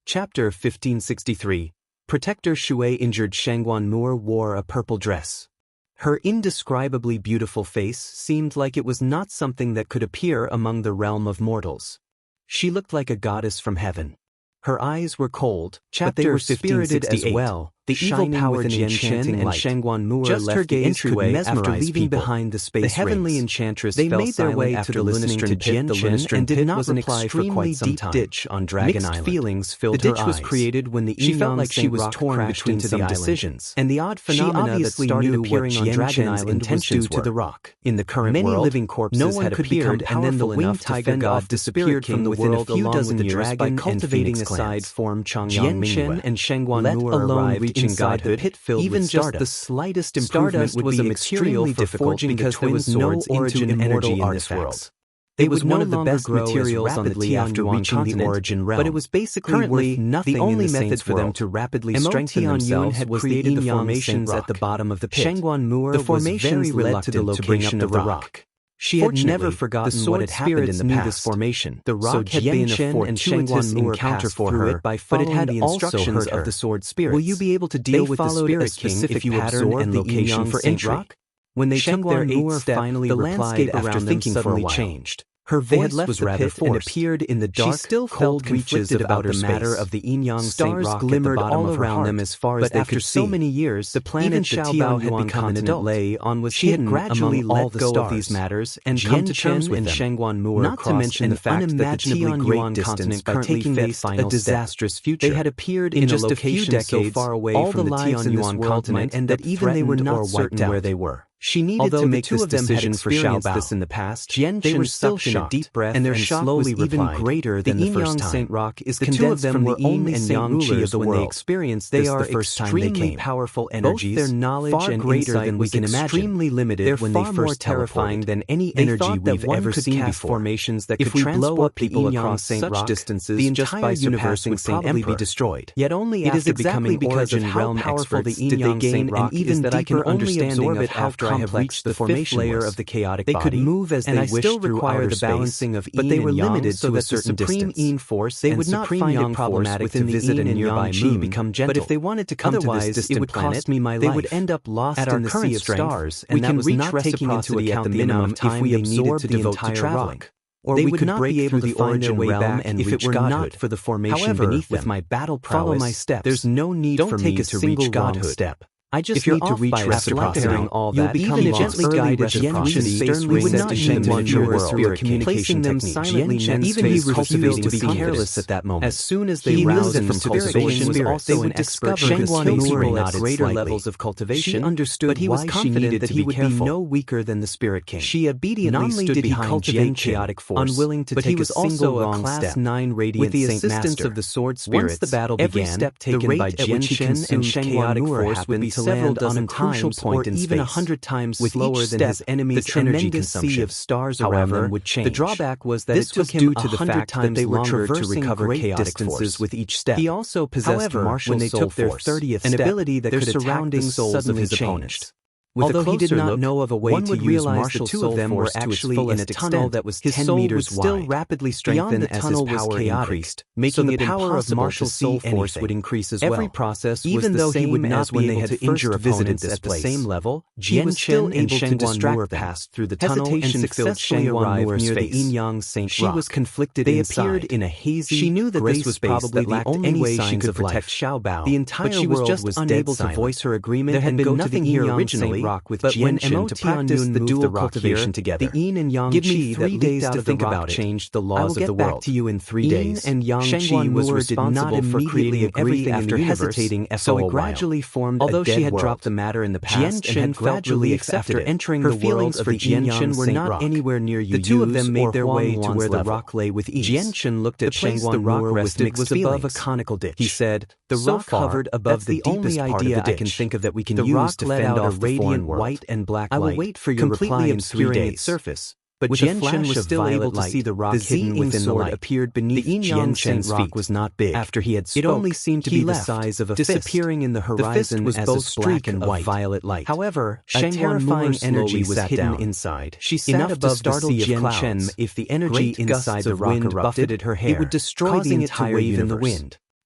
Chapter 1563. Protector Shui injured Shangguan Moore wore a purple dress. Her indescribably beautiful face seemed like it was not something that could appear among the realm of mortals. She looked like a goddess from heaven. Her eyes were cold, but they were spirited as well. The evil power Jian Shen and Shangguan Moore just her gaze could mesmerize leaving behind the space. The heavenly enchantress they made their way to the Linistern Pit and did not reply for quite some time. Ditch on Dragon Island. Feelings filled her eyes. The ditch was created when she felt like she was torn between some decisions, and the odd phenomena that started appearing on Dragon Island was due to the rock. In the current world, many living corpses had appeared, and then the winged tiger god disappeared from the world along with the dragon by cultivating a side form Jian Shen and Shangguan Moore arrived inside the pit-filled even with just the slightest improvement would be extremely difficult because there was no origin energy in this world. They would one of the best materials on the Tianyuan reaching the origin realm, but it was basically worth nothing. The only method for them to rapidly strengthen themselves was created the formations at the bottom of the pit. Shangguan Moore the formations led to the location of the rock. She had never forgotten what had happened in the past. This formation. The rock had been a fortuitous encounter for her, but it had also hurt her. Of the sword spirits. Will you be able to deal with the Spirit King if you absorb the location for entry? When they took their eighth step, the landscape around them suddenly changed. Her voice was rather forced and appeared in the dark, cold reaches about the matter of the Yin-Yang Stars glimmered all around them as far as they could see. After so many years, the planet Xiaobao had become an adult. Lay on was she had gradually let go of these matters and come to terms with them. Shangguan Moore not to mention the fact that the Tianyuan continent currently faced a disastrous future. They had appeared in just a few decades so far away from the Tianyuan continent, and that even they were not certain where they were. She needed to make this decision for Xiaobao. This in the past, they were still in a deep breath, and their shock was even greater than the first time. Saint Rock is the two of them from the Yin and Yang Qi of the world. When they experienced this the first time they came. Powerful energies, both their knowledge far and greater than we can imagine. Extremely limited when they first terrifying than any energy we've ever seen before. Formations that could transport people across such distances, the entire universe would probably be destroyed. Yet only after becoming origin realm experts did they gain an even deeper understanding of how I have reached the fifth layer of the chaotic body. They could move as they wished through outer space, balancing of but they were limited to a certain distance. Yin force they would not find it problematic to visit a nearby moon, become gentle. But if they wanted to come to this distant planet, it would cost me my life. They would end up lost in the sea of stars, and that was not taking into account the amount of time they needed to devote to traveling. Or they would not be able to find their way back if it were not for the formation beneath them. With my battle prowess, follow my steps. There's no need for me to reach godhood. Step. I just need to reach reciprocity. All that, even if gently guided reciprocity, we would not need one world, placing them silently. Even he refused to be careless at that moment. As soon as they roused from cultivation, they would discover Shangguan Moore at greater levels of cultivation. She understood but he was confident that he would be no weaker than the Spirit King. She obediently stood behind Jian chaotic force, unwilling to take a single wrong step. With the assistance of the sword spirits, once the battle began, every step taken by Jian Shen and Shangguan Moore would be several dozen crucial point in even 100 times with slower than his enemy's energy consumption. Of stars around them would change. The drawback was that this was due to the fact that they were traversing great distances with each step. He also possessed martial when they took their 30th step, an ability that could attack the souls of his opponents. Although he did not know of a way to use martial two of them were actually in a tunnel that was 10 meters wide. Still rapidly strengthened as his power increased, making it impossible to see force would increase as well. Every process even though he would not when they had injured opponents at the same level, Jian Shen and Shangguan Moore passed through the tunnel and successfully arrived near the Yin-Yang Saint Rock. She was conflicted inside. They appeared in a hazy, she knew that this was probably the only way she could protect Xiaobao. The entire world was unable to voice her agreement. There had been nothing here originally. With but when MOT to practice the dual cultivation together, the Yin and Yang Qi 3 days to think about changed the laws of the world. I will get back to you in 3 days. Yin and Yang Qi was responsible for creating everything after hesitating, so it gradually formed although she had dropped the matter in the past and had gradually accepted it. Entering her feelings for Jian Shen were not anywhere near you. The two of them made their way to where the rock lay with ease. Jian Shen looked at Shangguan Moore with mixed feelings. Above a conical ditch. He said, "The rock hovered above the deepest part of the ditch. The only idea I can think of that we can use to fend off the foreign world. And black light. I will wait for your reply in 3 days. Its surface, but Jian Shen was still able to see the rock hidden within the light. Appeared beneath the Yin-Yang Shen's rock was not big. After he had spoke, it only seemed to be the size of a disappearing in the horizon was as both a streak and white violet light. However, a terrifying energy was hidden inside. She sat above the sea of clouds. If the energy inside the rock buffeted her hair, it would destroy the entire wave in the wind.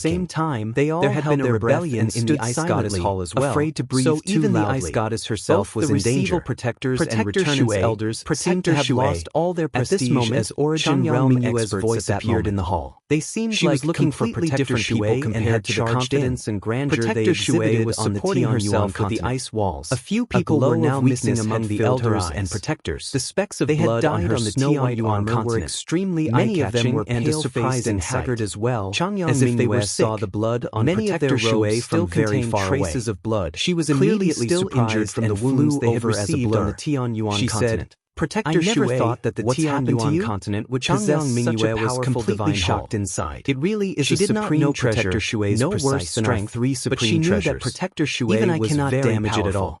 same time, They all there had held been a their breath rebellion and in the stood Ice Goddess silently, Hall as well, afraid to breathe so too even the loudly. Ice Goddess herself Both was the in danger. Receival Protectors and Protector Returnance Shui, Elders seemed Protector to have Shui. lost all their At this prestige moment, as Origin Changyang Realm Mingyue's experts voice at that appeared in moment. the hall. They seemed She was like looking for completely Protector different Shui people compared compared to to the the confidence and grandeur Protector they Shui exhibited was on the supporting Tianyuan herself with the continent. ice walls. A few people glow were now of missing weakness among had the filled her elders and eyes. protectors. The specks of They had blood on died her on the snow-white Tianyuan armor continent. were extremely Many of eye-catching them were and a surprise pale-faced and insight. haggard as well. Changyang As if they Mingyue were saw sick. the blood on Many of their Protector robes Shui still from very contained far traces away. of blood. She was Clearly immediately still surprised injured from and the wounds flew they had over as a received blur. on the Tianyuan She continent. said, "Protector I never Shui, thought that the what's happened to Tianyuan you?" continent would Changyang possess such a Mingyue was powerful completely divine shocked hall. inside. It really is She a did not supreme know treasure, Protector Shui's no precise worse than our strength, three but she supreme knew that treasures. Protector Shui Even I was cannot very damage it at powerful. all.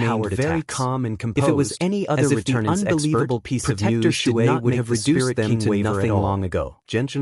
remained very calm and composed. If it was any other as if the returnance unbelievable expert, piece of Protector news did Shui not would make have the reduced Spirit them King to to nothing nothing long ago.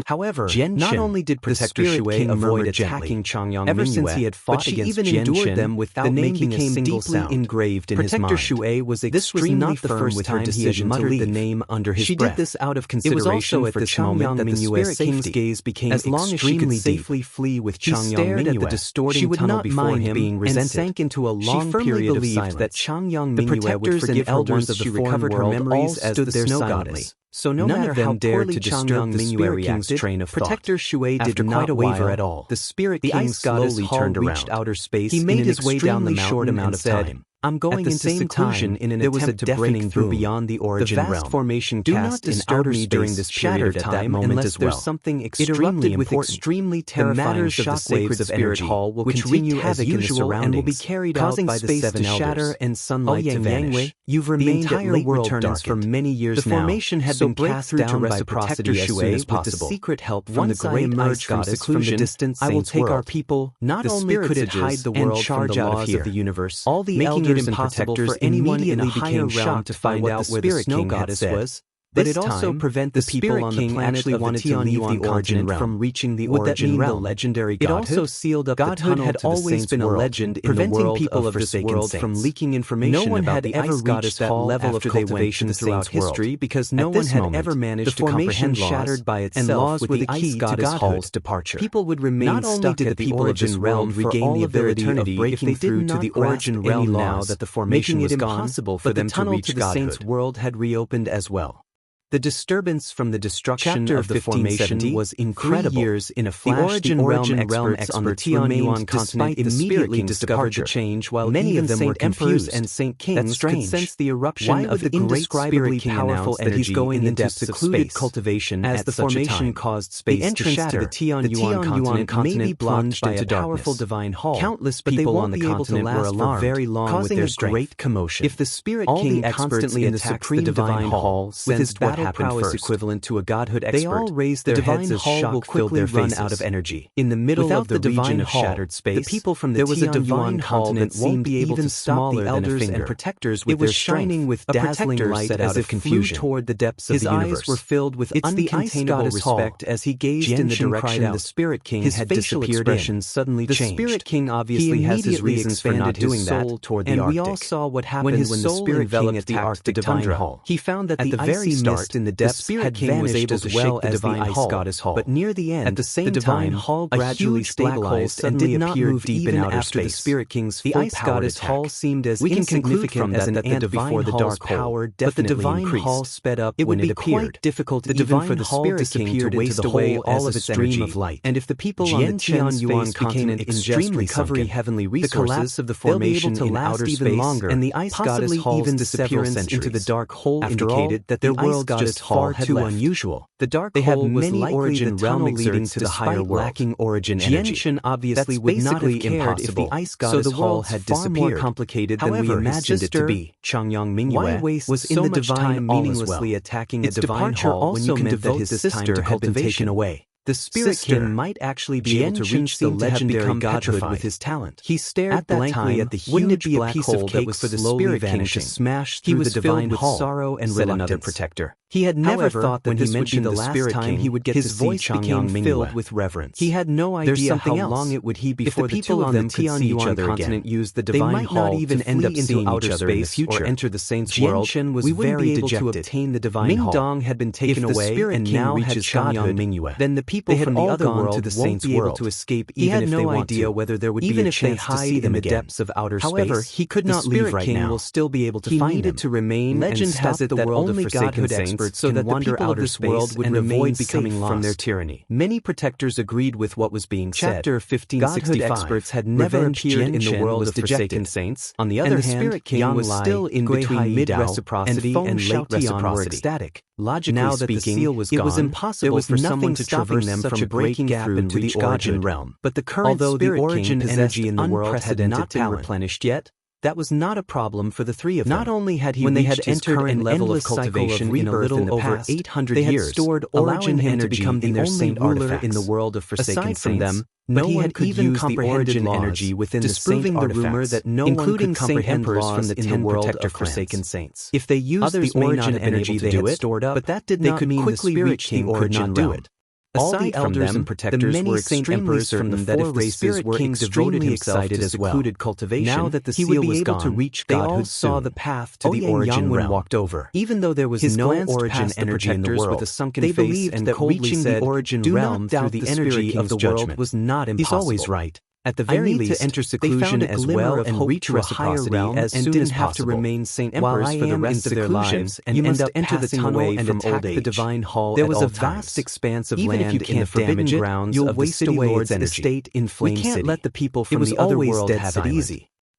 However, Jian not Shen, only did the Protector Spirit Shui King avoid murmured attacking gently. Changyang Ever Mingyue, since he had fought but she against even Jian endured Shen, them without the name making became a single deeply sound. engraved in his Protector mind. Shui was This was extremely not the firm first with her time he had decision to muttered leave. the name under his She breath. did this out of It consideration was also at for this Changyang moment that the Mingyue's Spirit King's safety. gaze became As long as she could extremely safely deep. flee with He Changyang stared at the Mingyue, distorting she would tunnel not before mind him being and resented. sank into a She long firmly period of believed silence. that Changyang The Mingyue would protectors forgive and her elders once of the she foreign recovered her world memories all as stood the there snow silently. goddess. So no None matter of them how dared poorly to Changyang disturb the Mingyue Spirit King's reacted, train of thought. Protector Shui did After not quite a waver while, at all. the Spirit The King's ice goddess slowly Hall turned reached around. outer space He in made an his way down the extremely short mountain amount and of said, time. I'm going into seclusion in an attempt to break through beyond the origin realm. The vast formation cast in outer space during this period at that moment as well. There's something extremely important. With extremely terrifying shockwaves of energy, which wreak havoc in the surroundings and will be carried out by the seven elders. Shatter and sunlight to vanish. You've remained the entire world darkened for many years now. The formation had been cast down by Protector Shui with the secret help from the great ice goddess from the distant saints' world. I will take our people. Not only could it hide the world from the laws of the universe, all the elders and protectors for anyone in a higher realm to find out where the snow goddess was. But it also prevent the people on the planet actually wanted to leave the origin realm from reaching the origin realm. The legendary godhood? It also sealed up godhood had always been a legend in the world people of this world from leaking information about the ever reached that level of cultivation throughout history because no one had ever managed to comprehend shattered by itself with the ice goddess Hall's departure. People would remain stuck at the origin realm regain the ability of breaking through to the origin realm now that the formation was gone, but the tunnel to the saints' world had reopened as well. The disturbance from the destruction of the formation was incredible. 3 years in a flash, the origin realm experts on the Tianyuan continent immediately discovered the change, while many of them were confused and Saint Kings could sense the eruption of the indescribably powerful that he's going into secluded cultivation as the formation caused space to shatter. The Tianyuan continent may be plunged by a powerful divine hall. Countless people on the continent were alarmed, very long causing a great commotion. If the Spirit King constantly attacks the divine hall with his battle prowess equivalent to a godhood expert, they all raise their heads as shock will quickly run out of energy. In the middle of the region of shattered space, the people from the Tianyuan continent won't be able to stop the elders and protectors with their shining with dazzling light as it flew toward the depths of the universe. His eyes were filled with uncontainable respect as he gazed in the direction the Spirit King had disappeared in. Suddenly changed. The Spirit King obviously has his reasons for not doing that, and we all saw what happened when the Spirit King attacked the divine hall. He found that at the very start in the depths had vanished as well as the ice goddess hall, but near the end, at the same time, hall gradually stabilized and did not move deep in outer space. The Spirit King's the ice goddess hall seemed as insignificant as an ant before the dark hole, but the divine hall sped up when it appeared. Quite difficult to even for the Spirit King to waste away all of its stream of light, and if the people on the Tianyuan continent ingest recovery heavenly resources, the collapse of the formation in outer space longer, and the ice goddess hall's disappearance into the dark hole indicated that their world just far too unusual. The dark hole was many origin realm leading to the higher world. Lacking origin energy. Jianshan obviously would not have cared if the ice goddess so the world had disappeared. Far more complicated than we imagined it to be. Changyang Mingyue was in the divine meaninglessly attacking a divine hall when you can devote his sister had been taken away. The Spirit King might actually be able to reach the legendary godhood with his talent. He stared blankly at the huge black hole that was for the Spirit King to smash through the divine hall, sorrow and reluctance. Protector. He had never thought that when he mentioned the last time he would get his voice became filled with reverence. He had no idea how long it would he before the people on the Tianyuan continent used the divine hall to even end up seeing outer space or enter the saints' world. Jianshan was very dejected. To obtain the divine hall. Mingdong had been taken away and now reaches godhood. Then the people from the other world to the saints' world to escape even if they want to, whether there would be a chance to see them in the depths of outer space. However, he could not leave right now. Will still be able to find him. He needed to remain. Legend has it that only godhood experts so that the people of this world would avoid becoming lost from their tyranny. Many protectors agreed with what was being said. Chapter 1565. Godhood experts had never appeared in the world of forsaken saints. On the other hand, Spirit King was still in between mid-reciprocity and late reciprocity. Were ecstatic. Logically now that the seal was gone, it was impossible for someone to traverse them from breaking gap into the origin realm. But the current Spirit King energy in the world had not been replenished yet. That was not a problem for the three of them. Not only had he when they had entered an endless cultivation in a little over 800 years, they had stored origin energy to become the only ruler in the world of forsaken from them. No one could even comprehend the energy within the saint artifacts, the rumor that no including one could comprehend laws from the 10 protector forsaken saints. If they used the origin energy they had stored up, but that did not mean the Spirit King could not do it. Aside from elders and protectors were extremely certain that if the Spirit King devoted himself to secluded cultivation, now that the seal was gone, they all saw the path to the origin realm. Walked over. Even though there was no origin energy in the world, with a sunken they believed that reaching the origin realm through the energy of the world was not impossible. He's always right. At the very least, to enter seclusion as well and reach a higher realm as soon as have to remain Saint Emperors for the rest of their lives and end up enter the tunnel and attack the divine hall. There was a vast expanse of land in the forbidden grounds of the City Lord's estate in Flame City. We can't let the people from the other world have it easy.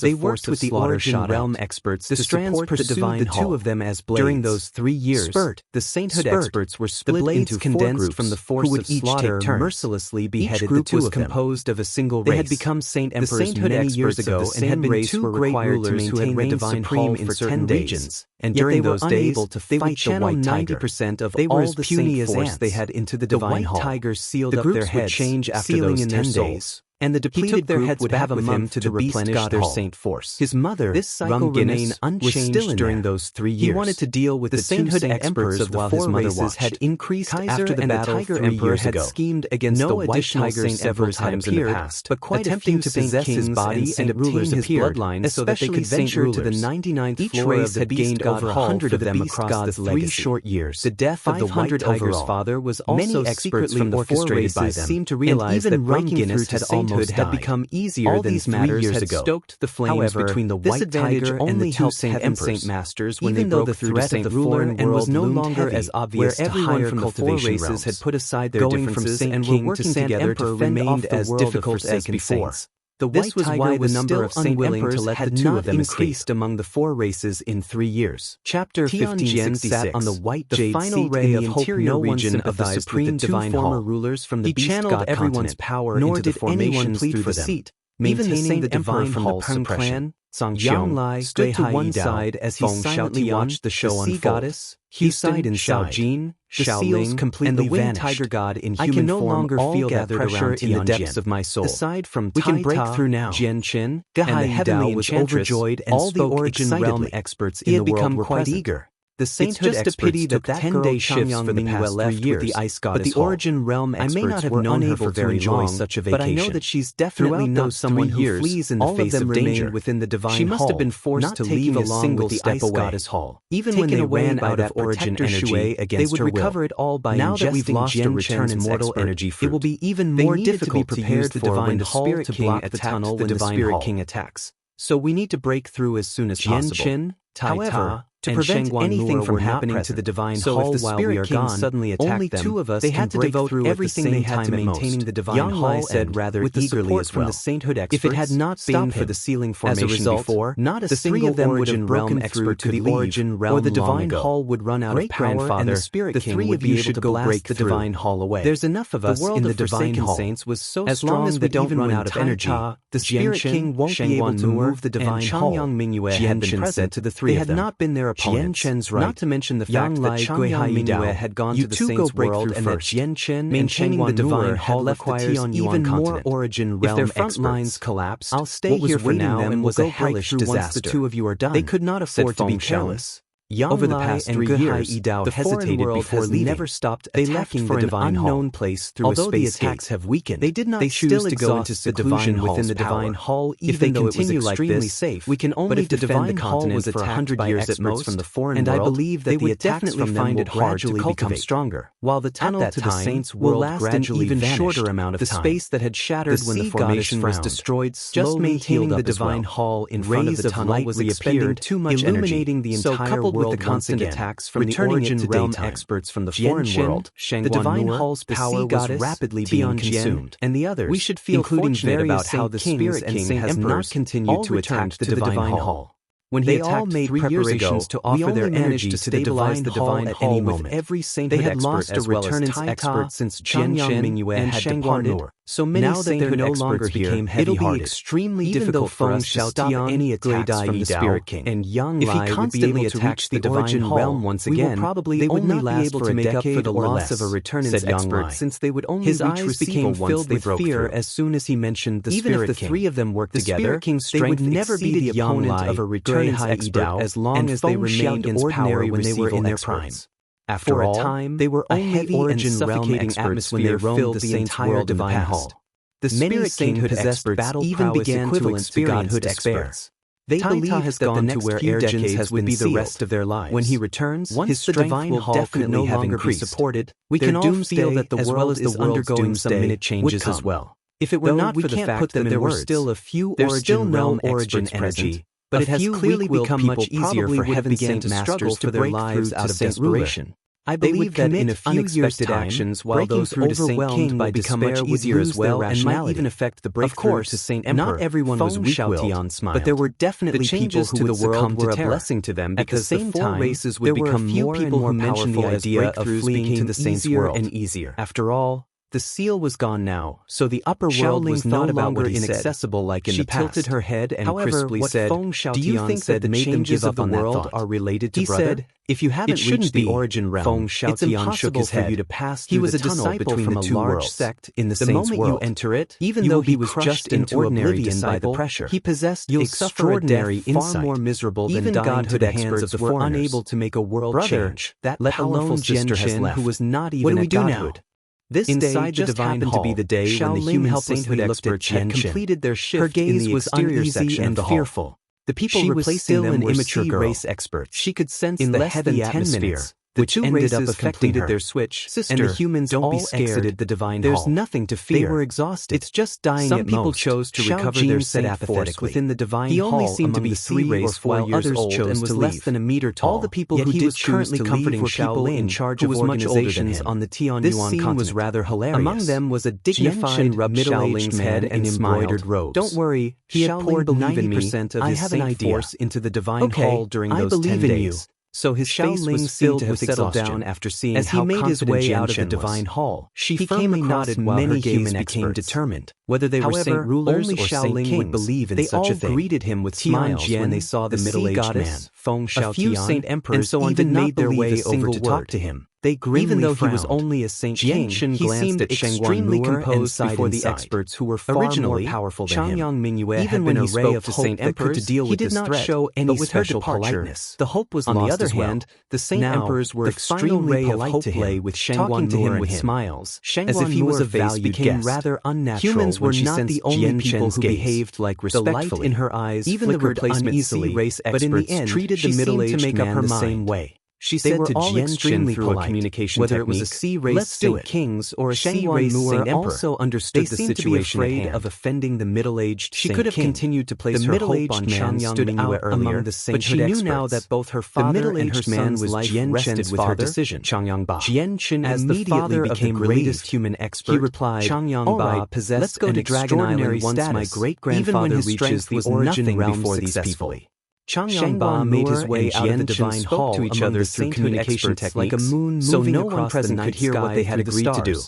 strands of force with the origin realm experts to support the divine the two of them as blades. During those 3 years, the sainthood experts were split into four groups from the force of slaughter mercilessly beheaded. Each group was composed of a single race. They had become saint emperors many years ago and had been two great rulers who had reigned supreme in certain regions. And during those days, they would channel 90% of all the puny as ants they had into the divine hall. The tigers sealed up their heads, change after those 10 days. and the depleted group would have a month to replenish their saint force. His mother, this cycle remained unchanged during those 3 years. He wanted to deal with the sainthood experts of while his mother had increased after the battle. The Tiger Emperor had schemed against the White Tiger several times in the past, but quite attempting to possess his body and obtain his bloodline so that they could venture to the 99th floor of the gained over 100 of them across the 3 short years. The death of the White Tiger's father was also secretly orchestrated by them, seemed to realize that breaking through to sainthood had become easier than 3 years ago. Stoked the flames between the White Tiger and the two Saint Masters when they broke through to Saint Ruler and was no longer as obvious to everyone from the 4 races had put aside their differences and were working together to fend off as difficult as before. The White Tiger was number of Saint Emperors had not increased among the 4 races in 3 years. Chapter 15 sat on the white jade final ray of hope region of the supreme divine former rulers from the beast god continent, everyone's power nor did anyone plead for the seat. Maintaining the divine from the Peng clan, Yang Lai stood to one side as he silently watched the show unfold. He sighed in Xiaojin, the seals completely and the winged tiger god in human form. I can no longer feel that pressure in the depths of my soul. Aside from we can break through now. Jian Qin and the heavenly was overjoyed and all the origin realm experts in the world were quite eager. The sainthood experts took 10-day shifts for the past 3 years, the ice goddess but the origin realm experts were unable to enjoy such a vacation. But I know that she's definitely not someone who flees in the face of danger. Within the divine she must have been forced to leave along with the ice goddess hall. Even when they ran out of origin energy, they would recover it all by now that we've lost a return in mortal energy fruit. It will be even more difficult to use the divine hall to block the tunnel when the spirit king attacks. So we need to break through as soon as possible. However, to prevent anything from happening to the divine hall while we are gone, suddenly only them, 2 of us they had to devote everything they had to maintaining the divine hall said rather with eagerly as well. From the sainthood experts, if it had not been for the sealing formation before, not a single of them would have broken through to the origin realm or the divine hall would run out of power and the spirit king would be able to blast the divine hall away. There's enough of us in the divine hall. Saints was so as strong as we don't run out of energy, the spirit king won't be able to move the divine hall. Had been present to the 3 of them. They had not been their opponents. Not to mention the fact that Changyang Mingyue had gone to the Saints world and that Jian Chen maintaining the divine hall requires even more origin realm. If their front lines collapse, I'll stay here for now and was a hellish disaster. Once the 2 of you are done, they could not afford to be careless. Over the past 3 years, the hesitated before leaving. Never stopped attacking the divine unknown place through although the attacks have weakened, they did not choose to go into seclusion within the divine hall. Even though it was extremely safe, we can only defend the continent for 100 years at most from the foreign world. And I believe that the attacks from them will gradually become stronger. While the tunnel to the Saints will last an even shorter amount of time. The space that had shattered when the formation was destroyed just maintaining the divine hall in front of the tunnel was expending too much energy, illuminating the entire world. With the constant attacks from the origin realm experts from the foreign world, the divine hall's power was rapidly being consumed, and the others, we should feel fortunate about how the spirit king has not continued to attack the divine hall. When they all made preparations to offer their energy to stabilize the divine hall at any moment. Every sainthood they had lost a returnance expert since Changyang Mingyue had departed. So many now that they're no longer here, it'll be extremely difficult for us to stop any attacks from the Spirit King. And Yang Lai would be able to reach the divine realm once again. They would not be able to make up for the loss of a returnance expert, since they would only his eyes became filled with fear as soon as he mentioned the Spirit King. Even if the 3 of them worked together, they would never be the opponent of a returnance expert as long as they remained ordinary when they were in their prime. After a time, they were only origin realm experts when they roamed the entire divine hall. The Spirit King possessed battle even began to experience despair. They believe that the next few decades would be the rest of their lives. When he returns, his divine hall definitely have increased. Supported, we can all feel that the world is undergoing some minute changes as well. If it were not for the fact that there were still a few origin realm origin energy, but it has clearly become much easier for Heaven Saint Masters to break through out of desperation. I believe that in a few years' time, while those overwhelmed by despair would lose their rationality, even affect the breakthrough to Saint Emperor. Not everyone was weak-willed, but there were definitely changes to the world were a blessing to them because the 4 races would become more and more powerful the idea of fleeing to the Saints' world and easier. After all, The seal was gone now, so the upper world was not about what he inaccessible like in the past. She tilted her head and crisply said, "Do you think that the changes of the world are related to brother?" He said, "If you haven't reached the origin realm, it's impossible for you to pass through the tunnel between the two worlds. In the moment you enter it, even though he was just an ordinary disciple, he possessed extraordinary insight. Far more miserable than godhood experts were unable to make a world change. That let alone Jian who was not even a godhood." This inside the divine hall, to be the day when the human sainthood experts had completed their shift. Her gaze was uneasy and fearful. The people replacing them were immature race experts. She could sense the heavy atmosphere. The two races completed their switch, and the humans all exited the divine hall. There's nothing to fear. They were exhausted. It's just dying at most. Some people chose to recover their saint force within the divine hall. He only seemed to be 3 or 4 years old and was less than a meter tall. All the people who did choose to leave were people in charge of organizations on the Tianyuan continent. This scene was rather hilarious. Among them was a dignified, middle-aged man in embroidered robes. "Don't worry, he had poured 90% of his saint force into the divine hall during those 10 days. So his face was filled with exhaustion after seeing as he made his way out of the divine hall. She firmly nodded while her gaze became determined. Whether they were saint rulers or saint kings, would believe in such a thing. They all greeted him with smiles when they saw the middle-aged man. A few saint emperors even made their way over to talk to him. They grimly even though frowned. He was only a saint king, he seemed extremely composed before the experts who were far more powerful than him. Even when he spoke to saint emperors, he did not show any special politeness. The hope was lost. On the other hand, the saint emperors were extremely polite to him, talking to him with smiles, as if he was a valued guest. Rather unnatural. Humans were not the only people who behaved like respectfully. The light in her eyes even the replacement C race experts treated the middle-aged man the same way. She said to Jian through a communication whether technique, it was a C-race saint kings or a C-race saint emperor, also understood the situation at hand. Of offending the middle-aged she could have continued to place her hope on Changyang stood out among the sainthood but she knew now that both her father and her son's life rested with her decision. Jian Chen immediately became greatest human expert. He replied, "Changyang Ba possessed an extraordinary status. My great-grandfather reaches the origin realm before these people." Changyang Ba made his way out of the divine hall to each other through communication techniques, like a moon so no one present could hear what they had agreed to do.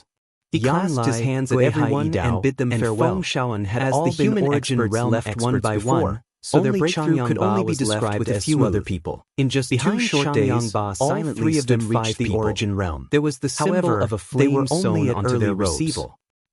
He clasped his hands at everyone and bid them farewell. As the human experts left one by one, so their breakthrough could only be described with a few other people. In just 2 short days, all 3 of them reached the origin realm. There was the symbol of a flame sewn onto their robes.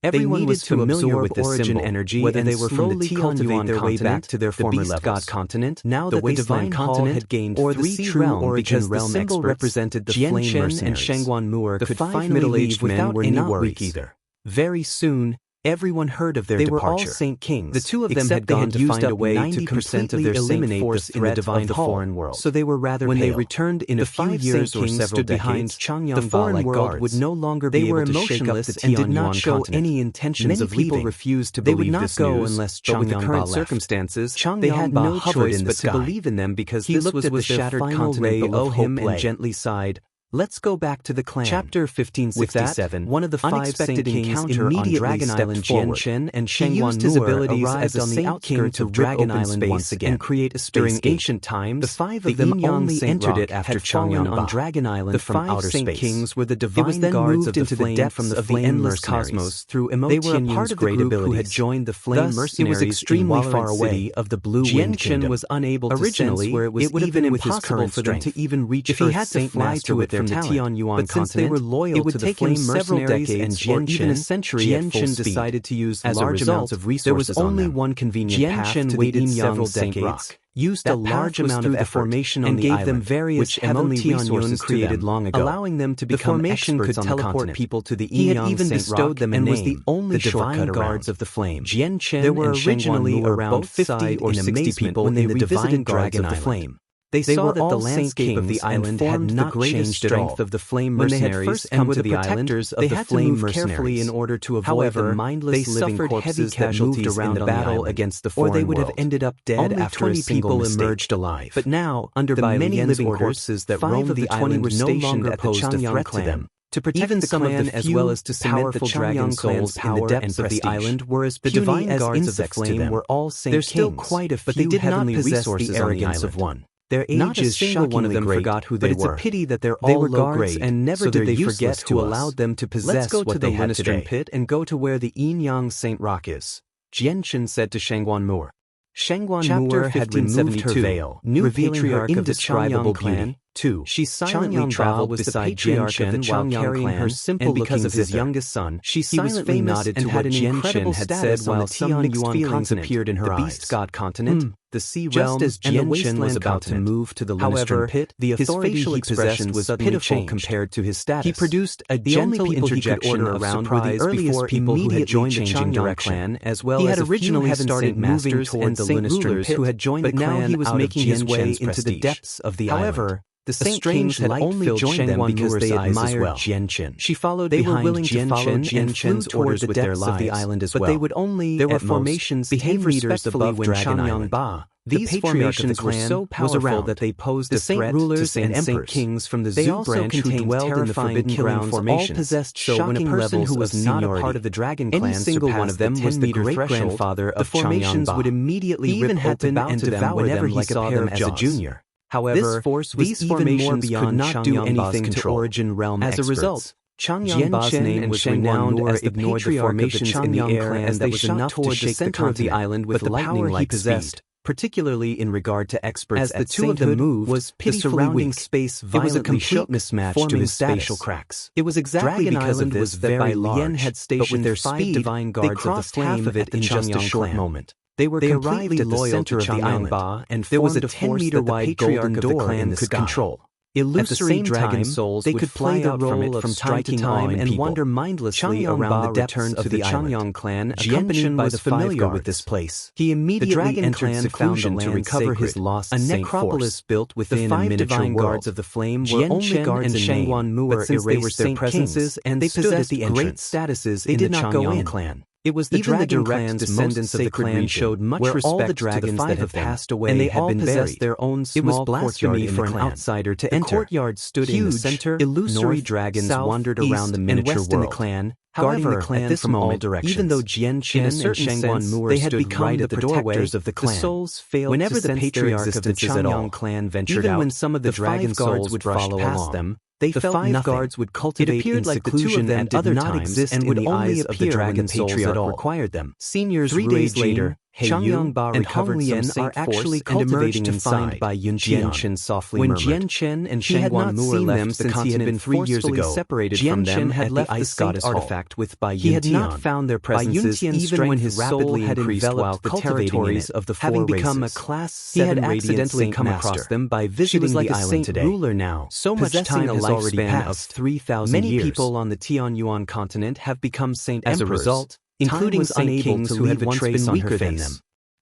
Everyone was familiar with this origin energy, whether they were from the cultivate their way back to their former levels. God continent, now that the divine continent had gained or 3 true origin realm experts represented the flame mercenaries. And Shangguan Mu'er could finally middle-aged men were not weak either. Very soon, everyone heard of their departure. They were all saint kings. The 2 of them had gone to find a way to completely eliminate the threat of the foreign world. So they were rather pale. When they returned in a few years or several decades, the foreign world would no longer be able to shake up the Tianyuan and did not show any intentions of leaving. Many people refused to believe this news. They would not go unless Changyang Ba left. Circumstances, they had no choice but to believe in them because he looked at the shattered continent below him and gently sighed. Let's go back to the clan. Chapter 1567. One of the 5 saint kings immediately stepped forward. Jian and Shangguan his abilities as a saint king to Dragon Island once again and create a space. During ancient times, the 5 of them only entered it after Changyang on Dragon Island from outer space. The 5 saint kings were the divine guards of the depths of the endless cosmos through They were a part of the group who had joined the flame mercenaries. It was extremely far away of the Blue Wind Kingdom. Was unable to sense where it would have been impossible for them to even reach if he had to fly to it from the Tianyuan continent, they were loyal it would to the flame mercenaries and even a century Jian Chen decided to use large amounts of resources. There was only one convenient path to waited several decades, used a large amount of formation on the island, various heavenly resources created long ago, allowing them to become experts on the continent. People to the he had even bestowed them and was the only divine guards of the flame. Jian Chen there were originally around 50 or 60 people when they revisited Dragon Island. They saw that the landscape of the island had not changed strength of the flame mercenaries. When they had first come to the island, they had to move carefully in order to avoid the mindless living corpses that moved around the battle against the foreign world. Or they would have ended up dead after a single mistake. Emerged alive. But now, under the many living corpses that roamed the island no longer posed a threat to them. To protect even some of the as well as to cement the dragon souls in the depths of the island were as the divine guards of the flame were all saint kings. They're still quite a few but they did not possess the arrogance of one. Their Not a ages single one of shockingly them great, forgot who but they it's were. a pity that they're They all were low guards, grade, and never so did they're they useless forget to who us. allowed them to Let's possess go to what the they had Linistern today. pit and go to where the Yinyang Saint Rock is, Jianshan said to Shangguan Moore. Shangguan Moore had removed her veil, revealing her indescribable clan. 2. She silently traveled beside Jianshan while carrying her simple-looking of his youngest son. She silently nodded to what Jianshan had said while some mixed feelings appeared in her eyes. The Beast God Continent, the Sea Realm, and the Wasteland was about to move to the Linistern pit. The authority he possessed was pitiful compared to his status. He produced a gentle interjection of surprise before people who had joined the Changyang clan, as well as originally started moving toward the Linistern pit, who had joined the clan. Now he was making his way into the depths of the island. However, the Saint Kings had only joined them because they admired Jianshan. She followed behind Jianshan and flew toward the depths of the island as well. But they would only, there were formations behave respectfully when Changyang Ba. These formations were so powerful that they posed a threat to Saint Kings from the Zhu branch who dwelled in the forbidden grounds. All possessed shocking levels who was not a part of the Dragon Clan. Any single one of them was the great-grandfather of the formations would immediately rip open and devour them like a pair of jaws. Junior. However, these formations could not do anything to Origin Realm experts. As a result, Changyang Ba's name was renowned as the patriarch of the Changyang clan as they shot toward the center of the island with lightning-like speed, particularly in regard to experts. As the two of them moved, the surrounding space violently shook, forming spatial cracks. It was exactly because of this that Bai Lian had stationed their 5 divine guards of the flame of it in just a short moment. They completely loyal to Changyang Ba, and there was a 10-meter-wide golden door in the could control. Illusory dragon souls they could play the role of striking time and wander mindlessly around the depths of the Changyang clan, accompanied by the familiar with this place. He immediately entered seclusion to recover his lost Saint Force. A necropolis built within a miniature world. Of the flame were only guards and Shangguan Moore erased their presences, and they possessed great statuses in the Changyang clan. It was the Dragon Clan's descendants of the clan showed much respect all the dragons that had passed away, and they all possessed their own small blasphemy for an outsider to enter. The courtyard stood in the center. Illusory dragons wandered around the miniature world in the clan, guarding the clan from all directions. Even though Jianshan and Shangguan Moore they had become right at the doorways of the clan. The souls failed whenever the patriarch of the Changyang clan ventured out. Even when some of the dragon souls would follow past them, they felt 5 guards would cultivate in seclusion at other times and would only appear when the patriarch required them. Seniors 3 days later, Changyang Ba and Hong Lian are actually cultivating inside by Jianshan softly murmured. When Jianshan and Shangguan Moore left the continent 3 years ago, separated from them had left the Saint artifact with Bai Yuntian. He had not found their presences even when his soul had enveloped the territories of the 4 races. Having become a class 7 he had accidentally come across them by visiting the island today. Ruler now. So much time has already passed. Of 3,000 years. Many people on the Tianyuan continent have become Saint Emperors. As a result, including Saint Kings who had once been weaker than them.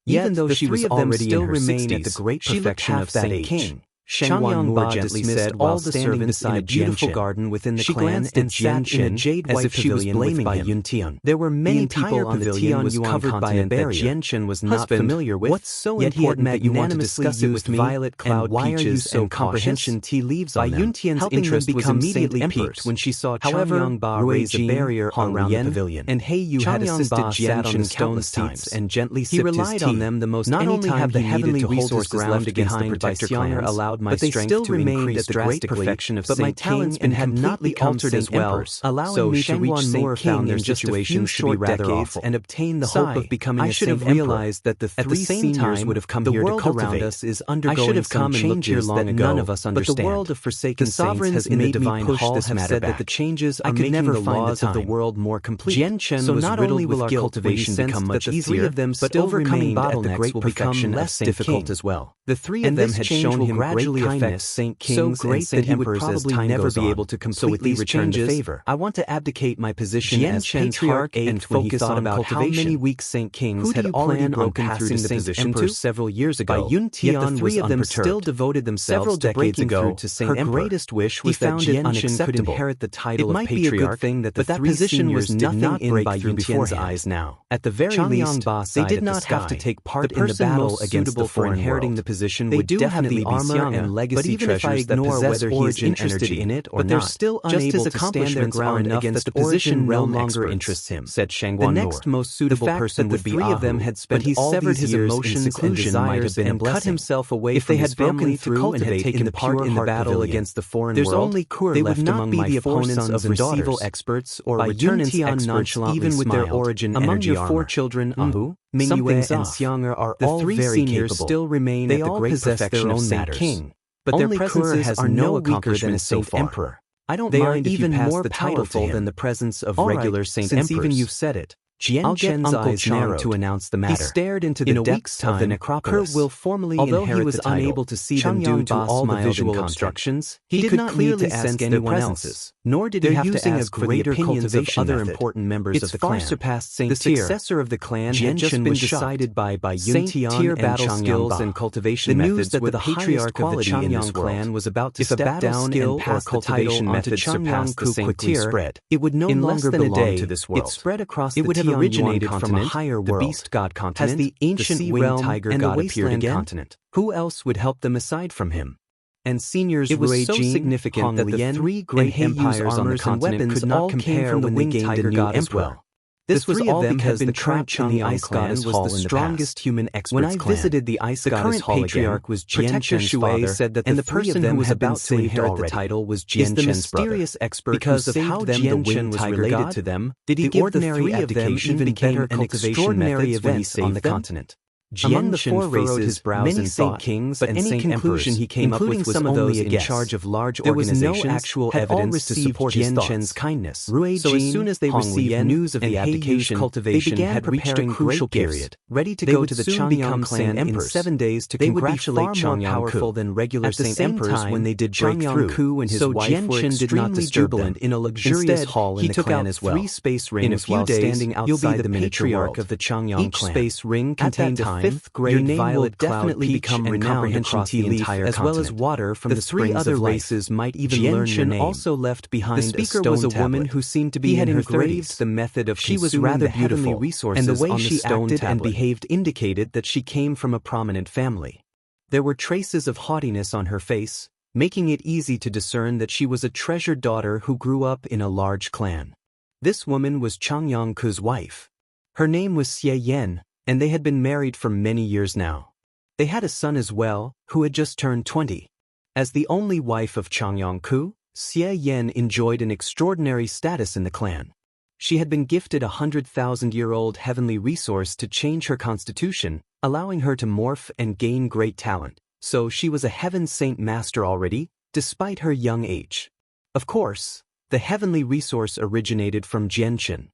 Even though she was already still in her 60s, at the great perfection of Saint King. Shangguan Ba gently said all the servants in a beautiful garden within the clan and sat in a jade-white pavilion with Bai Yuntian. There were many people on the Tianyuan continent that Jianshan was not familiar with, what's so yet he had magnanimously used violet cloud peaches and comprehension tea leaves on them. Bai Yuntian's interest was immediately piqued when she saw Changyang Ba raise a barrier around the pavilion, and Yu had assisted Jianshan countless times and gently sipped his tea. He relied on them the most. Not only have the heavenly resources left behind by Xianger allowed but they still remained at the great perfection of Saint King and had not be altered as well, allowing me to reach Saint King in just a few short decades and obtain the hope of becoming a Saint Emperor. I should have realized that the 3 seniors would have come here to cultivate. Us is undergoing some changes that none of us understand. But the world of forsaken saints has in the divine hall have said that the changes are making the laws of the world more complete. So not only will our cultivation become much easier, but overcoming bottlenecks will become less difficult as well. The 3 of them had shown him gradually affect Saint Kings so great that he would probably never be able to completely return the favor. I want to abdicate my position as patriarch and focus on about how many weak Saint Kings had already broken through the Saint Emperor several years ago. Yet the 3 of them still devoted themselves decades ago to Saint Emperor. Her greatest wish was that Jianshan could inherit the title of patriarch. It might be a good thing that the 3 seniors did not break through Yuntian's eyes now. At the very least, they did not have to take part in the battle against the 4 inheriting the position would definitely be Xiang and legacy treasures that possess origin energy in it or not, they're still unable to stand their ground against the position no longer interests him, said Shangguan. The next most suitable person would be Ahu, of them had spent all severed his emotions and desires and cut himself away from his family through and had taken part in the battle against the foreign world. There's only Kur left among my the opponents of receival experts or returnance experts, even with their origin among your 4 children, Ahu, Mingyue, and Xiang'er are all very seniors capable. Still remain they at the great perfection of Saint King, but their presences are no weaker than a Saint Emperor. I don't mind if you pass the title than the presence of regular Saint Emperors. Since even you've said it, Jian Chen's eyes narrowed to announce the matter. He stared into the depths of the necropolis. Kur will formally although he was unable to see them due to all the visual obstructions, he did not clearly ask anyone else, nor did he have to ask for the opinions of other important members of the clan. Surpassed Saint the successor of the clan had just been decided by Yun Tian and battle skills and cultivation methods that the patriarch of the Changyang clan was about to step down and pass the cultivation methods surpassed the Saint tier. It would no longer belong to this world. It spread across the originated from a higher world, the beast god continent, as the ancient winged tiger and god the wasteland continent. Who else would help them aside from him? And seniors it was so significant that the 3 great empires on the continent could not compare when they gained a new emperor. This was all because the current in the Ice Goddess was the strongest human experts clan. When I visited the Ice Goddess Hall patriarch was Jian Chen's father, said that the person who was about to inherit the title was Jian Chen's mysterious expert because of how Jian Chen was related to them. Did he give the 3 of them even better an extraordinary event on the continent? Among the 4 races, many Saint Kings and Saint Emperors, he came up with was some of those in charge of large organizations, no actual evidence to support Jian Chen's kindness. So as soon as they received news of the abdication, cultivation had reached a crucial period, ready to go to the Changyang clan in 7 days to congratulate Changyang Ku than regular Saint Emperors when they did Changyang Ku and his wife were extremely jubilant in a luxurious hall in the clan as well. 3 space rings while standing outside the patriarch of the Changyang clan. Each space ring contained a 5th grade violet definitely become renowned across the entire as well as water from the 3 other races might even learn your name. Also left behind the speaker was a woman who seemed to be in her 30s. The method of she was rather beautiful, resources and the way she acted and behaved indicated that she came from a prominent family. There were traces of haughtiness on her face, making it easy to discern that she was a treasured daughter who grew up in a large clan. This woman was Changyang Ku's wife. Her name was Xie Yan, and they had been married for many years now. They had a son as well, who had just turned 20. As the only wife of Changyang Ku, Xie Yan enjoyed an extraordinary status in the clan. She had been gifted a 100,000-year-old heavenly resource to change her constitution, allowing her to morph and gain great talent, so she was a heaven saint master already, despite her young age. Of course, the heavenly resource originated from Jian Chen.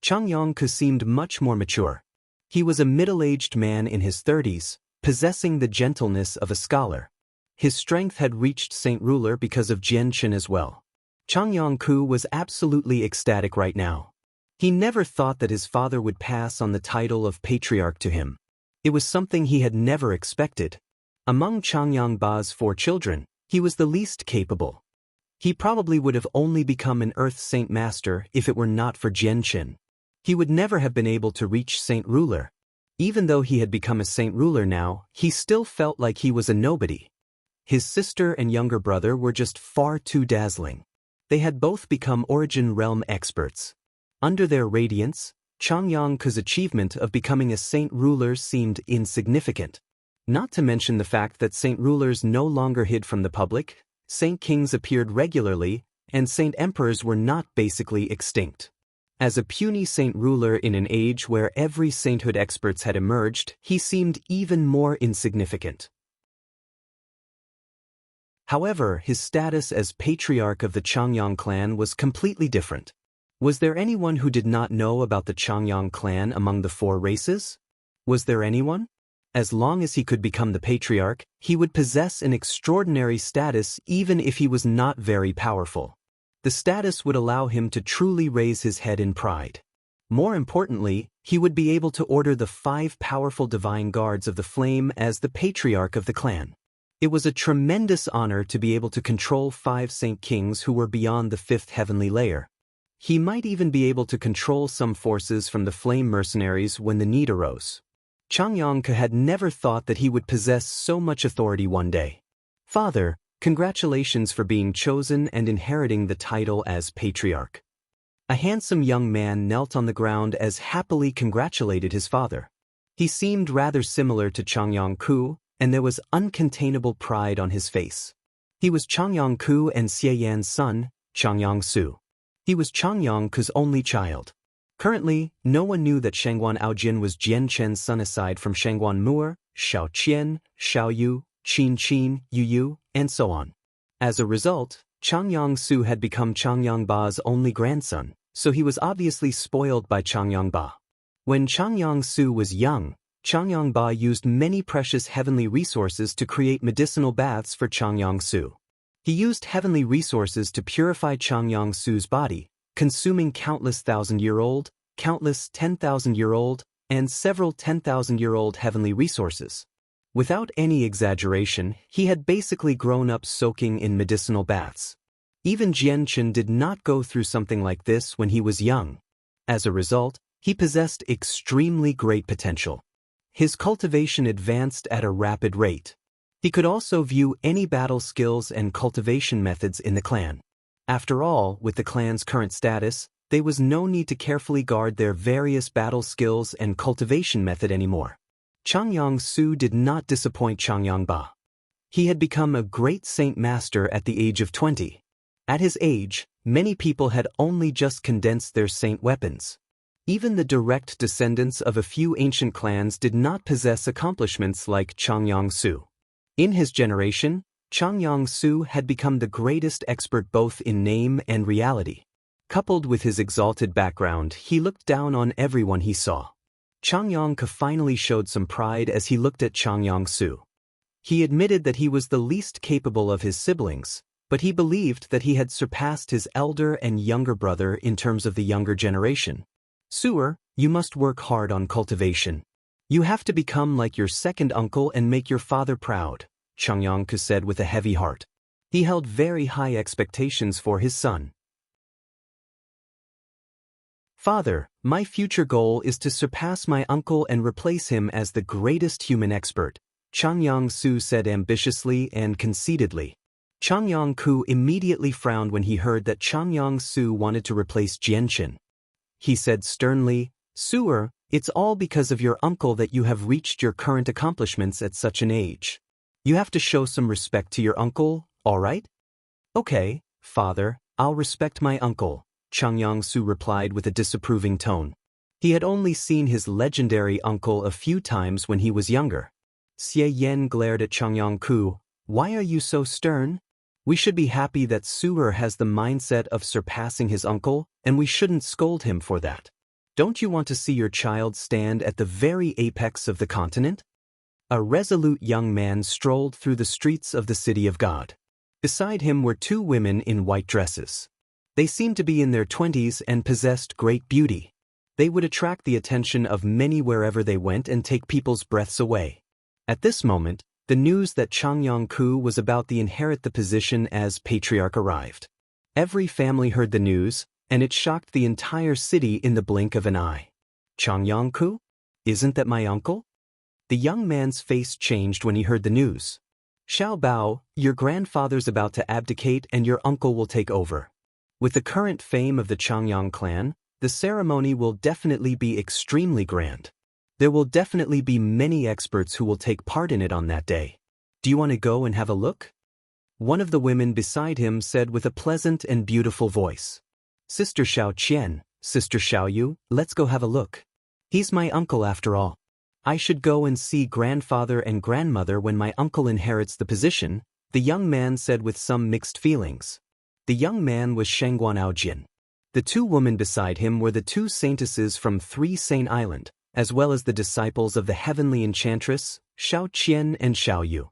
Changyang Ku seemed much more mature. He was a middle-aged man in his 30s, possessing the gentleness of a scholar. His strength had reached Saint Ruler because of Jian Chen as well. Changyang Ku was absolutely ecstatic right now. He never thought that his father would pass on the title of patriarch to him. It was something he had never expected. Among Changyang Ba's 4 children, he was the least capable. He probably would have only become an Earth Saint Master if it were not for Jian Chen. He would never have been able to reach Saint Ruler. Even though he had become a Saint Ruler now, he still felt like he was a nobody. His sister and younger brother were just far too dazzling. They had both become Origin Realm experts. Under their radiance, Changyang Ku's achievement of becoming a Saint Ruler seemed insignificant. Not to mention the fact that Saint Rulers no longer hid from the public, Saint Kings appeared regularly, and Saint Emperors were not basically extinct. As a puny Saint Ruler in an age where every sainthood experts had emerged, he seemed even more insignificant. However, his status as patriarch of the Changyang clan was completely different. Was there anyone who did not know about the Changyang clan among the 4 races? Was there anyone? As long as he could become the patriarch, he would possess an extraordinary status even if he was not very powerful. The status would allow him to truly raise his head in pride. More importantly, he would be able to order the 5 powerful divine guards of the flame as the patriarch of the clan. It was a tremendous honor to be able to control 5 Saint Kings who were beyond the 5th heavenly layer. He might even be able to control some forces from the flame mercenaries when the need arose. Changyang Ku had never thought that he would possess so much authority one day. Father, congratulations for being chosen and inheriting the title as patriarch. A handsome young man knelt on the ground as happily congratulated his father. He seemed rather similar to Changyang-ku, and there was uncontainable pride on his face. He was Changyang-ku and Xie Yan's son, Changyang-su. He was Changyang-ku's only child. Currently, no one knew that Shangguan Aojin was Jian Chen's son aside from Shangguan Mu'er, Xiao Qian, Xiao Yu, Qin Qin, Yu Yu, and so on. As a result, Changyang-su had become Changyang Ba's only grandson, so he was obviously spoiled by Changyang Ba. When Changyang-su was young, Changyang Ba used many precious heavenly resources to create medicinal baths for Changyang-su. He used heavenly resources to purify Changyang-su's body, consuming countless 1,000-year-old, countless 10,000-year-old, and several 10,000-year-old heavenly resources. Without any exaggeration, he had basically grown up soaking in medicinal baths. Even Jian Chen did not go through something like this when he was young. As a result, he possessed extremely great potential. His cultivation advanced at a rapid rate. He could also view any battle skills and cultivation methods in the clan. After all, with the clan's current status, there was no need to carefully guard their various battle skills and cultivation method anymore. Changyang-su did not disappoint Changyang Ba. He had become a great saint master at the age of 20. At his age, many people had only just condensed their saint weapons. Even the direct descendants of a few ancient clans did not possess accomplishments like Changyang-su. In his generation, Changyang-su had become the greatest expert both in name and reality. Coupled with his exalted background, he looked down on everyone he saw. Changyang-ku finally showed some pride as he looked at Changyang-su. He admitted that he was the least capable of his siblings, but he believed that he had surpassed his elder and younger brother in terms of the younger generation. Su'er, you must work hard on cultivation. You have to become like your second uncle and make your father proud, Changyang-ku said with a heavy heart. He held very high expectations for his son. Father, my future goal is to surpass my uncle and replace him as the greatest human expert, Changyang-su said ambitiously and conceitedly. Changyang-ku immediately frowned when he heard that Changyang-su wanted to replace Jian Chen. He said sternly, Su'er, it's all because of your uncle that you have reached your current accomplishments at such an age. You have to show some respect to your uncle, all right? Okay, father, I'll respect my uncle, Changyang-su replied with a disapproving tone. He had only seen his legendary uncle a few times when he was younger. Xie Yan glared at Changyang-ku. Why are you so stern? We should be happy that Su'er has the mindset of surpassing his uncle, and we shouldn't scold him for that. Don't you want to see your child stand at the very apex of the continent? A resolute young man strolled through the streets of the city of God. Beside him were two women in white dresses. They seemed to be in their 20s and possessed great beauty. They would attract the attention of many wherever they went and take people's breaths away. At this moment, the news that Changyang-ku was about to inherit the position as patriarch arrived. Every family heard the news, and it shocked the entire city in the blink of an eye. Changyang-ku? Isn't that my uncle? The young man's face changed when he heard the news. Xiao Bao, your grandfather's about to abdicate and your uncle will take over. With the current fame of the Changyang clan, the ceremony will definitely be extremely grand. There will definitely be many experts who will take part in it on that day. Do you want to go and have a look? One of the women beside him said with a pleasant and beautiful voice. Sister Xiao Qian, Sister Xiao Yu, let's go have a look. He's my uncle after all. I should go and see grandfather and grandmother when my uncle inherits the position, the young man said with some mixed feelings. The young man was Shangguan Aojin. The two women beside him were the two saintesses from Three Saint Island, as well as the disciples of the heavenly enchantress, Xiao Qian and Xiao Yu.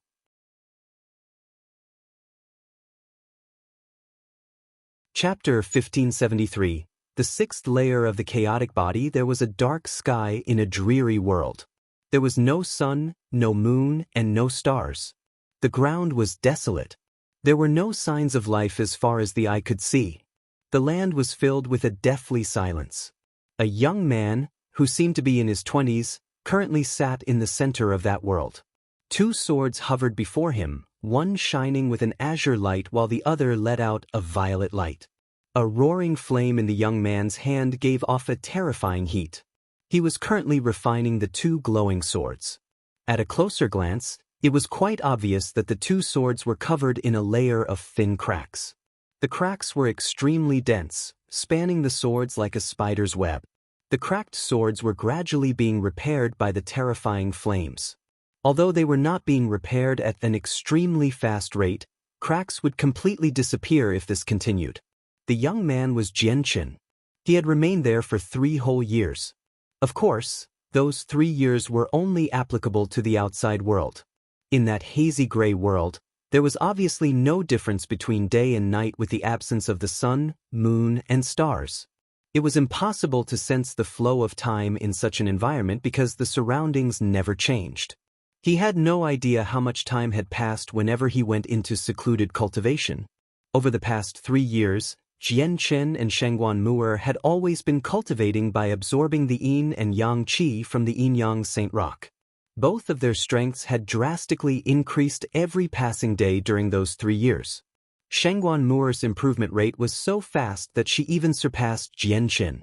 Chapter 1573. The sixth layer of the chaotic body. There was a dark sky in a dreary world. There was no sun, no moon, and no stars. The ground was desolate. There were no signs of life as far as the eye could see. The land was filled with a deathly silence. A young man, who seemed to be in his 20s, currently sat in the center of that world. Two swords hovered before him, one shining with an azure light while the other let out a violet light. A roaring flame in the young man's hand gave off a terrifying heat. He was currently refining the two glowing swords. At a closer glance, it was quite obvious that the two swords were covered in a layer of thin cracks. The cracks were extremely dense, spanning the swords like a spider's web. The cracked swords were gradually being repaired by the terrifying flames. Although they were not being repaired at an extremely fast rate, cracks would completely disappear if this continued. The young man was Jianchen. He had remained there for 3 whole years. Of course, those 3 years were only applicable to the outside world. In that hazy gray world, there was obviously no difference between day and night with the absence of the sun, moon, and stars. It was impossible to sense the flow of time in such an environment because the surroundings never changed. He had no idea how much time had passed whenever he went into secluded cultivation. Over the past 3 years, Jianchen and Shangguan Mu'er had always been cultivating by absorbing the yin and yang qi from the yin-yang saint rock. Both of their strengths had drastically increased every passing day during those 3 years. Shangguan Mu'er's improvement rate was so fast that she even surpassed Jianchen.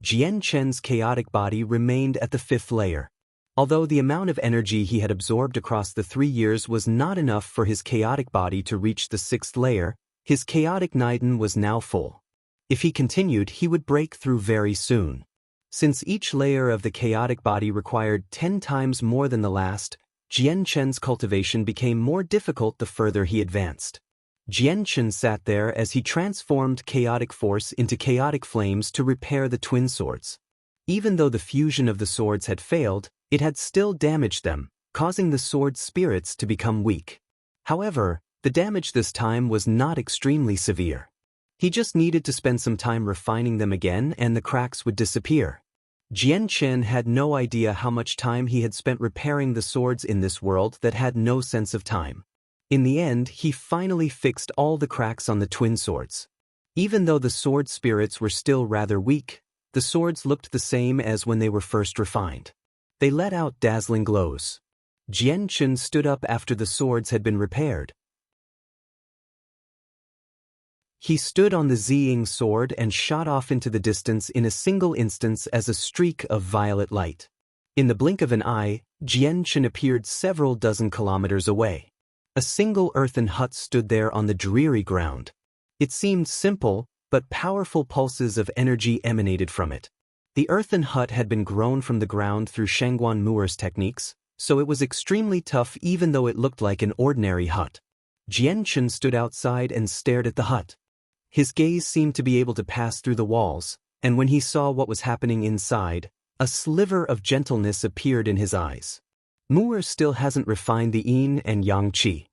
Jianchen's chaotic body remained at the 5th layer. Although the amount of energy he had absorbed across the 3 years was not enough for his chaotic body to reach the 6th layer, his chaotic Niden was now full. If he continued, he would break through very soon. Since each layer of the chaotic body required 10 times more than the last, Jianchen's cultivation became more difficult the further he advanced. Jianchen sat there as he transformed chaotic force into chaotic flames to repair the twin swords. Even though the fusion of the swords had failed, it had still damaged them, causing the sword spirits to become weak. However, the damage this time was not extremely severe. He just needed to spend some time refining them again and the cracks would disappear. Jianchen had no idea how much time he had spent repairing the swords in this world that had no sense of time. In the end, he finally fixed all the cracks on the twin swords. Even though the sword spirits were still rather weak, the swords looked the same as when they were first refined. They let out dazzling glows. Jianchen stood up after the swords had been repaired. He stood on the Ziying sword and shot off into the distance in a single instance as a streak of violet light. In the blink of an eye, Jianchen appeared several dozen kilometers away. A single earthen hut stood there on the dreary ground. It seemed simple, but powerful pulses of energy emanated from it. The earthen hut had been grown from the ground through Shangguan Mu'er's techniques, so it was extremely tough even though it looked like an ordinary hut. Jianchen stood outside and stared at the hut. His gaze seemed to be able to pass through the walls, and when he saw what was happening inside, a sliver of gentleness appeared in his eyes. Mu'er still hasn't refined the yin and yang qi.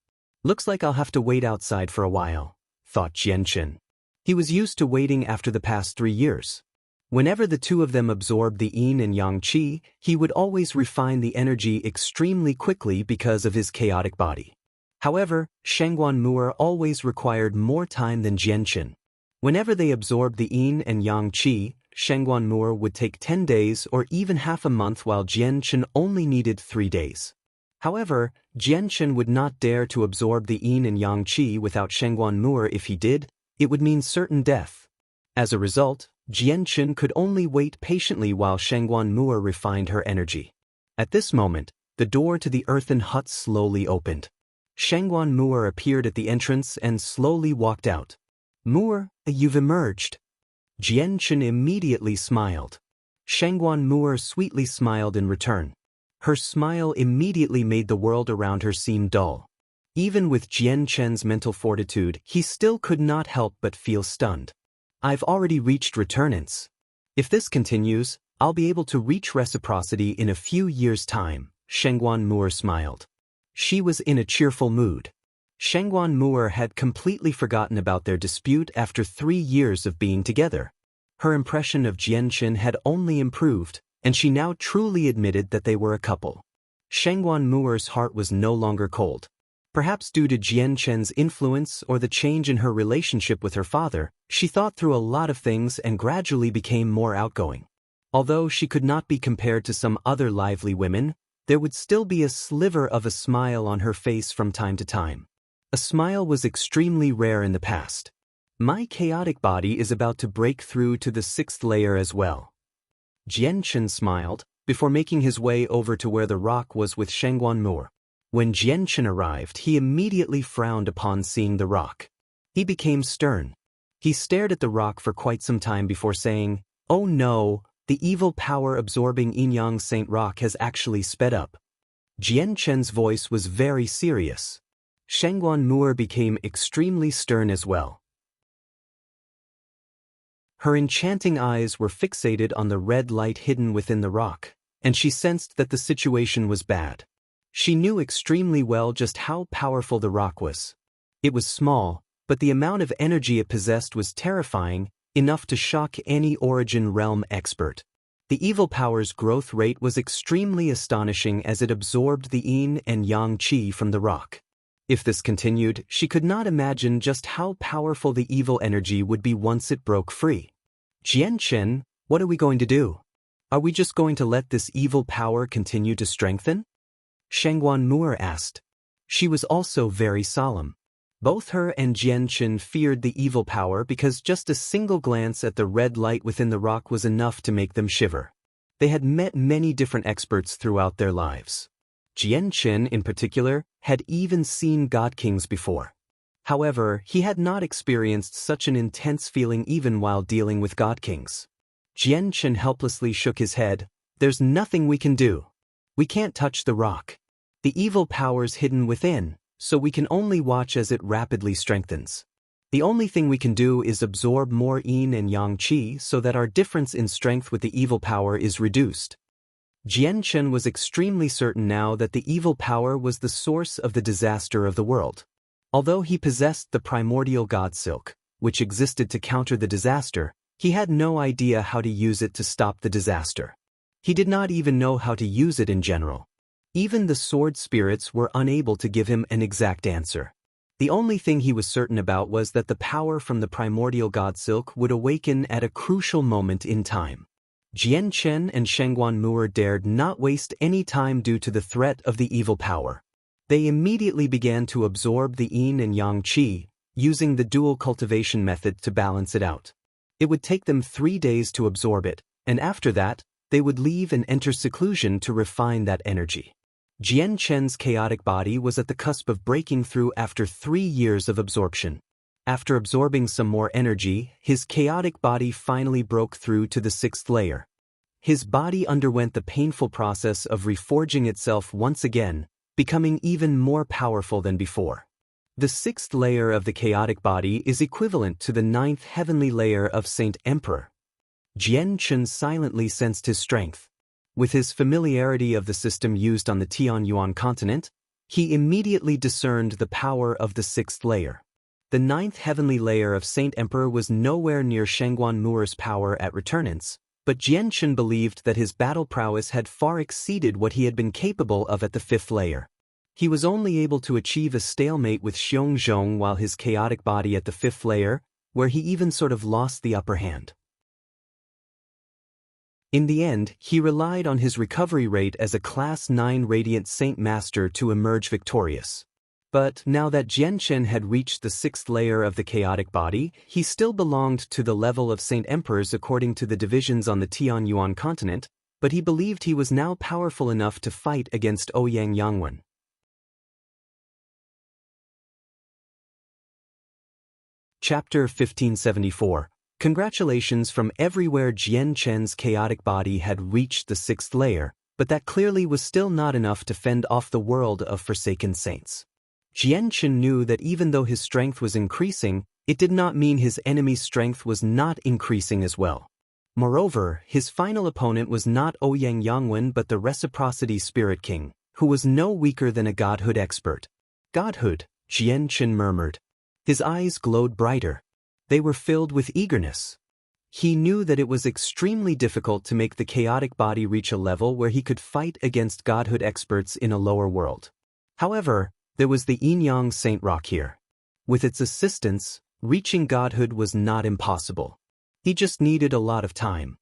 Looks like I'll have to wait outside for a while, thought Jianchen. He was used to waiting after the past 3 years. Whenever the two of them absorbed the yin and yang qi, he would always refine the energy extremely quickly because of his chaotic body. However, Shangguan Mu'er always required more time than Jianchen. Whenever they absorbed the yin and yang qi, Shangguan Mu'er would take 10 days or even half a month while Jianchen only needed 3 days. However, Jianchen would not dare to absorb the yin and yang qi without Shangguan Mu'er. If he did, it would mean certain death. As a result, Jianchen could only wait patiently while Shangguan Mu'er refined her energy. At this moment, the door to the earthen hut slowly opened. Shangguan Mu'er appeared at the entrance and slowly walked out. "Mu'er, you've emerged." Jianchen immediately smiled. Shangguan Mu'er sweetly smiled in return. Her smile immediately made the world around her seem dull. Even with Jianchen's mental fortitude, he still could not help but feel stunned. "I've already reached returnance. If this continues, I'll be able to reach reciprocity in a few years' time," Shangguan Mu'er smiled. She was in a cheerful mood. Shangguan Mu'er had completely forgotten about their dispute after 3 years of being together. Her impression of Jianchen had only improved, and she now truly admitted that they were a couple. Shangguan Mu'er's heart was no longer cold. Perhaps due to Jianchen's influence or the change in her relationship with her father, she thought through a lot of things and gradually became more outgoing. Although she could not be compared to some other lively women, there would still be a sliver of a smile on her face from time to time. A smile was extremely rare in the past. My chaotic body is about to break through to the 6th layer as well. Jianchen smiled, before making his way over to where the rock was with Shangguan Moor. When Jianchen arrived, he immediately frowned upon seeing the rock. He became stern. He stared at the rock for quite some time before saying, "Oh no, the evil power absorbing Yin-Yang Saint Rock has actually sped up." Jianchen's voice was very serious. Shangguan Moor became extremely stern as well. Her enchanting eyes were fixated on the red light hidden within the rock, and she sensed that the situation was bad. She knew extremely well just how powerful the rock was. It was small, but the amount of energy it possessed was terrifying, enough to shock any Origin Realm expert. The evil power's growth rate was extremely astonishing as it absorbed the yin and yang qi from the rock. If this continued, she could not imagine just how powerful the evil energy would be once it broke free. Jianchen, what are we going to do? Are we just going to let this evil power continue to strengthen? Shangguan Moor asked. She was also very solemn. Both her and Jianchen feared the evil power because just a single glance at the red light within the rock was enough to make them shiver. They had met many different experts throughout their lives. Jianchen, in particular, had even seen God Kings before. However, he had not experienced such an intense feeling even while dealing with God Kings. Jianchen helplessly shook his head. "There's nothing we can do. We can't touch the rock. The evil power's hidden within, so we can only watch as it rapidly strengthens. The only thing we can do is absorb more yin and yang qi so that our difference in strength with the evil power is reduced." Jianchen was extremely certain now that the evil power was the source of the disaster of the world. Although he possessed the primordial god silk, which existed to counter the disaster, he had no idea how to use it to stop the disaster. He did not even know how to use it in general. Even the sword spirits were unable to give him an exact answer. The only thing he was certain about was that the power from the primordial god silk would awaken at a crucial moment in time. Jianchen and Shangguan Moor dared not waste any time due to the threat of the evil power. They immediately began to absorb the yin and yang qi, using the dual cultivation method to balance it out. It would take them 3 days to absorb it, and after that, they would leave and enter seclusion to refine that energy. Jianchen's chaotic body was at the cusp of breaking through after 3 years of absorption. After absorbing some more energy, his chaotic body finally broke through to the 6th layer. His body underwent the painful process of reforging itself once again, becoming even more powerful than before. The 6th layer of the chaotic body is equivalent to the 9th heavenly layer of Saint Emperor. Jianchen silently sensed his strength. With his familiarity of the system used on the Tianyuan continent, he immediately discerned the power of the 6th layer. The 9th heavenly layer of Saint Emperor was nowhere near Shangguan Moor's power at returnance, but Jianchen believed that his battle prowess had far exceeded what he had been capable of at the 5th layer. He was only able to achieve a stalemate with Xiongzhong while his chaotic body at the 5th layer, where he even sort of lost the upper hand. In the end, he relied on his recovery rate as a Class 9 Radiant Saint Master to emerge victorious. But now that Jianchen had reached the 6th layer of the chaotic body, he still belonged to the level of Saint Emperors according to the divisions on the Tianyuan continent, but he believed he was now powerful enough to fight against Ouyang Yangwen. Chapter 1574. Congratulations from everywhere. Jianchen's chaotic body had reached the 6th layer, but that clearly was still not enough to fend off the world of Forsaken Saints. Jianchen knew that even though his strength was increasing, it did not mean his enemy's strength was not increasing as well. Moreover, his final opponent was not Ouyang Yangwen but the Reciprocity Spirit King, who was no weaker than a godhood expert. Godhood, Jianchen murmured. His eyes glowed brighter. They were filled with eagerness. He knew that it was extremely difficult to make the chaotic body reach a level where he could fight against godhood experts in a lower world. However, there was the Yin-Yang Saint Rock here. With its assistance, reaching godhood was not impossible. He just needed a lot of time.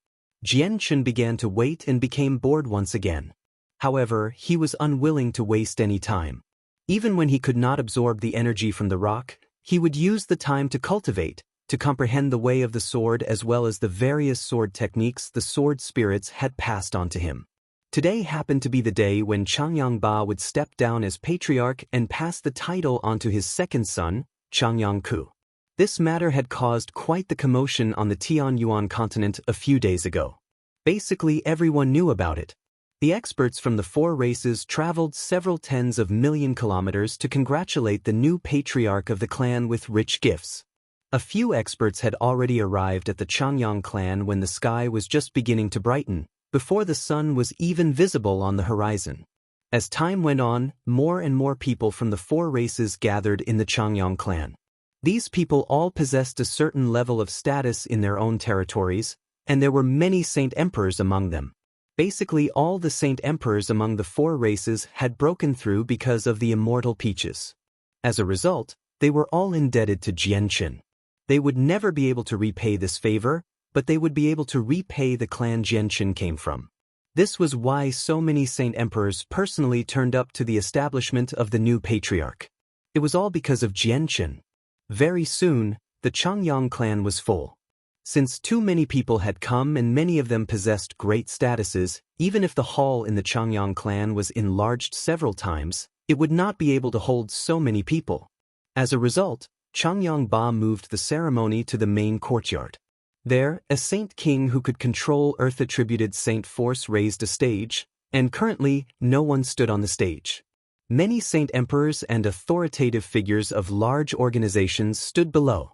Jianchen began to wait and became bored once again. However, he was unwilling to waste any time. Even when he could not absorb the energy from the rock, he would use the time to cultivate, to comprehend the way of the sword as well as the various sword techniques the sword spirits had passed on to him. Today happened to be the day when Changyang-ba would step down as patriarch and pass the title onto his second son, Changyang-ku. This matter had caused quite the commotion on the Tianyuan continent a few days ago. Basically everyone knew about it. The experts from the four races traveled several tens of million kilometers to congratulate the new patriarch of the clan with rich gifts. A few experts had already arrived at the Changyang clan when the sky was just beginning to brighten, before the sun was even visible on the horizon. As time went on, more and more people from the four races gathered in the Changyang clan. These people all possessed a certain level of status in their own territories, and there were many saint emperors among them. Basically all the saint emperors among the four races had broken through because of the immortal peaches. As a result, they were all indebted to Jianchen. They would never be able to repay this favor, but they would be able to repay the clan Jianchen came from. This was why so many saint emperors personally turned up to the establishment of the new patriarch. It was all because of Jianchen. Very soon, the Changyang clan was full. Since too many people had come and many of them possessed great statuses, even if the hall in the Changyang clan was enlarged several times, it would not be able to hold so many people. As a result, Changyang-ba moved the ceremony to the main courtyard. There, a saint king who could control earth-attributed saint force raised a stage, and currently, no one stood on the stage. Many saint emperors and authoritative figures of large organizations stood below.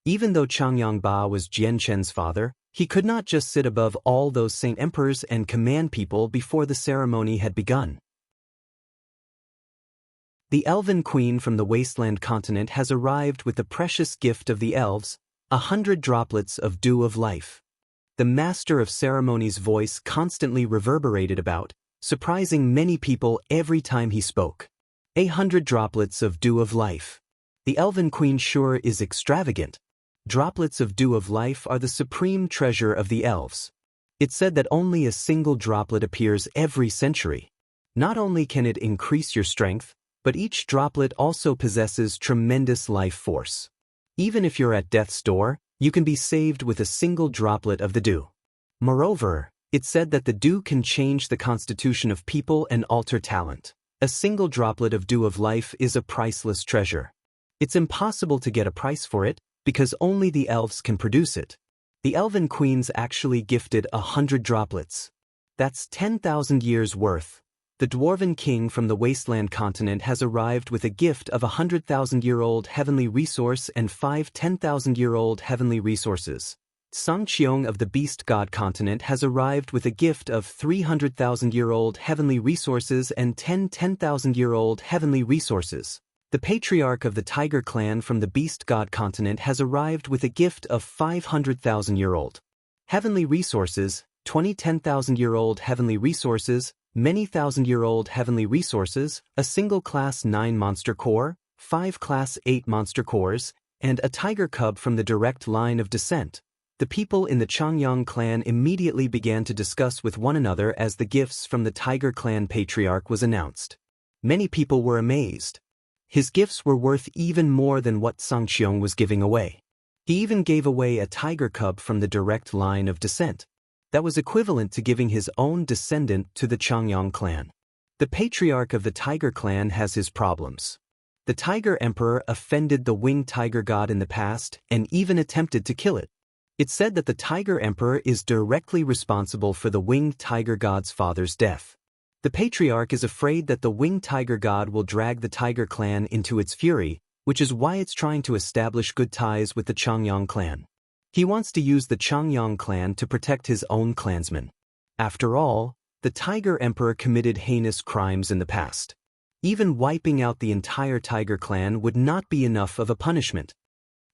Even though Changyang-ba was Jianchen's father, he could not just sit above all those saint emperors and command people before the ceremony had begun. The elven queen from the wasteland continent has arrived with the precious gift of the elves, 100 droplets of dew of life. The master of ceremonies' voice constantly reverberated about, surprising many people every time he spoke. 100 droplets of dew of life. The elven queen sure is extravagant. Droplets of dew of life are the supreme treasure of the elves. It's said that only a single droplet appears every century. Not only can it increase your strength, but each droplet also possesses tremendous life force. Even if you're at death's door, you can be saved with a single droplet of the dew. Moreover, it's said that the dew can change the constitution of people and alter talent. A single droplet of dew of life is a priceless treasure. It's impossible to get a price for it, because only the elves can produce it. The elven queens actually gifted 100 droplets. That's 10,000 years worth. The dwarven king from the wasteland continent has arrived with a gift of 100,000-year-old heavenly resource and 5 10,000-year-old heavenly resources. Sangqiong of the beast god continent has arrived with a gift of 300,000-year-old heavenly resources and 10 10,000-year-old heavenly resources. The patriarch of the tiger clan from the beast god continent has arrived with a gift of 500,000-year-old heavenly resources, 20 10,000-year-old heavenly resources, many thousand-year-old heavenly resources, a single Class 9 monster core, 5 Class 8 monster cores, and a tiger cub from the direct line of descent. The people in the Changyang clan immediately began to discuss with one another as the gifts from the tiger clan patriarch was announced. Many people were amazed. His gifts were worth even more than what Sangqiong was giving away. He even gave away a tiger cub from the direct line of descent. That was equivalent to giving his own descendant to the Changyang clan. The patriarch of the tiger clan has his problems. The tiger emperor offended the winged tiger god in the past and even attempted to kill it. It's said that the tiger emperor is directly responsible for the winged tiger god's father's death. The patriarch is afraid that the winged tiger god will drag the tiger clan into its fury, which is why it's trying to establish good ties with the Changyang clan. He wants to use the Changyang clan to protect his own clansmen. After all, the Tiger Emperor committed heinous crimes in the past. Even wiping out the entire Tiger clan would not be enough of a punishment.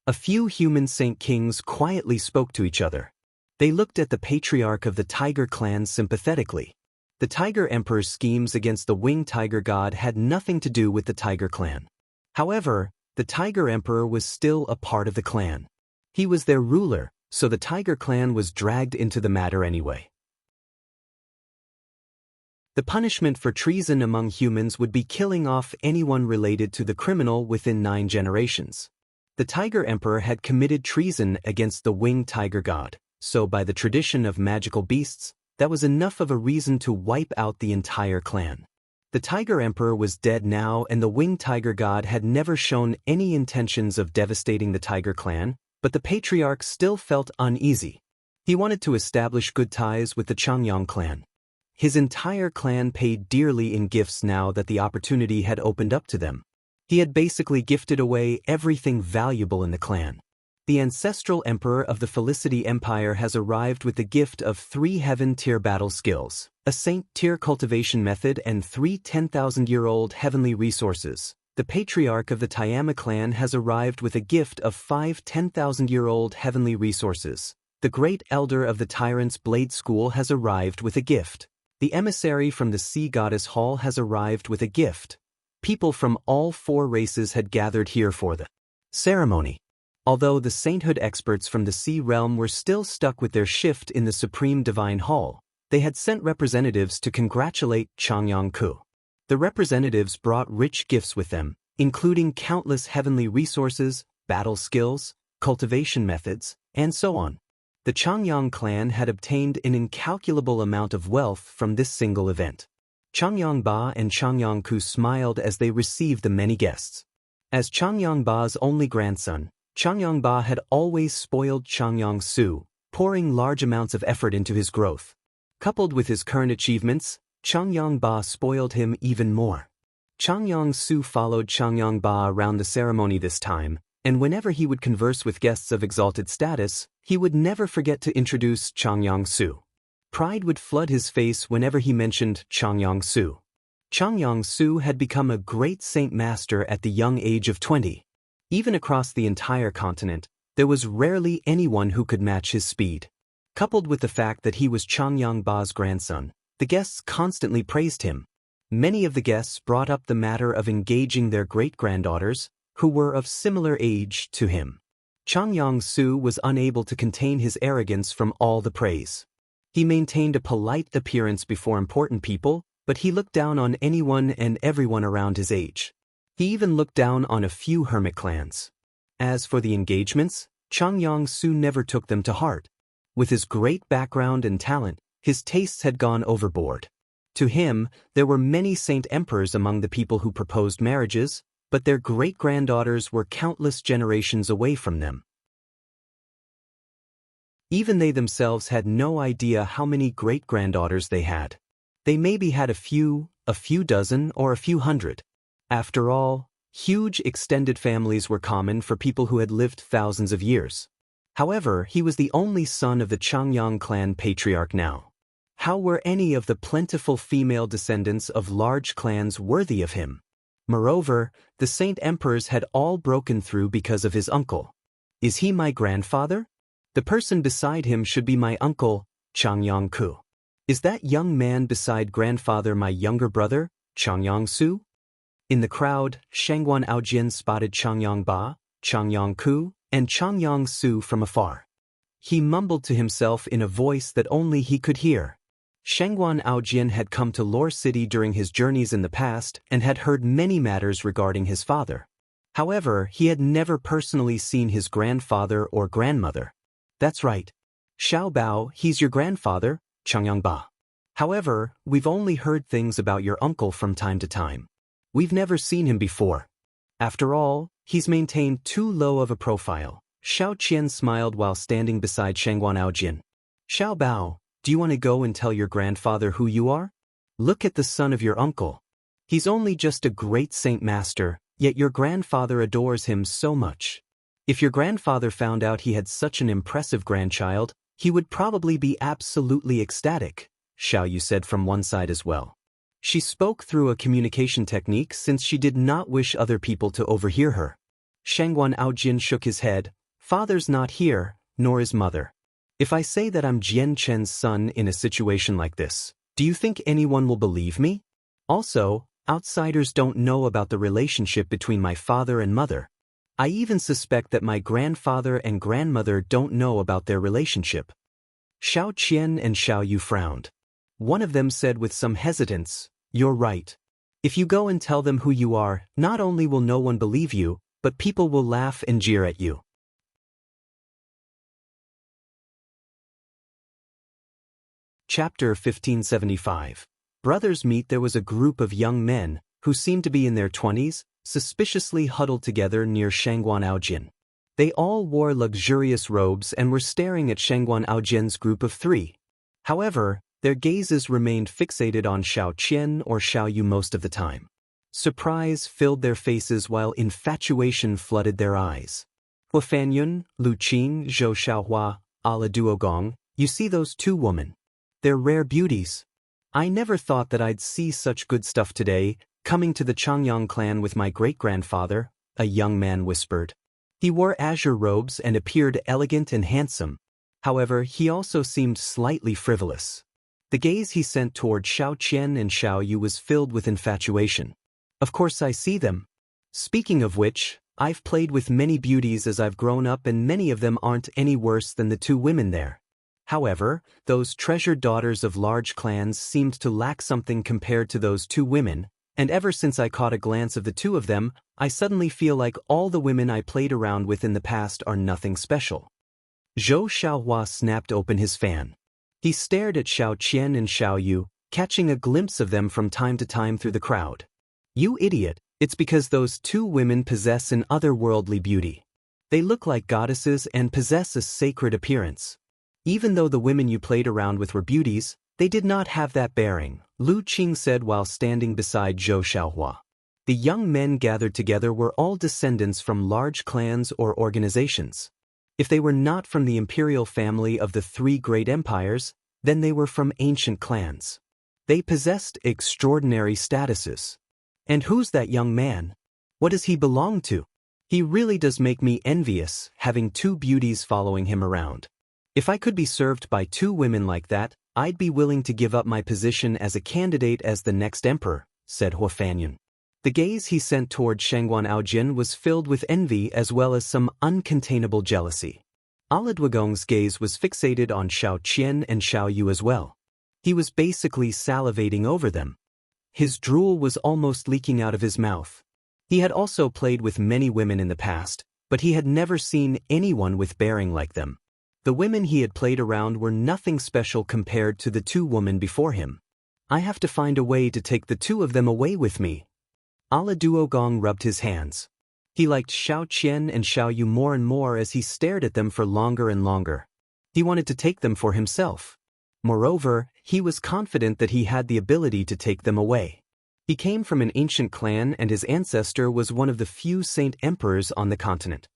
A few human saint kings quietly spoke to each other. They looked at the patriarch of the Tiger clan sympathetically. The Tiger Emperor's schemes against the winged tiger god had nothing to do with the Tiger clan. However, the Tiger Emperor was still a part of the clan. He was their ruler, so the Tiger clan was dragged into the matter anyway. The punishment for treason among humans would be killing off anyone related to the criminal within 9 generations. The Tiger Emperor had committed treason against the winged tiger god, so by the tradition of magical beasts, that was enough of a reason to wipe out the entire clan. The Tiger Emperor was dead now, and the winged tiger god had never shown any intentions of devastating the Tiger clan, but the patriarch still felt uneasy. He wanted to establish good ties with the Changyang clan. His entire clan paid dearly in gifts now that the opportunity had opened up to them. He had basically gifted away everything valuable in the clan. The ancestral emperor of the Felicity Empire has arrived with the gift of 3 heaven-tier battle skills, a saint-tier cultivation method, and 3 10,000-year-old heavenly resources. The patriarch of the Tayama clan has arrived with a gift of 5 10,000-year-old heavenly resources. The great elder of the Tyrant's Blade School has arrived with a gift. The emissary from the Sea Goddess Hall has arrived with a gift. People from all 4 races had gathered here for the ceremony. Although the sainthood experts from the Sea Realm were still stuck with their shift in the Supreme Divine Hall, they had sent representatives to congratulate Changyang Ku. The representatives brought rich gifts with them, including countless heavenly resources, battle skills, cultivation methods, and so on. The Changyang clan had obtained an incalculable amount of wealth from this single event. Changyang Ba and Changyang Ku smiled as they received the many guests. As Changyang Ba's only grandson, Changyang Ba had always spoiled Changyang Su, pouring large amounts of effort into his growth. Coupled with his current achievements, Changyang Ba spoiled him even more. Changyang Su followed Changyang Ba around the ceremony this time, and whenever he would converse with guests of exalted status, he would never forget to introduce Changyang Su. Pride would flood his face whenever he mentioned Changyang Su. Changyang Su had become a great saint master at the young age of 20. Even across the entire continent, there was rarely anyone who could match his speed. Coupled with the fact that he was Changyang Ba's grandson, the guests constantly praised him. Many of the guests brought up the matter of engaging their great-granddaughters, who were of similar age to him. Changyang Su was unable to contain his arrogance from all the praise. He maintained a polite appearance before important people, but he looked down on anyone and everyone around his age. He even looked down on a few hermit clans. As for the engagements, Changyang Su never took them to heart. With his great background and talent, his tastes had gone overboard. To him, there were many saint emperors among the people who proposed marriages, but their great-granddaughters were countless generations away from them. Even they themselves had no idea how many great-granddaughters they had. They maybe had a few dozen, or a few hundred. After all, huge extended families were common for people who had lived thousands of years. However, he was the only son of the Changyang clan patriarch now. How were any of the plentiful female descendants of large clans worthy of him? Moreover, the saint emperors had all broken through because of his uncle. Is he my grandfather? The person beside him should be my uncle, Changyang Ku. Is that young man beside grandfather my younger brother, Changyang Su? In the crowd, Shangguan Aojian spotted Changyang Ba, Changyang Ku, and Changyang Su from afar. He mumbled to himself in a voice that only he could hear. Shangguan Aojian had come to Lore City during his journeys in the past and had heard many matters regarding his father. However, he had never personally seen his grandfather or grandmother. That's right. Xiao Bao, he's your grandfather, Changyang Ba. However, we've only heard things about your uncle from time to time. We've never seen him before. After all, he's maintained too low of a profile. Xiao Qian smiled while standing beside Shangguan Aojian. Xiao Bao, do you want to go and tell your grandfather who you are? Look at the son of your uncle. He's only just a great saint master, yet your grandfather adores him so much. If your grandfather found out he had such an impressive grandchild, he would probably be absolutely ecstatic, Xiao Yu said from one side as well. She spoke through a communication technique since she did not wish other people to overhear her. Shangguan Aojian shook his head. Father's not here, nor is mother. If I say that I'm Jian Chen's son in a situation like this, do you think anyone will believe me? Also, outsiders don't know about the relationship between my father and mother. I even suspect that my grandfather and grandmother don't know about their relationship. Xiao Qian and Xiao Yu frowned. One of them said with some hesitance, "You're right. If you go and tell them who you are, not only will no one believe you, but people will laugh and jeer at you." Chapter 1575. Brothers meet. There was a group of young men, who seemed to be in their 20s, suspiciously huddled together near Shangguan Aojin. They all wore luxurious robes and were staring at Shangguan Aojin's group of three. However, their gazes remained fixated on Xiao Qian or Xiao Yu most of the time. Surprise filled their faces while infatuation flooded their eyes. Hua Fanyun, Lu Qing, Zhou Xiaohua, Ala Duogong, you see those two women? They're rare beauties. I never thought that I'd see such good stuff today, coming to the Changyang clan with my great-grandfather, a young man whispered. He wore azure robes and appeared elegant and handsome. However, he also seemed slightly frivolous. The gaze he sent toward Xiao Qian and Xiao Yu was filled with infatuation. Of course I see them. Speaking of which, I've played with many beauties as I've grown up and many of them aren't any worse than the two women there. However, those treasured daughters of large clans seemed to lack something compared to those two women, and ever since I caught a glance of the two of them, I suddenly feel like all the women I played around with in the past are nothing special. Zhou Xiaohua snapped open his fan. He stared at Xiao Qian and Xiao Yu, catching a glimpse of them from time to time through the crowd. You idiot, it's because those two women possess an otherworldly beauty. They look like goddesses and possess a sacred appearance. Even though the women you played around with were beauties, they did not have that bearing, Lu Qing said while standing beside Zhou Xiaohua. The young men gathered together were all descendants from large clans or organizations. If they were not from the imperial family of the three great empires, then they were from ancient clans. They possessed extraordinary statuses. And who's that young man? What does he belong to? He really does make me envious, having two beauties following him around. If I could be served by two women like that, I'd be willing to give up my position as a candidate as the next emperor, said Hua Fanyun. The gaze he sent toward Shangguan Aojin was filled with envy as well as some uncontainable jealousy. Ala Duogong's gaze was fixated on Xiao Qian and Xiao Yu as well. He was basically salivating over them. His drool was almost leaking out of his mouth. He had also played with many women in the past, but he had never seen anyone with bearing like them. The women he had played around were nothing special compared to the two women before him. I have to find a way to take the two of them away with me. Ala Duogong rubbed his hands. He liked Xiao Qian and Xiao Yu more and more as he stared at them for longer and longer. He wanted to take them for himself. Moreover, he was confident that he had the ability to take them away. He came from an ancient clan and his ancestor was one of the few saint emperors on the continent.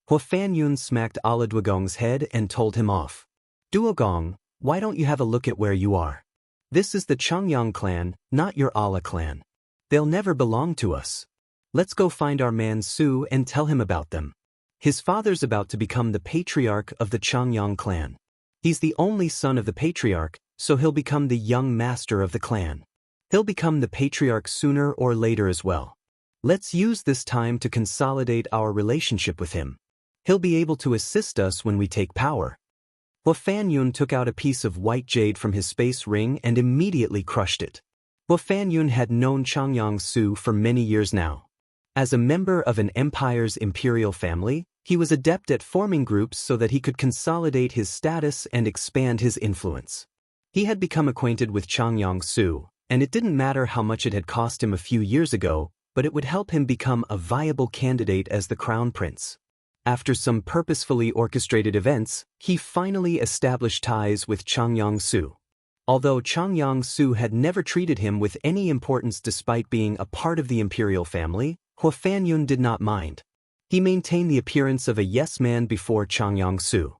Hua Fanyun smacked Ala Duogong's head and told him off. Duogong, why don't you have a look at where you are? This is the Changyang clan, not your Ala clan. They'll never belong to us. Let's go find our man Su and tell him about them. His father's about to become the patriarch of the Changyang clan. He's the only son of the patriarch, so he'll become the young master of the clan. He'll become the patriarch sooner or later as well. Let's use this time to consolidate our relationship with him. He'll be able to assist us when we take power. Hua Fanyun took out a piece of white jade from his space ring and immediately crushed it. Hua Fanyun had known Changyang Su for many years now. As a member of an empire's imperial family, he was adept at forming groups so that he could consolidate his status and expand his influence. He had become acquainted with Changyang Su, and it didn't matter how much it had cost him a few years ago, but it would help him become a viable candidate as the crown prince. After some purposefully orchestrated events, he finally established ties with Changyang Su. Although Changyang Su had never treated him with any importance despite being a part of the imperial family, Hua Fanyun did not mind. He maintained the appearance of a yes-man before Changyang Su.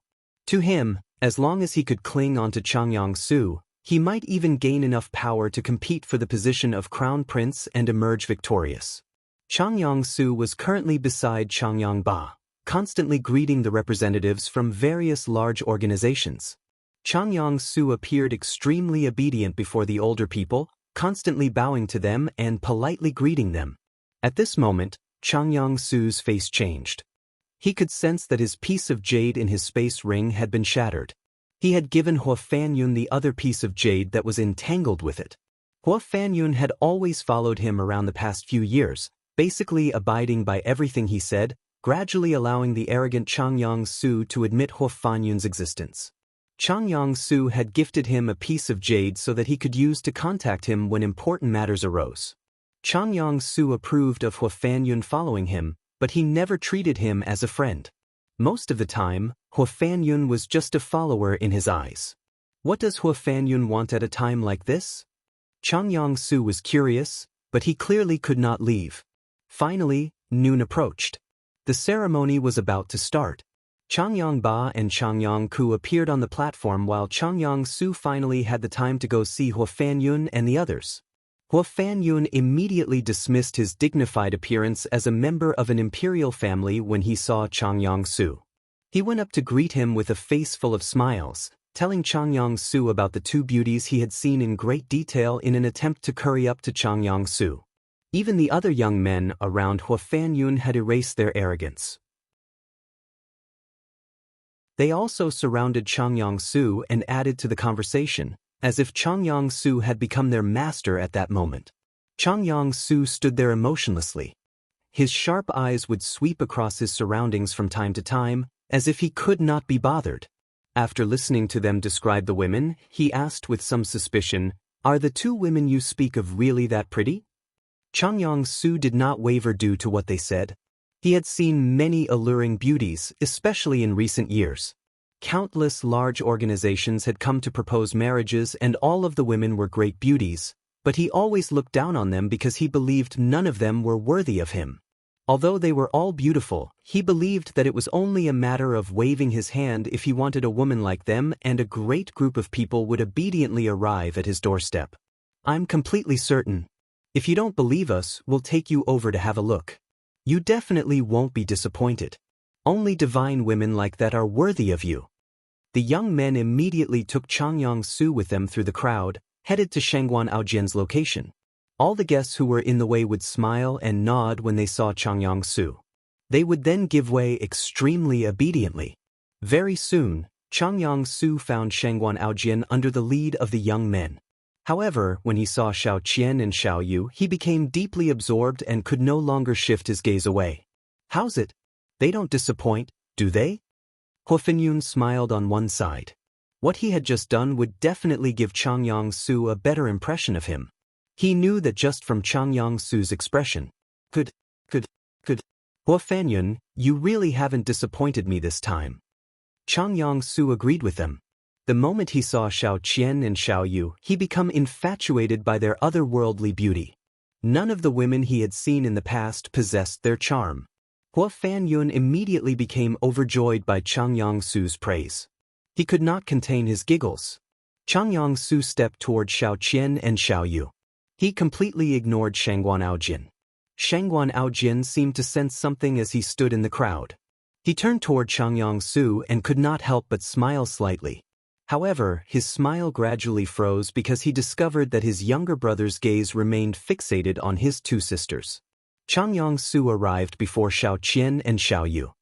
To him, as long as he could cling onto Changyang Su, he might even gain enough power to compete for the position of crown prince and emerge victorious. Changyang Su was currently beside Changyang Ba, constantly greeting the representatives from various large organizations. Changyang Su appeared extremely obedient before the older people, constantly bowing to them and politely greeting them. At this moment, Changyang Su's face changed. He could sense that his piece of jade in his space ring had been shattered. He had given Hua Fanyun the other piece of jade that was entangled with it. Hua Fanyun had always followed him around the past few years, basically abiding by everything he said, gradually allowing the arrogant Chang Yang-su to admit Hua Fanyun's existence. Chang Yang-su had gifted him a piece of jade so that he could use to contact him when important matters arose. Chang Yang-su approved of Hua Fanyun following him, but he never treated him as a friend. Most of the time, Hua Fanyun was just a follower in his eyes. What does Hua Fanyun want at a time like this? Chang Yang-su was curious, but he clearly could not leave. Finally, noon approached. The ceremony was about to start. Chang Yang-ba and Chang Yang-ku appeared on the platform while Chang Yang-su finally had the time to go see Hua Fanyun and the others. Hua Fanyun immediately dismissed his dignified appearance as a member of an imperial family when he saw Chang Yang-su. He went up to greet him with a face full of smiles, telling Chang Yang-su about the two beauties he had seen in great detail in an attempt to curry up to Chang Yang-su. Even the other young men around Hua Fanyun had erased their arrogance. They also surrounded Chang Yang-su and added to the conversation, as if Chang Yang-su had become their master at that moment. Chang Yang-su stood there emotionlessly. His sharp eyes would sweep across his surroundings from time to time, as if he could not be bothered. After listening to them describe the women, he asked with some suspicion, "Are the two women you speak of really that pretty?" Chang Yang-su did not waver due to what they said. He had seen many alluring beauties, especially in recent years. Countless large organizations had come to propose marriages and all of the women were great beauties, but he always looked down on them because he believed none of them were worthy of him. Although they were all beautiful, he believed that it was only a matter of waving his hand if he wanted a woman like them, and a great group of people would obediently arrive at his doorstep. "I'm completely certain. If you don't believe us, we'll take you over to have a look. You definitely won't be disappointed. Only divine women like that are worthy of you." The young men immediately took Chang Yang-su with them through the crowd, headed to Shangguan Aojian's location. All the guests who were in the way would smile and nod when they saw Chang Yang-su. They would then give way extremely obediently. Very soon, Chang Yang-su found Shangguan Aojian under the lead of the young men. However, when he saw Xiao Qian and Xiao Yu, he became deeply absorbed and could no longer shift his gaze away. "How's it? They don't disappoint, do they?" Hua Fanyun smiled on one side. What he had just done would definitely give Chang Yang-su a better impression of him. He knew that just from Chang Yang-su's expression. Could. Hua Fanyun, you really haven't disappointed me this time. Chang Yang-su agreed with them. The moment he saw Xiao Qian and Xiao Yu, he became infatuated by their otherworldly beauty. None of the women he had seen in the past possessed their charm. Hua Fanyun immediately became overjoyed by Chang Yang-su's praise. He could not contain his giggles. Chang Yang-su stepped toward Xiao Qian and Xiao Yu. He completely ignored Shangguan Aojian. Shangguan Aojian seemed to sense something as he stood in the crowd. He turned toward Chang Yang-su and could not help but smile slightly. However, his smile gradually froze because he discovered that his younger brother's gaze remained fixated on his two sisters. Chang Yang-su arrived before Xiao Qian and Xiao Yu.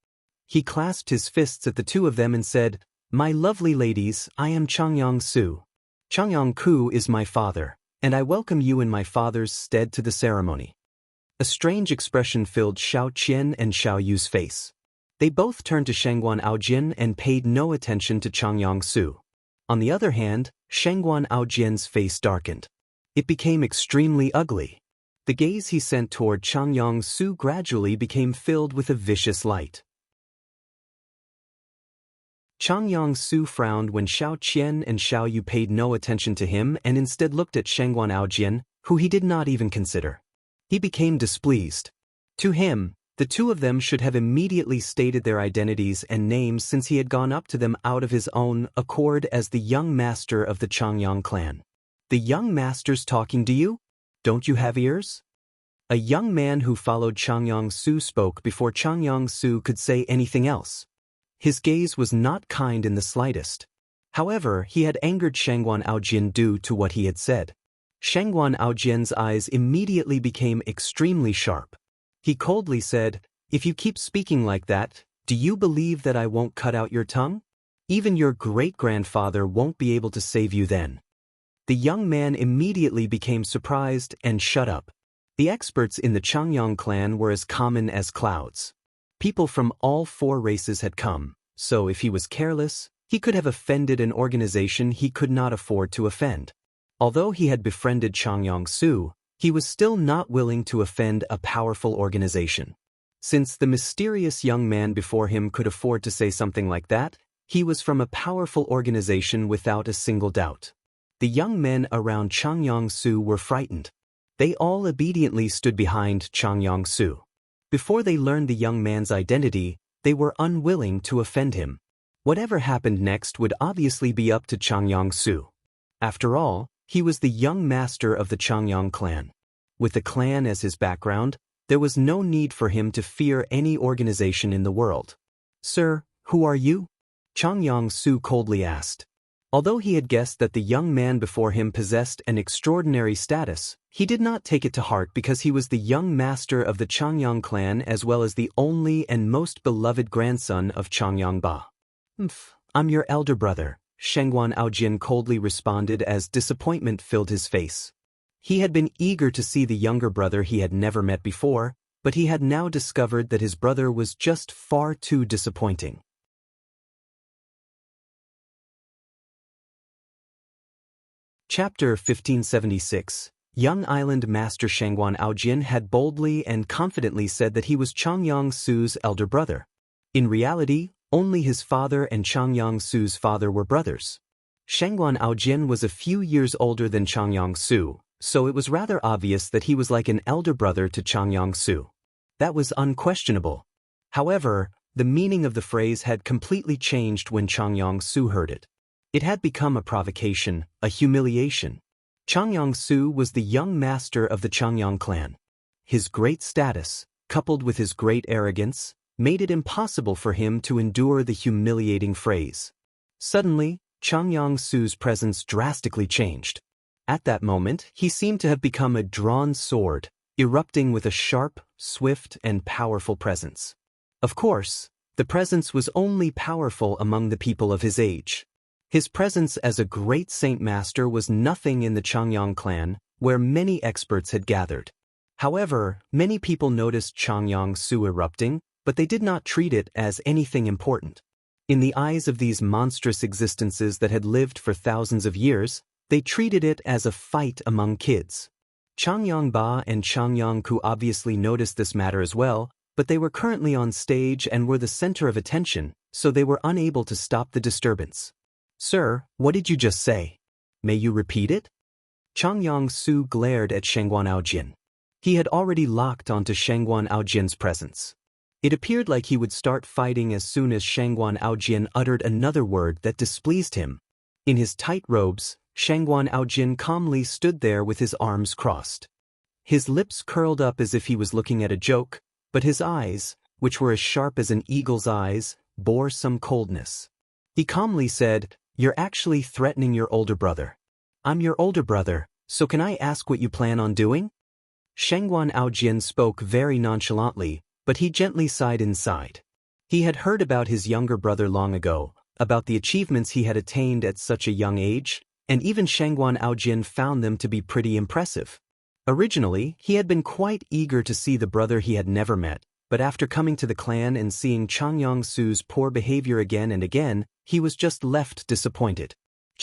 He clasped his fists at the two of them and said, "My lovely ladies, I am Chang Yang-su. Chang Yang-ku is my father, and I welcome you in my father's stead to the ceremony." A strange expression filled Xiao Qian and Xiao Yu's face. They both turned to Shangguan Aojian and paid no attention to Chang Yang-su. On the other hand, Shangguan Aojian's face darkened. It became extremely ugly. The gaze he sent toward Chang Yang-su gradually became filled with a vicious light. Chang Yang-su frowned when Xiao Qian and Xiao Yu paid no attention to him and instead looked at Shangguan Aojian, who he did not even consider. He became displeased. To him, the two of them should have immediately stated their identities and names since he had gone up to them out of his own accord as the young master of the Changyang clan. "The young master's talking to you? Don't you have ears?" A young man who followed Chang Yang-su spoke before Chang Yang-su could say anything else. His gaze was not kind in the slightest. However, he had angered Shangguan Aojian due to what he had said. Shangguan Aojian's eyes immediately became extremely sharp. He coldly said, "If you keep speaking like that, do you believe that I won't cut out your tongue?" Even your great-grandfather won't be able to save you then." The young man immediately became surprised and shut up. The experts in the Changyang clan were as common as clouds. People from all 4 races had come, so if he was careless, he could have offended an organization he could not afford to offend. Although he had befriended Changyang Su, he was still not willing to offend a powerful organization. Since the mysterious young man before him could afford to say something like that, he was from a powerful organization without a single doubt. The young men around Changyang Su were frightened. They all obediently stood behind Changyang Su. Before they learned the young man's identity, they were unwilling to offend him. Whatever happened next would obviously be up to Changyang Su. After all, he was the young master of the Changyang clan. With the clan as his background, there was no need for him to fear any organization in the world. "Sir, who are you?" Changyang Su coldly asked. Although he had guessed that the young man before him possessed an extraordinary status, he did not take it to heart because he was the young master of the Changyang clan as well as the only and most beloved grandson of Changyang Ba. "I'm your elder brother," Shengguan Aojin coldly responded as disappointment filled his face. He had been eager to see the younger brother he had never met before, but he had now discovered that his brother was just far too disappointing. Chapter 1576. Young Island Master Shengguan Aojin had boldly and confidently said that he was Changyang Su's elder brother. In reality, only his father and Changyang Su's father were brothers. Shengguan Aojin was a few years older than Changyang Su, so it was rather obvious that he was like an elder brother to Changyang Su. That was unquestionable. However, the meaning of the phrase had completely changed when Changyang Su heard it. It had become a provocation, a humiliation. Changyang Su was the young master of the Changyang clan. His great status, coupled with his great arrogance, made it impossible for him to endure the humiliating phrase. Suddenly, Changyang Su's presence drastically changed. At that moment, he seemed to have become a drawn sword, erupting with a sharp, swift, and powerful presence. Of course, the presence was only powerful among the people of his age. His presence as a great saint master was nothing in the Changyang clan, where many experts had gathered. However, many people noticed Changyang Su erupting, but they did not treat it as anything important. In the eyes of these monstrous existences that had lived for thousands of years, they treated it as a fight among kids. Changyang Ba and Changyang Ku obviously noticed this matter as well, but they were currently on stage and were the center of attention, so they were unable to stop the disturbance. "Sir, what did you just say? May you repeat it?" Changyang Su glared at Shengguan Aojin. He had already locked onto Shengguan Aojin's presence. It appeared like he would start fighting as soon as Shengguan Aojin uttered another word that displeased him. In his tight robes, Shengguan Aojin calmly stood there with his arms crossed. His lips curled up as if he was looking at a joke, but his eyes, which were as sharp as an eagle's eyes, bore some coldness. He calmly said, "You're actually threatening your older brother. I'm your older brother, so can I ask what you plan on doing?" Shengguan Aojin spoke very nonchalantly, but he gently sighed inside. He had heard about his younger brother long ago, about the achievements he had attained at such a young age, and even Shengguan Aojin found them to be pretty impressive. Originally, he had been quite eager to see the brother he had never met, but after coming to the clan and seeing Changyang Su's poor behavior again and again, he was just left disappointed.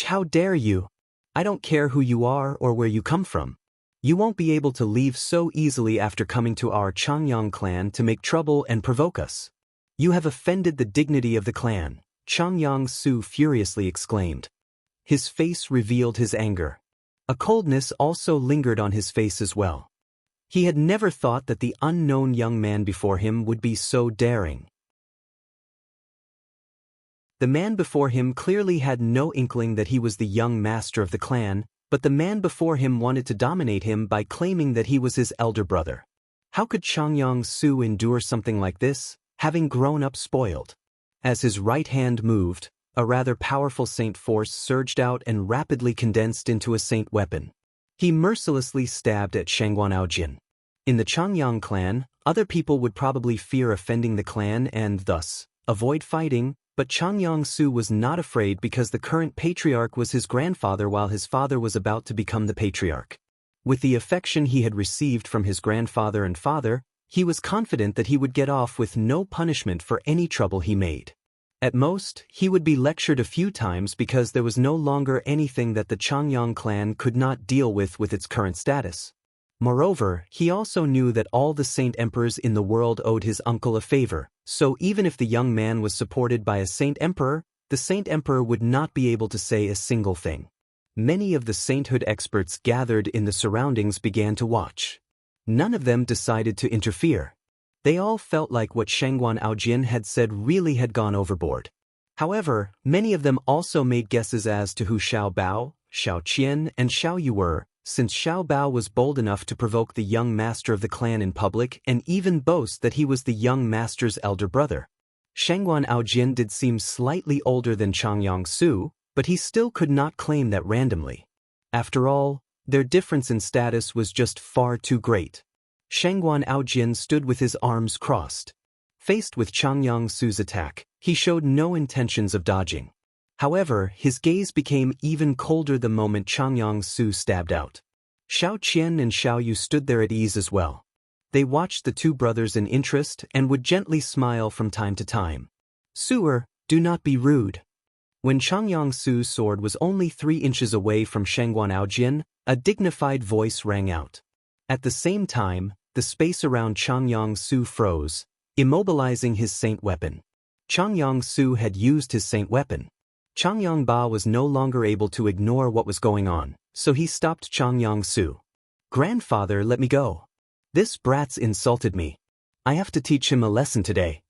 "How dare you? I don't care who you are or where you come from. You won't be able to leave so easily after coming to our Changyang clan to make trouble and provoke us. You have offended the dignity of the clan," Changyang Su furiously exclaimed. His face revealed his anger. A coldness also lingered on his face as well. He had never thought that the unknown young man before him would be so daring. The man before him clearly had no inkling that he was the young master of the clan, but the man before him wanted to dominate him by claiming that he was his elder brother. How could Changyang Su endure something like this, having grown up spoiled? As his right hand moved, a rather powerful saint force surged out and rapidly condensed into a saint weapon. He mercilessly stabbed at Shengguan Aojin. In the Changyang clan, other people would probably fear offending the clan and thus avoid fighting, But Changyang-su was not afraid because the current patriarch was his grandfather while his father was about to become the patriarch. With the affection he had received from his grandfather and father, he was confident that he would get off with no punishment for any trouble he made. At most, he would be lectured a few times because there was no longer anything that the Changyang clan could not deal with its current status. Moreover, he also knew that all the saint emperors in the world owed his uncle a favor, so even if the young man was supported by a saint emperor, the saint emperor would not be able to say a single thing. Many of the sainthood experts gathered in the surroundings began to watch. None of them decided to interfere. They all felt like what Shangguan Aojin had said really had gone overboard. However, many of them also made guesses as to who Xiao Bao, Xiao Qian, and Xiao Yu were, since Xiao Bao was bold enough to provoke the young master of the clan in public and even boast that he was the young master's elder brother. Shangguan Aojin did seem slightly older than Changyang-su, but he still could not claim that randomly. After all, their difference in status was just far too great. Shangguan Aojin stood with his arms crossed. Faced with Changyang-su's attack, he showed no intentions of dodging. However, his gaze became even colder the moment Changyang-su stabbed out. Xiao Qian and Xiao Yu stood there at ease as well. They watched the two brothers in interest and would gently smile from time to time. "Suer, do not be rude." When Changyang-su's sword was only 3 inches away from Shangguan Aojin, a dignified voice rang out. At the same time, the space around Changyang-su froze, immobilizing his saint weapon. Changyang-su had used his saint weapon. Changyang-ba was no longer able to ignore what was going on, so he stopped Changyang-su. "Grandfather, let me go. This brat's insulted me. I have to teach him a lesson today.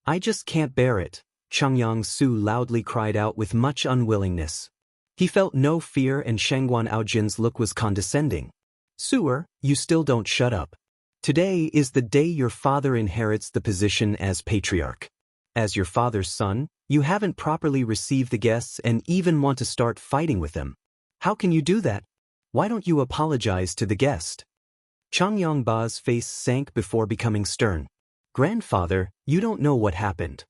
I just can't bear it," Changyang-su loudly cried out with much unwillingness. He felt no fear and Shangguan Aojin's look was condescending. "Suer, you still don't shut up. Today is the day your father inherits the position as patriarch. As your father's son, you haven't properly received the guests and even want to start fighting with them. How can you do that? Why don't you apologize to the guest?" Changyang-ba's face sank before becoming stern. "Grandfather, you don't know what happened.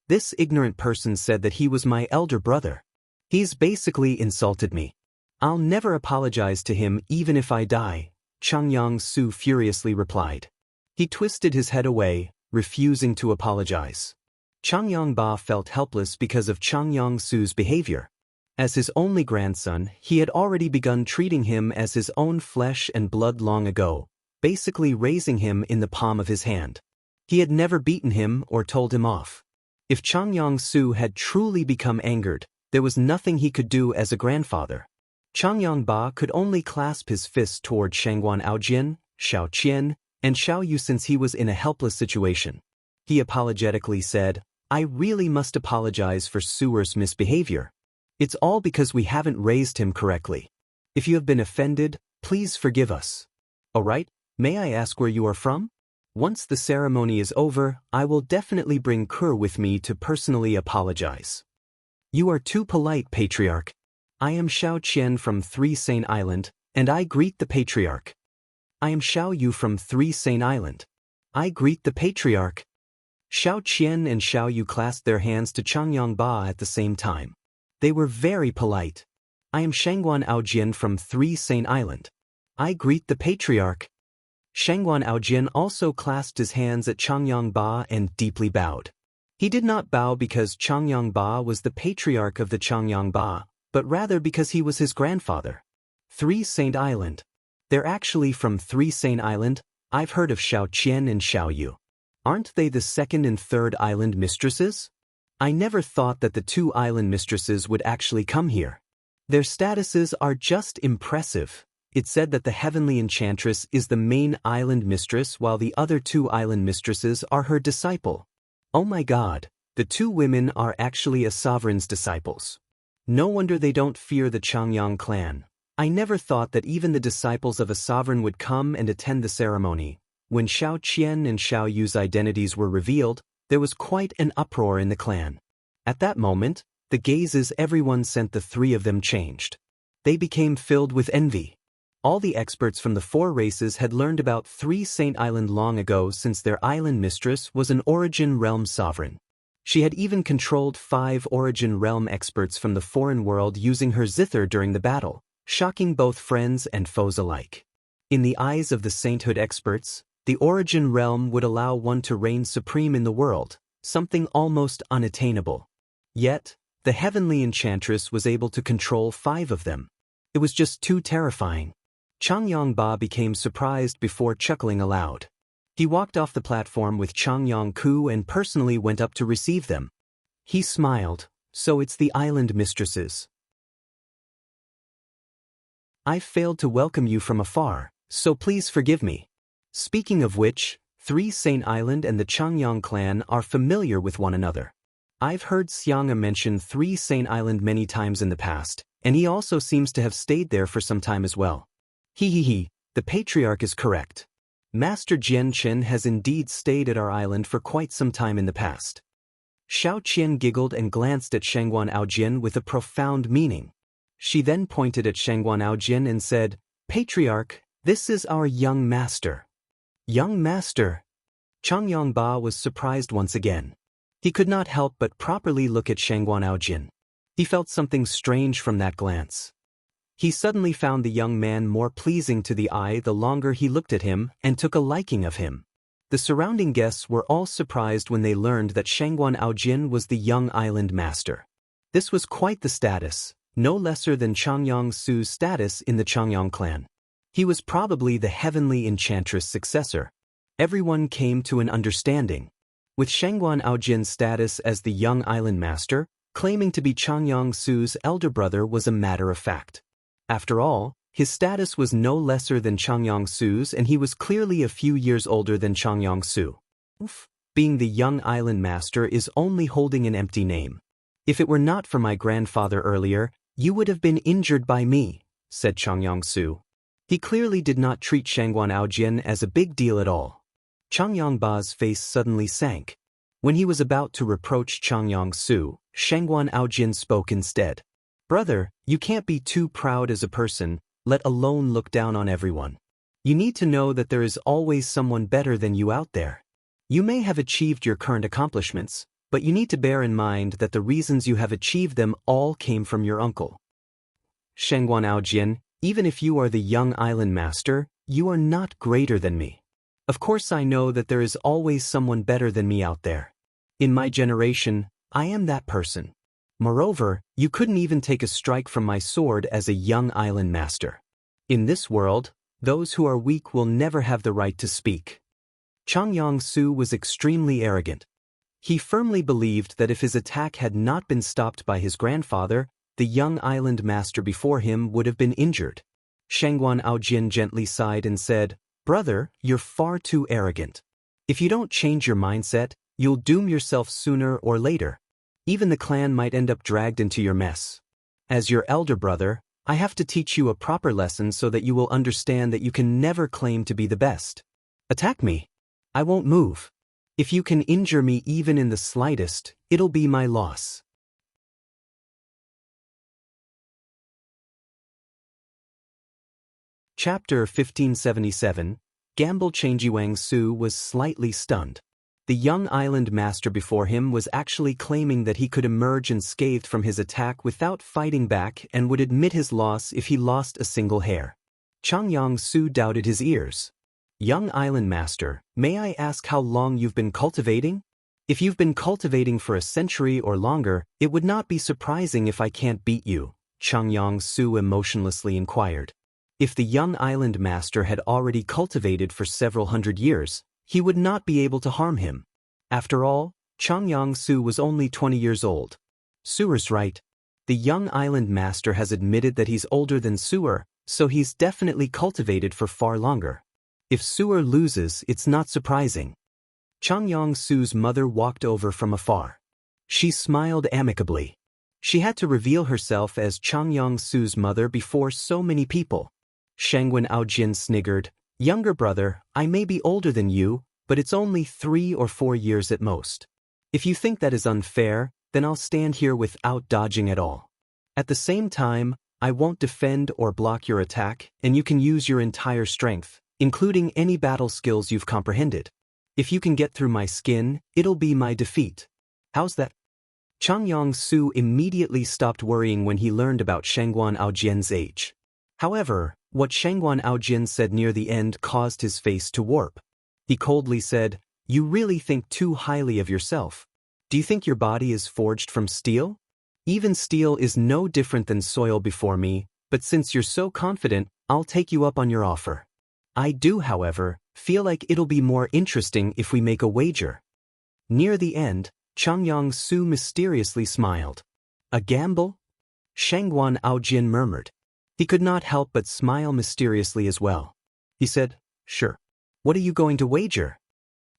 This ignorant person said that he was my elder brother. He's basically insulted me. I'll never apologize to him even if I die," Changyang-su furiously replied. He twisted his head away, refusing to apologize. Changyang-ba felt helpless because of Changyang-su's behavior. As his only grandson, he had already begun treating him as his own flesh and blood long ago, basically raising him in the palm of his hand. He had never beaten him or told him off. If Changyang-su had truly become angered, there was nothing he could do as a grandfather. Changyang-ba could only clasp his fist toward Shangguan Aojin, Xiao Qian, and Xiao Yu since he was in a helpless situation. He apologetically said, "I really must apologize for Suer's misbehavior. It's all because we haven't raised him correctly. If you have been offended, please forgive us. Alright, may I ask where you are from? Once the ceremony is over, I will definitely bring Kur with me to personally apologize." "You are too polite, Patriarch. I am Xiao Qian from 3 Seine Island, and I greet the Patriarch." "I am Xiao Yu from 3 Seine Island. I greet the Patriarch." Xiao Qian and Xiao Yu clasped their hands to Changyang-ba at the same time. They were very polite. "I am Shangguan Aojin from 3 Seine Island. I greet the Patriarch." Shangguan Aojin also clasped his hands at Changyang-ba and deeply bowed. He did not bow because Changyang-ba was the patriarch of the Changyang-ba, but rather because he was his grandfather. 3 Saint Island. They're actually from 3 Seine Island. I've heard of Xiao Qian and Xiao Yu. Aren't they the 2nd and 3rd island mistresses? I never thought that the 2 island mistresses would actually come here. Their statuses are just impressive. It's said that the heavenly enchantress is the main island mistress while the other 2 island mistresses are her disciple. Oh my god, the 2 women are actually a sovereign's disciples. No wonder they don't fear the Changyang clan. I never thought that even the disciples of a sovereign would come and attend the ceremony. When Xiao Qian and Xiao Yu's identities were revealed, there was quite an uproar in the clan. At that moment, the gazes everyone sent the 3 of them changed. They became filled with envy. All the experts from the 4 races had learned about 3 Saint Island long ago, since their island mistress was an Origin Realm sovereign. She had even controlled 5 Origin Realm experts from the foreign world using her zither during the battle, shocking both friends and foes alike. In the eyes of the sainthood experts, the Origin Realm would allow one to reign supreme in the world, something almost unattainable. Yet, the heavenly enchantress was able to control 5 of them. It was just too terrifying. Changyang-ba became surprised before chuckling aloud. He walked off the platform with Changyang-ku and personally went up to receive them. He smiled. So it's the island mistresses. I've failed to welcome you from afar, so please forgive me. Speaking of which, 3 Saint Island and the Changyang clan are familiar with one another. I've heard Xianga mention 3 Saint Island many times in the past, and he also seems to have stayed there for some time as well. The patriarch is correct. Master Jian Chen has indeed stayed at our island for quite some time in the past. Xiao Qian giggled and glanced at Shangguan Aojian with a profound meaning. She then pointed at Shangguan Aojian and said, Patriarch, this is our young master. Young master? Changyang-ba was surprised once again. He could not help but properly look at Shangguan Aojian. He felt something strange from that glance. He suddenly found the young man more pleasing to the eye the longer he looked at him and took a liking of him. The surrounding guests were all surprised when they learned that Shangguan Aojian was the young island master. This was quite the status, no lesser than Changyang Su's status in the Changyang clan. He was probably the heavenly enchantress successor. Everyone came to an understanding. With Shangguan Aojian's status as the young island master, claiming to be Changyang Su's elder brother was a matter of fact. After all, his status was no lesser than Changyang Su's, and he was clearly a few years older than Changyang Su. Being the young island master is only holding an empty name. If it were not for my grandfather earlier, you would have been injured by me, said Changyang Su. He clearly did not treat Shangguan Aojian as a big deal at all. Changyang-ba's face suddenly sank. When he was about to reproach Changyang Su, Shangguan Aojian spoke instead. Brother, you can't be too proud as a person, let alone look down on everyone. You need to know that there is always someone better than you out there. You may have achieved your current accomplishments, but you need to bear in mind that the reasons you have achieved them all came from your uncle. Shangguan Aojian, even if you are the young island master, you are not greater than me. Of course I know that there is always someone better than me out there. In my generation, I am that person. Moreover, you couldn't even take a strike from my sword as a young island master. In this world, those who are weak will never have the right to speak. Changyang Su was extremely arrogant. He firmly believed that if his attack had not been stopped by his grandfather, the young island master before him would have been injured. Shangguan Aojian gently sighed and said, Brother, you're far too arrogant. If you don't change your mindset, you'll doom yourself sooner or later. Even the clan might end up dragged into your mess. As your elder brother, I have to teach you a proper lesson so that you will understand that you can never claim to be the best. Attack me. I won't move. If you can injure me even in the slightest, it'll be my loss. Chapter 1577, Gamble Changyuang Su was slightly stunned. The young island master before him was actually claiming that he could emerge unscathed from his attack without fighting back and would admit his loss if he lost a single hair. Changyang Su doubted his ears. Young island master, may I ask how long you've been cultivating? If you've been cultivating for a century or longer, it would not be surprising if I can't beat you, Changyang Su emotionlessly inquired. If the young island master had already cultivated for several hundred years, he would not be able to harm him. After all, Changyang Su was only 20 years old. Suer's right. The young island master has admitted that he's older than Suer, so he's definitely cultivated for far longer. If Suer loses, it's not surprising. Changyang Su's mother walked over from afar. She smiled amicably. She had to reveal herself as Changyang Su's mother before so many people. Shangguan Aojian sniggered, Younger brother, I may be older than you, but it's only 3 or 4 years at most. If you think that is unfair, then I'll stand here without dodging at all. At the same time, I won't defend or block your attack, and you can use your entire strength, including any battle skills you've comprehended. If you can get through my skin, it'll be my defeat. How's that? Changyang Su immediately stopped worrying when he learned about Shangguan Aojian's age. However, what Shangguan Aojian said near the end caused his face to warp. He coldly said, "You really think too highly of yourself. Do you think your body is forged from steel? Even steel is no different than soil before me, but since you're so confident, I'll take you up on your offer. I do, however, feel like it'll be more interesting if we make a wager." Near the end, Changyang Su mysteriously smiled. "A gamble?" Shangguan Aojian murmured. He could not help but smile mysteriously as well. He said, "Sure. What are you going to wager?"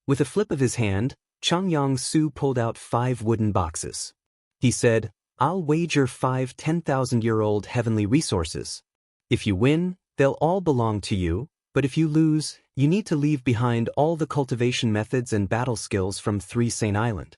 With a flip of his hand, Changyang Su pulled out 5 wooden boxes. He said, "I'll wager 5 10,000-year-old heavenly resources. If you win, they'll all belong to you, but if you lose, you need to leave behind all the cultivation methods and battle skills from 3 Saint Island."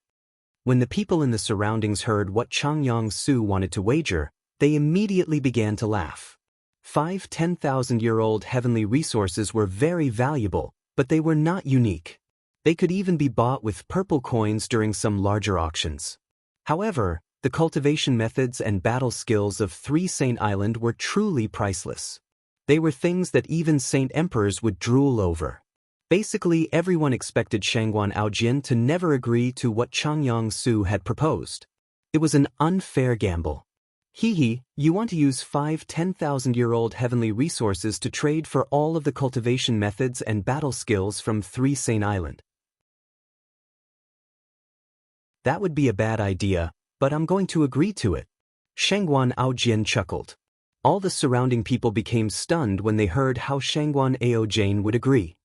When the people in the surroundings heard what Changyang Su wanted to wager, they immediately began to laugh. 5 10,000-year-old heavenly resources were very valuable, but they were not unique. They could even be bought with purple coins during some larger auctions. However, the cultivation methods and battle skills of 3 Saint Island were truly priceless. They were things that even Saint Emperors would drool over. Basically, everyone expected Shangguan Aojian to never agree to what Changyang Su had proposed. It was an unfair gamble. "Hee, you want to use 5 10,000-year-old heavenly resources to trade for all of the cultivation methods and battle skills from 3 Saint Island. That would be a bad idea, but I'm going to agree to it." Shangguan Aojian chuckled. All the surrounding people became stunned when they heard how Shangguan Aojian would agree.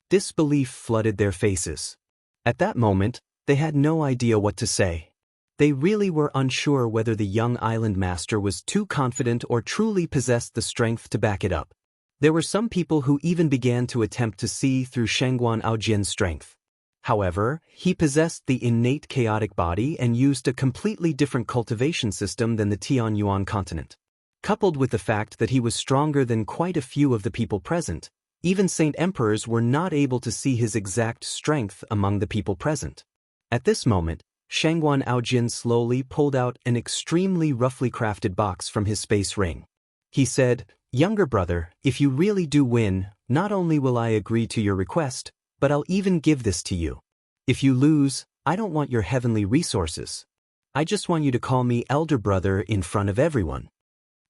Disbelief flooded their faces. At that moment, they had no idea what to say. They really were unsure whether the young island master was too confident or truly possessed the strength to back it up. There were some people who even began to attempt to see through Shangguan Aojian's strength. However, he possessed the innate chaotic body and used a completely different cultivation system than the Tianyuan continent. Coupled with the fact that he was stronger than quite a few of the people present, even Saint Emperors were not able to see his exact strength among the people present. At this moment, Shangguan Aojian slowly pulled out an extremely roughly crafted box from his space ring. He said, "Younger brother, if you really do win, not only will I agree to your request, but I'll even give this to you. If you lose, I don't want your heavenly resources. I just want you to call me elder brother in front of everyone."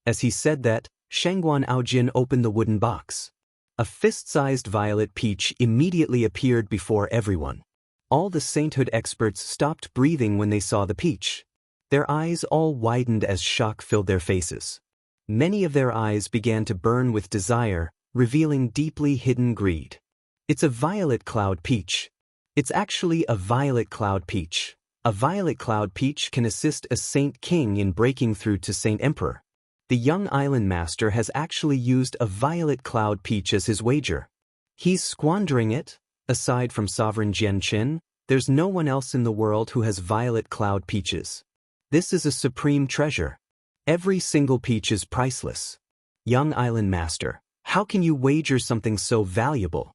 As he said that, Shangguan Aojian opened the wooden box. A fist-sized violet peach immediately appeared before everyone. All the sainthood experts stopped breathing when they saw the peach. Their eyes all widened as shock filled their faces. Many of their eyes began to burn with desire, revealing deeply hidden greed. "It's a violet cloud peach. It's actually a violet cloud peach. A violet cloud peach can assist a Saint King in breaking through to Saint Emperor. The young island master has actually used a violet cloud peach as his wager. He's squandering it. Aside from Sovereign Jian Qin, there's no one else in the world who has violet cloud peaches. This is a supreme treasure. Every single peach is priceless. Young island master, how can you wager something so valuable?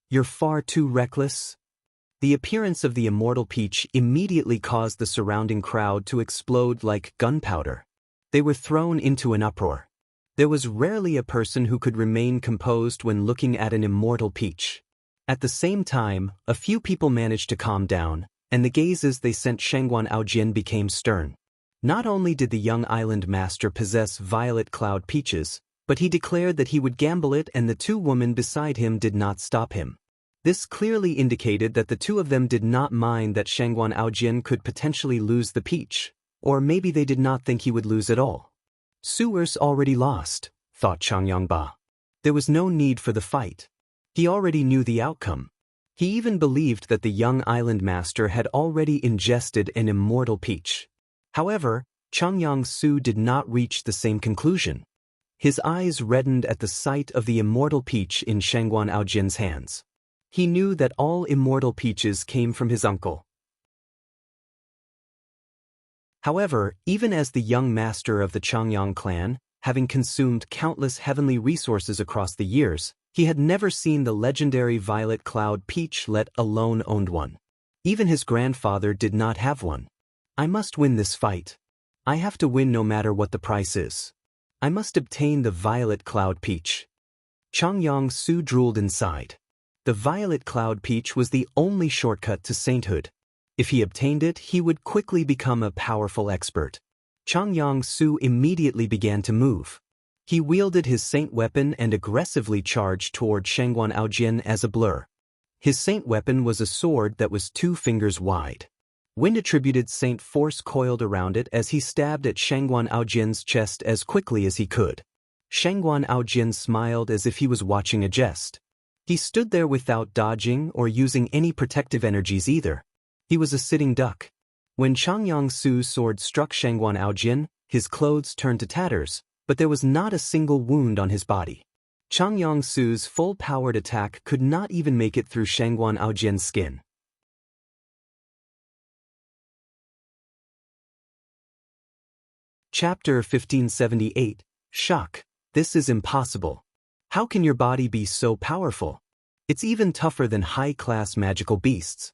You're far too reckless." The appearance of the immortal peach immediately caused the surrounding crowd to explode like gunpowder. They were thrown into an uproar. There was rarely a person who could remain composed when looking at an immortal peach. At the same time, a few people managed to calm down, and the gazes they sent Shangguan Aojian became stern. Not only did the young island master possess violet cloud peaches, but he declared that he would gamble it, and the 2 women beside him did not stop him. This clearly indicated that the 2 of them did not mind that Shangguan Aojian could potentially lose the peach. Or maybe they did not think he would lose at all. Su'er's already lost, thought Changyang Ba. There was no need for the fight. He already knew the outcome. He even believed that the young island master had already ingested an immortal peach. However, Changyang Su did not reach the same conclusion. His eyes reddened at the sight of the immortal peach in Shangguan Aojian's hands. He knew that all immortal peaches came from his uncle. However, even as the young master of the Changyang clan, having consumed countless heavenly resources across the years, he had never seen the legendary violet cloud peach, let alone owned one. Even his grandfather did not have one. I must win this fight. I have to win no matter what the price is. I must obtain the violet cloud peach. Changyang Su drooled inside. The violet cloud peach was the only shortcut to sainthood. If he obtained it, he would quickly become a powerful expert. Changyang Su immediately began to move. He wielded his saint weapon and aggressively charged toward Shangguan Aojian as a blur. His saint weapon was a sword that was 2 fingers wide. Wind-attributed saint force coiled around it as he stabbed at Shangguan Aojian's chest as quickly as he could. Shangguan Aojian smiled as if he was watching a jest. He stood there without dodging or using any protective energies either. He was a sitting duck. When Changyang Su's sword struck Shangguan Aojian, his clothes turned to tatters, but there was not a single wound on his body. Changyang Su's full-powered attack could not even make it through Shangguan Aojian's skin. Chapter 1578. Shock. This is impossible. How can your body be so powerful? It's even tougher than high-class magical beasts.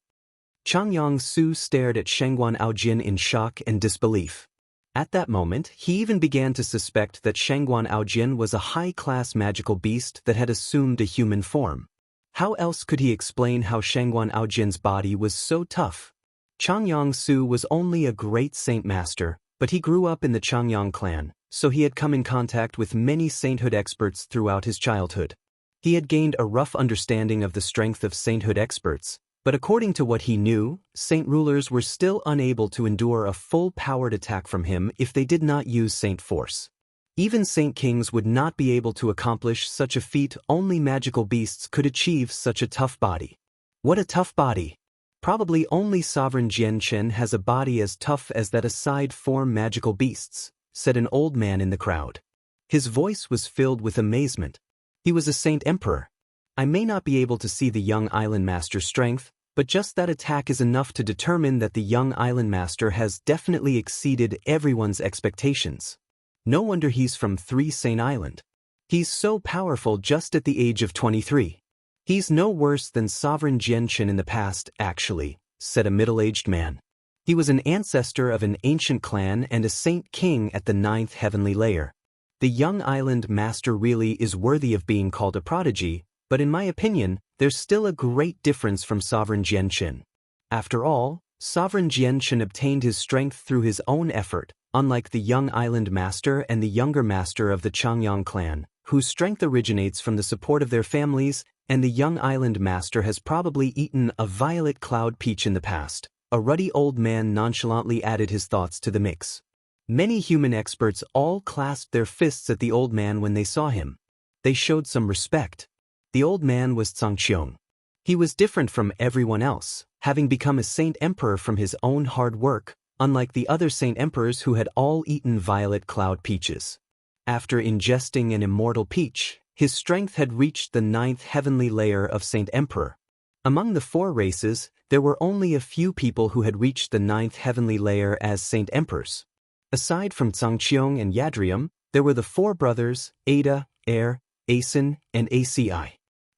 Changyang Su stared at Shangguan Aojian in shock and disbelief. At that moment, he even began to suspect that Shangguan Aojian was a high-class magical beast that had assumed a human form. How else could he explain how Shangguan Aojian's body was so tough? Changyang Su was only a great saint master, but he grew up in the Changyang clan, so he had come in contact with many sainthood experts throughout his childhood. He had gained a rough understanding of the strength of sainthood experts, but according to what he knew, saint rulers were still unable to endure a full-powered attack from him if they did not use saint force. Even saint kings would not be able to accomplish such a feat. Only magical beasts could achieve such a tough body. What a tough body! Probably only Sovereign Jian Chen has a body as tough as that aside form magical beasts, said an old man in the crowd. His voice was filled with amazement. He was a saint emperor. I may not be able to see the young island master's strength, but just that attack is enough to determine that the young island master has definitely exceeded everyone's expectations. No wonder he's from 3 Saint Island. He's so powerful just at the age of 23. He's no worse than Sovereign Jian Chen in the past, actually, said a middle-aged man. He was an ancestor of an ancient clan and a saint king at the 9th heavenly layer. The young island master really is worthy of being called a prodigy, but in my opinion, there's still a great difference from Sovereign Jian Chen. After all, Sovereign Jian Chen obtained his strength through his own effort, unlike the young island master and the younger master of the Changyang clan, whose strength originates from the support of their families, and the young island master has probably eaten a violet cloud peach in the past. A ruddy old man nonchalantly added his thoughts to the mix. Many human experts all clasped their fists at the old man when they saw him. They showed some respect. The old man was Zhangqiong. He was different from everyone else, having become a saint emperor from his own hard work, unlike the other saint emperors who had all eaten violet cloud peaches. After ingesting an immortal peach, his strength had reached the 9th heavenly layer of saint emperor. Among the 4 races, there were only a few people who had reached the 9th heavenly layer as saint emperors. Aside from Zhangqiong and Yadrium, there were the 4 brothers, Ada, Air, Asen, and ACI.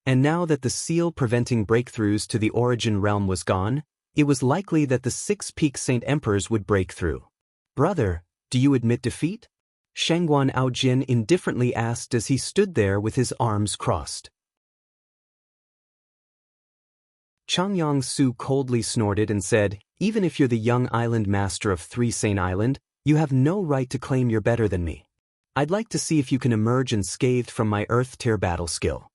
And now that the seal preventing breakthroughs to the origin realm was gone, it was likely that the 6 peak saint emperors would break through. Brother, do you admit defeat? Shangguan Aojian indifferently asked as he stood there with his arms crossed. Changyang Su coldly snorted and said, even if you're the young island master of 3 Saint Island, you have no right to claim you're better than me. I'd like to see if you can emerge unscathed from my earth tier battle skill.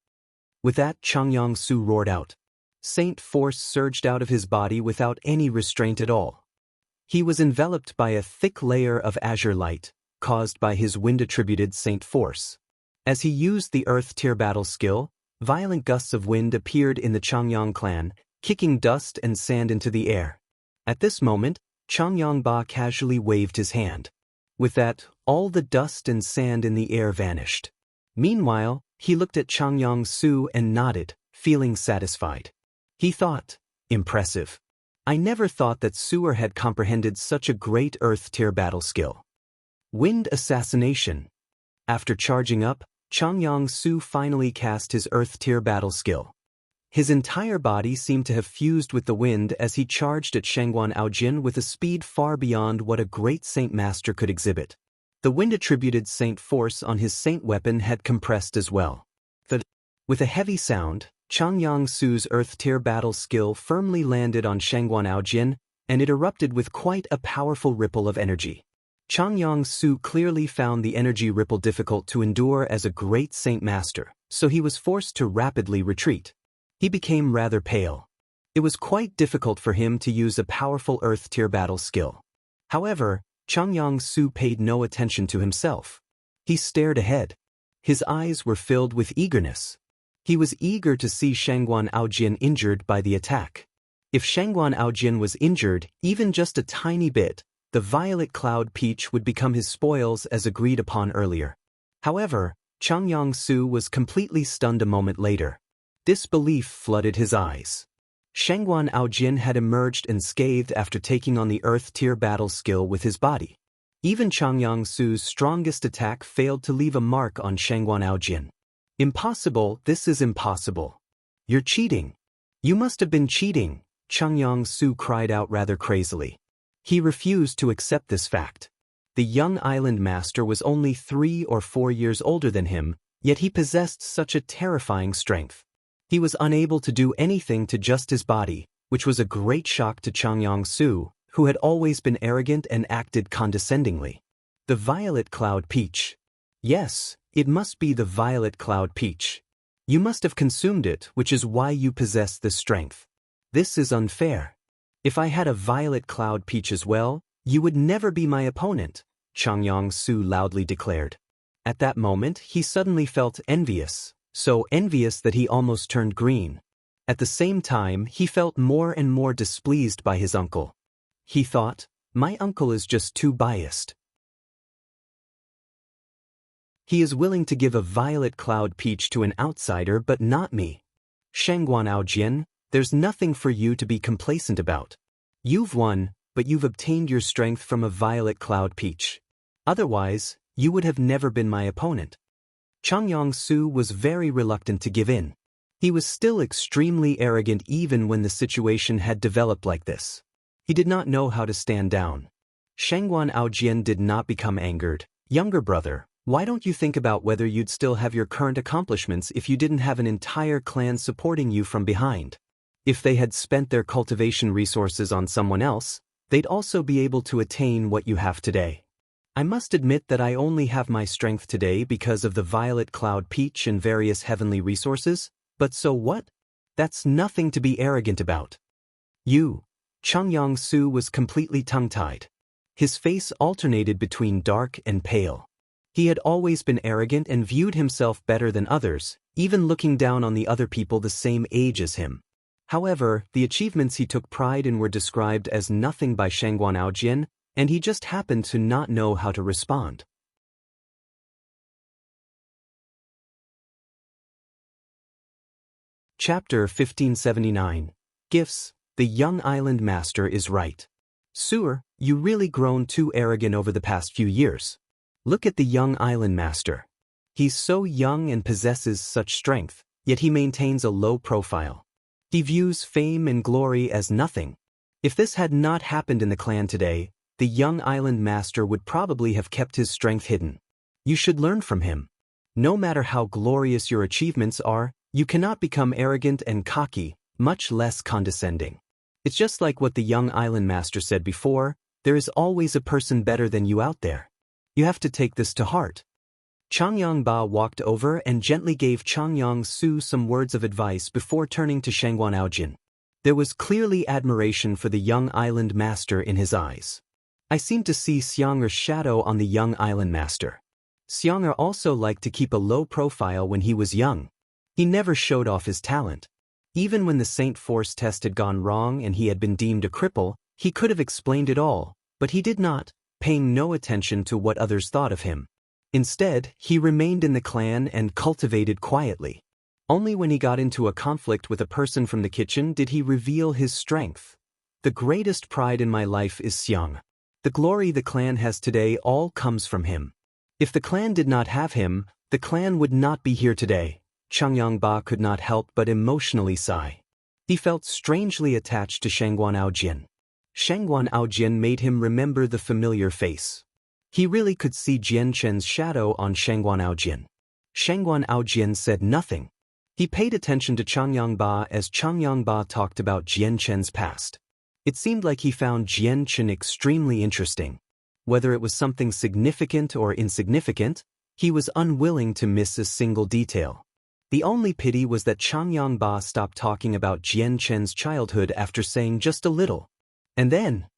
With that, Changyang Su roared out. Saint force surged out of his body without any restraint at all. He was enveloped by a thick layer of azure light, caused by his wind-attributed saint force. As he used the earth tier battle skill, violent gusts of wind appeared in the Changyang clan, kicking dust and sand into the air. At this moment, Changyang Ba casually waved his hand. With that, all the dust and sand in the air vanished. Meanwhile, he looked at Changyang Su and nodded, feeling satisfied. He thought, impressive. I never thought that Sewer had comprehended such a great earth tier battle skill. Wind assassination. After charging up, Changyang-su finally cast his Earth-tier battle skill. His entire body seemed to have fused with the wind as he charged at Shangguan Aojin with a speed far beyond what a great Saint Master could exhibit. The wind-attributed Saint force on his Saint weapon had compressed as well. With a heavy sound, Changyang-su's Earth-tier battle skill firmly landed on Shangguan Aojin, and it erupted with quite a powerful ripple of energy. Changyang-su clearly found the energy ripple difficult to endure as a great Saint Master, so he was forced to rapidly retreat. He became rather pale. It was quite difficult for him to use a powerful Earth-tier battle skill. However, Changyang-su paid no attention to himself. He stared ahead. His eyes were filled with eagerness. He was eager to see Shangguan Aojin injured by the attack. If Shangguan Aojin was injured, even just a tiny bit, the violet cloud peach would become his spoils as agreed upon earlier. However, Changyang-su was completely stunned a moment later. Disbelief flooded his eyes. Shangguan Aojin had emerged unscathed after taking on the Earth-tier battle skill with his body. Even Changyang-su's strongest attack failed to leave a mark on Shangguan Aojin. Impossible, this is impossible. You're cheating. You must have been cheating, Changyang-su cried out rather crazily. He refused to accept this fact. The young island master was only 3 or 4 years older than him, yet he possessed such a terrifying strength. He was unable to do anything to just his body, which was a great shock to Changyang-su, who had always been arrogant and acted condescendingly. The violet cloud peach. Yes, it must be the violet cloud peach. You must have consumed it, which is why you possess this strength. This is unfair. If I had a violet cloud peach as well, you would never be my opponent, Changyang-su loudly declared. At that moment, he suddenly felt envious. So envious that he almost turned green. At the same time, he felt more and more displeased by his uncle. He thought, my uncle is just too biased. He is willing to give a violet cloud peach to an outsider but not me. Shangguan Aojin, there's nothing for you to be complacent about. You've won, but you've obtained your strength from a violet cloud peach. Otherwise, you would have never been my opponent. Changyang-su was very reluctant to give in. He was still extremely arrogant even when the situation had developed like this. He did not know how to stand down. Shangguan Aojin did not become angered. Younger brother, why don't you think about whether you'd still have your current accomplishments if you didn't have an entire clan supporting you from behind? If they had spent their cultivation resources on someone else, they'd also be able to attain what you have today. I must admit that I only have my strength today because of the violet cloud peach and various heavenly resources, but so what? That's nothing to be arrogant about. Changyang-su was completely tongue-tied. His face alternated between dark and pale. He had always been arrogant and viewed himself better than others, even looking down on the other people the same age as him. However, the achievements he took pride in were described as nothing by Shangguan Aojin, and he just happened to not know how to respond. Chapter 1579. Gifts. The young island master is right. Su'er, you really grown too arrogant over the past few years. Look at the young island master. He's so young and possesses such strength, yet he maintains a low profile. He views fame and glory as nothing. If this had not happened in the clan today, the young island master would probably have kept his strength hidden. You should learn from him. No matter how glorious your achievements are, you cannot become arrogant and cocky, much less condescending. It's just like what the young island master said before, there is always a person better than you out there. You have to take this to heart. Changyang-ba walked over and gently gave Changyang-su some words of advice before turning to Shangguan Aojin. There was clearly admiration for the young island master in his eyes. I seem to see Xiang'er's shadow on the young island master. Xiang'er also liked to keep a low profile when he was young. He never showed off his talent. Even when the Saint Force test had gone wrong and he had been deemed a cripple, he could have explained it all, but he did not, paying no attention to what others thought of him. Instead, he remained in the clan and cultivated quietly. Only when he got into a conflict with a person from the kitchen did he reveal his strength. The greatest pride in my life is Xiang. The glory the clan has today all comes from him. If the clan did not have him, the clan would not be here today. Changyangba could not help but emotionally sigh. He felt strangely attached to Shangguan Aojin. Shangguan Aojin made him remember the familiar face. He really could see Jian Chen's shadow on Shangguan Aojin. Shangguan Aojin said nothing. He paid attention to Changyangba as Changyangba talked about Jian Chen's past. It seemed like he found Jian Chen extremely interesting. Whether it was something significant or insignificant, he was unwilling to miss a single detail. The only pity was that Changyangba stopped talking about Jian Chen's childhood after saying just a little. And then,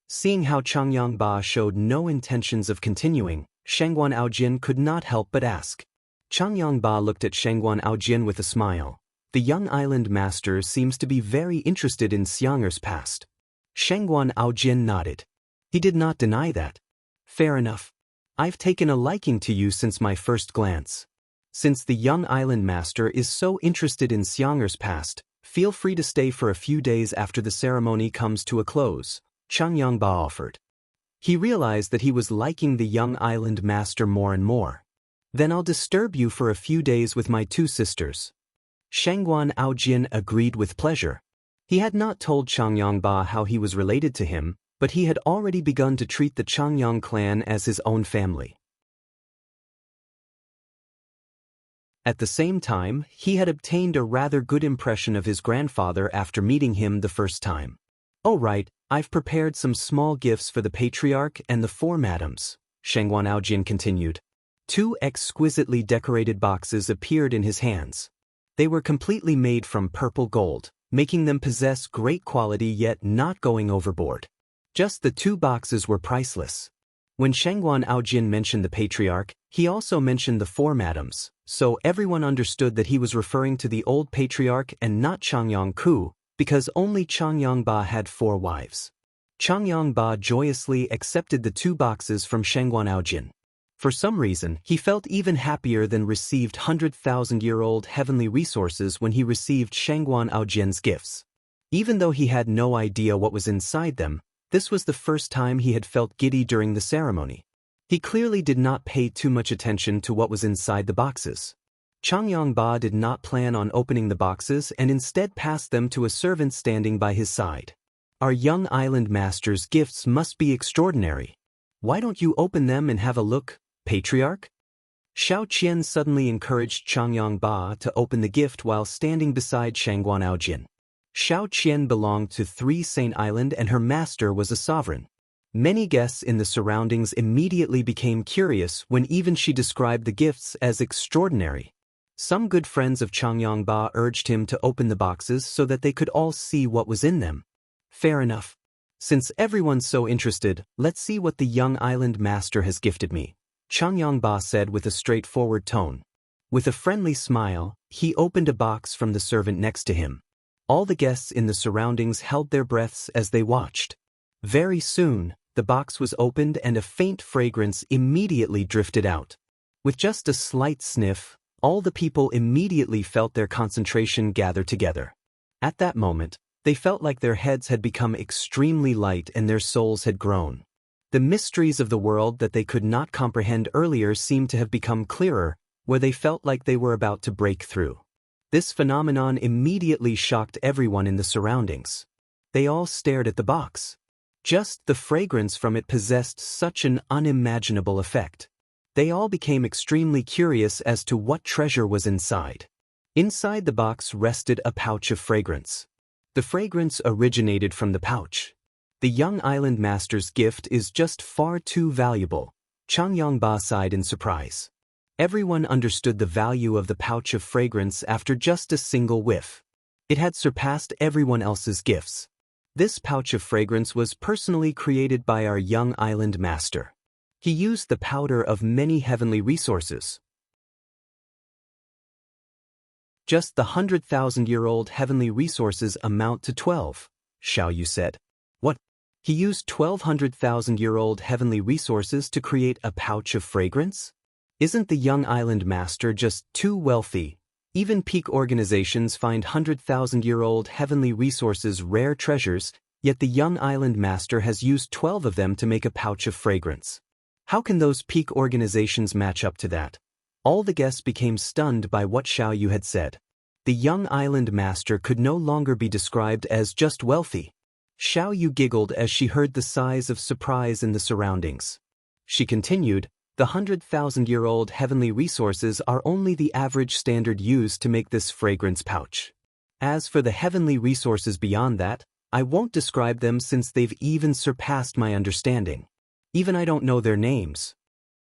seeing how Changyangba showed no intentions of continuing, Shangguan Aojin could not help but ask. Changyangba looked at Shangguan Aojin with a smile. The young island master seems to be very interested in Xianger's past. Shangguan Aojin nodded. He did not deny that. Fair enough. I've taken a liking to you since my first glance. Since the young island master is so interested in Xianger's past, feel free to stay for a few days after the ceremony comes to a close, Changyangba offered. He realized that he was liking the young island master more and more. Then I'll disturb you for a few days with my two sisters. Shangguan Aojin agreed with pleasure. He had not told Changyangba how he was related to him, but he had already begun to treat the Changyang clan as his own family. At the same time, he had obtained a rather good impression of his grandfather after meeting him the first time. "Oh right, I've prepared some small gifts for the patriarch and the four madams," Shangguan Aojin continued. Two exquisitely decorated boxes appeared in his hands. They were completely made from purple gold, making them possess great quality yet not going overboard. Just the two boxes were priceless. When Shangguan Aojin mentioned the patriarch, he also mentioned the four madams, so everyone understood that he was referring to the old patriarch and not Changyang Ku, because only Changyangba had four wives. Changyangba joyously accepted the two boxes from Shangguan Aojin. For some reason, he felt even happier than received 100,000-year-old heavenly resources when he received Shangguan Aojin's gifts. Even though he had no idea what was inside them, this was the first time he had felt giddy during the ceremony. He clearly did not pay too much attention to what was inside the boxes. Changyangba did not plan on opening the boxes and instead passed them to a servant standing by his side. "Our young island master's gifts must be extraordinary. Why don't you open them and have a look, patriarch?" Xiao Qian suddenly encouraged Changyangba to open the gift while standing beside Shangguan Aojin. Xiao Qian belonged to Three Saint Island and her master was a sovereign. Many guests in the surroundings immediately became curious when even she described the gifts as extraordinary. Some good friends of Changyangba urged him to open the boxes so that they could all see what was in them. Fair enough. Since everyone's so interested, let's see what the young island master has gifted me, Changyangba said with a straightforward tone. With a friendly smile, he opened a box from the servant next to him. All the guests in the surroundings held their breaths as they watched. Very soon, the box was opened and a faint fragrance immediately drifted out. With just a slight sniff, all the people immediately felt their concentration gather together. At that moment, they felt like their heads had become extremely light and their souls had grown. The mysteries of the world that they could not comprehend earlier seemed to have become clearer, where they felt like they were about to break through. This phenomenon immediately shocked everyone in the surroundings. They all stared at the box. Just the fragrance from it possessed such an unimaginable effect. They all became extremely curious as to what treasure was inside. Inside the box rested a pouch of fragrance. The fragrance originated from the pouch. The young island master's gift is just far too valuable, Changyangba sighed in surprise. Everyone understood the value of the pouch of fragrance after just a single whiff. It had surpassed everyone else's gifts. This pouch of fragrance was personally created by our young island master. He used the powder of many heavenly resources. Just the 100,000-year-old heavenly resources amount to 12, Xiao Yu said. What? He used 1,200,000-year-old heavenly resources to create a pouch of fragrance? Isn't the young island master just too wealthy? Even peak organizations find 100,000-year-old heavenly resources rare treasures, yet the young island master has used 12 of them to make a pouch of fragrance. How can those peak organizations match up to that? All the guests became stunned by what Xiao Yu had said. The young island master could no longer be described as just wealthy. Xiao Yu giggled as she heard the sighs of surprise in the surroundings. She continued, the 100,000-year-old heavenly resources are only the average standard used to make this fragrance pouch. As for the heavenly resources beyond that, I won't describe them since they've even surpassed my understanding. Even I don't know their names.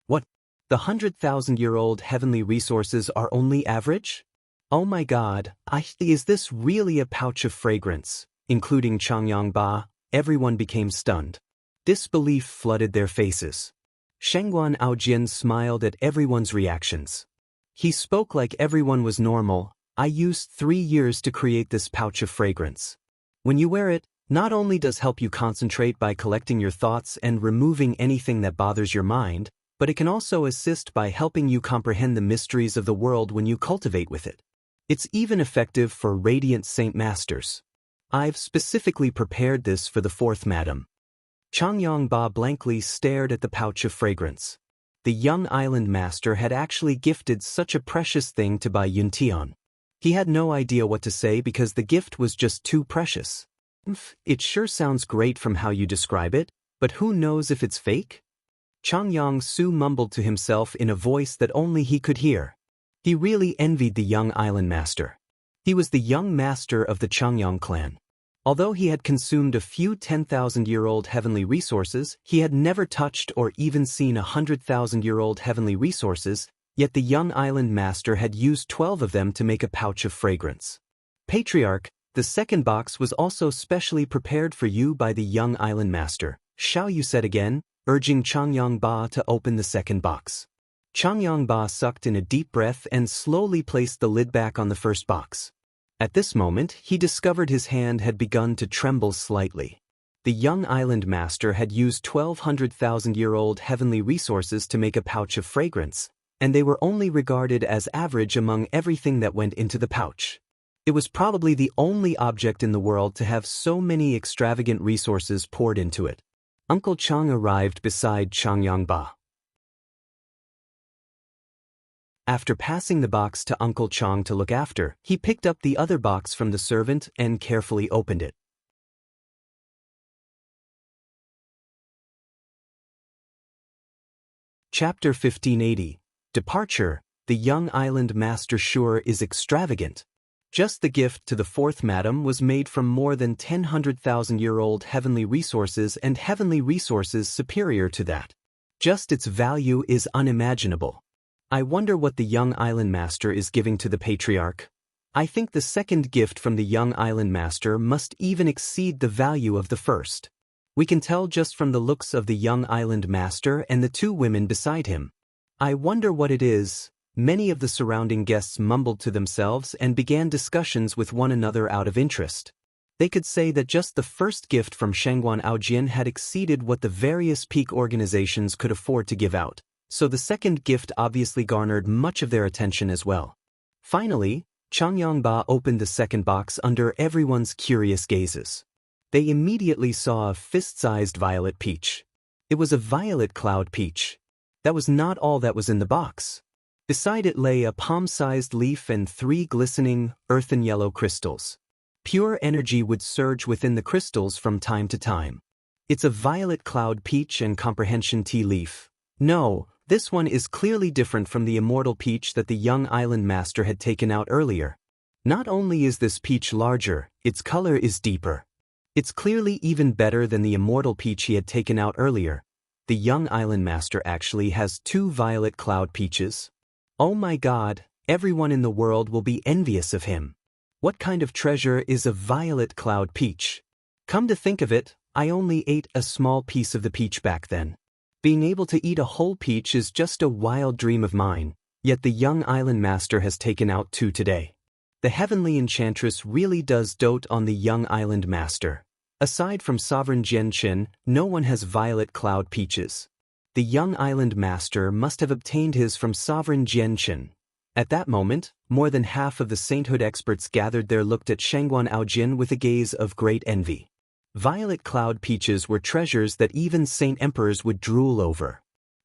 What? The 100,000-year-old heavenly resources are only average? Oh my god, is this really a pouch of fragrance? Including Changyang Ba, everyone became stunned. Disbelief flooded their faces. Shengguan Aojian smiled at everyone's reactions. He spoke like everyone was normal. I used 3 years to create this pouch of fragrance. When you wear it, not only does it help you concentrate by collecting your thoughts and removing anything that bothers your mind, but it can also assist by helping you comprehend the mysteries of the world when you cultivate with it. It's even effective for radiant saint masters. I've specifically prepared this for the 4th madam. Changyang Ba blankly stared at the pouch of fragrance. The young island master had actually gifted such a precious thing to Bai Yuntian. He had no idea what to say because the gift was just too precious. It sure sounds great from how you describe it, but who knows if it's fake? Changyang Su mumbled to himself in a voice that only he could hear. He really envied the young island master. He was the young master of the Changyang clan. Although he had consumed a few 10,000-year-old heavenly resources, he had never touched or even seen 100,000-year-old heavenly resources, yet the young island master had used 12 of them to make a pouch of fragrance. Patriarch, the 2nd box was also specially prepared for you by the young island master, Xiao Yu said again, urging Changyang Ba to open the 2nd box. Changyang Ba sucked in a deep breath and slowly placed the lid back on the 1st box. At this moment, he discovered his hand had begun to tremble slightly. The young island master had used 1,200,000-year-old heavenly resources to make a pouch of fragrance, and they were only regarded as average among everything that went into the pouch. It was probably the only object in the world to have so many extravagant resources poured into it. Uncle Chang arrived beside Changyang Ba. After passing the box to Uncle Chang to look after, he picked up the other box from the servant and carefully opened it. Chapter 1580. Departure. The young island master sure is extravagant. Just the gift to the 4th madam was made from more than 100,000-year-old heavenly resources and heavenly resources superior to that. Just its value is unimaginable. I wonder what the young island master is giving to the patriarch. I think the 2nd gift from the young island master must even exceed the value of the 1st. We can tell just from the looks of the young island master and the 2 women beside him. I wonder what it is. Many of the surrounding guests mumbled to themselves and began discussions with one another out of interest. They could say that just the 1st gift from Shengguan Aojian had exceeded what the various peak organizations could afford to give out. So the 2nd gift obviously garnered much of their attention as well. Finally, Changyang Ba opened the 2nd box under everyone's curious gazes. They immediately saw a fist-sized violet peach. It was a violet cloud peach. That was not all that was in the box. Beside it lay a palm-sized leaf and 3 glistening, earthen yellow crystals. Pure energy would surge within the crystals from time to time. It's a violet cloud peach and comprehension tea leaf. No. This one is clearly different from the immortal peach that the young island master had taken out earlier. Not only is this peach larger, its color is deeper. It's clearly even better than the immortal peach he had taken out earlier. The young island master actually has 2 violet cloud peaches. Oh my god, everyone in the world will be envious of him. What kind of treasure is a violet cloud peach? Come to think of it, I only ate a small piece of the peach back then. Being able to eat a whole peach is just a wild dream of mine, yet the young island master has taken out 2 today. The heavenly enchantress really does dote on the young island master. Aside from sovereign Jianqin, no one has violet cloud peaches. The young island master must have obtained his from sovereign Jianqin. At that moment, more than half of the sainthood experts gathered there looked at Shengguan Aojin with a gaze of great envy. Violet cloud peaches were treasures that even saint emperors would drool over.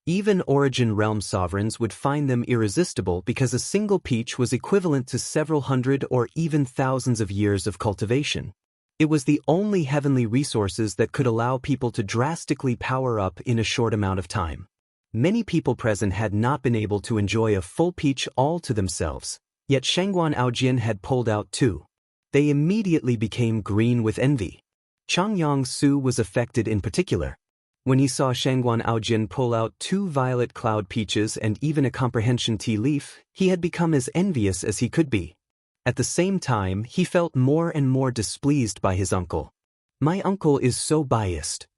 Even Origin Realm sovereigns would find them irresistible because a single peach was equivalent to several hundred or even thousands of years of cultivation. It was the only heavenly resources that could allow people to drastically power up in a short amount of time. Many people present had not been able to enjoy a full peach all to themselves, yet Shangguan Aojin had pulled out 2. They immediately became green with envy. Changyang Su was affected in particular. When he saw Shangguan Aojin pull out 2 violet cloud peaches and even a comprehension tea leaf, he had become as envious as he could be. At the same time, he felt more and more displeased by his uncle. My uncle is so biased.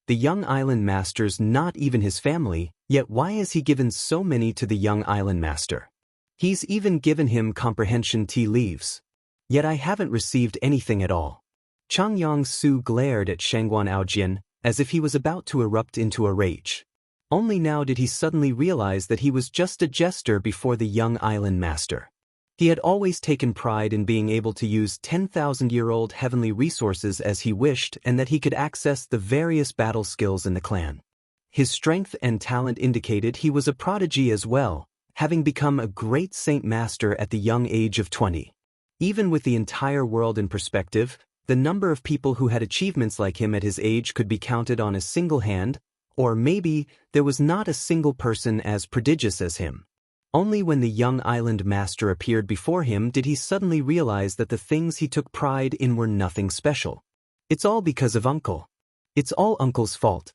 The young island master's not even his family, yet why has he given so many to the young island master? He's even given him comprehension tea leaves. Yet I haven't received anything at all. Changyang Su glared at Shangguan Aojin, as if he was about to erupt into a rage. Only now did he suddenly realize that he was just a jester before the young island master. He had always taken pride in being able to use 10,000-year-old heavenly resources as he wished and that he could access the various battle skills in the clan. His strength and talent indicated he was a prodigy as well, having become a great saint master at the young age of 20. Even with the entire world in perspective, the number of people who had achievements like him at his age could be counted on a single hand, or maybe there was not a single person as prodigious as him. Only when the young island master appeared before him did he suddenly realize that the things he took pride in were nothing special. It's all because of Uncle. It's all Uncle's fault.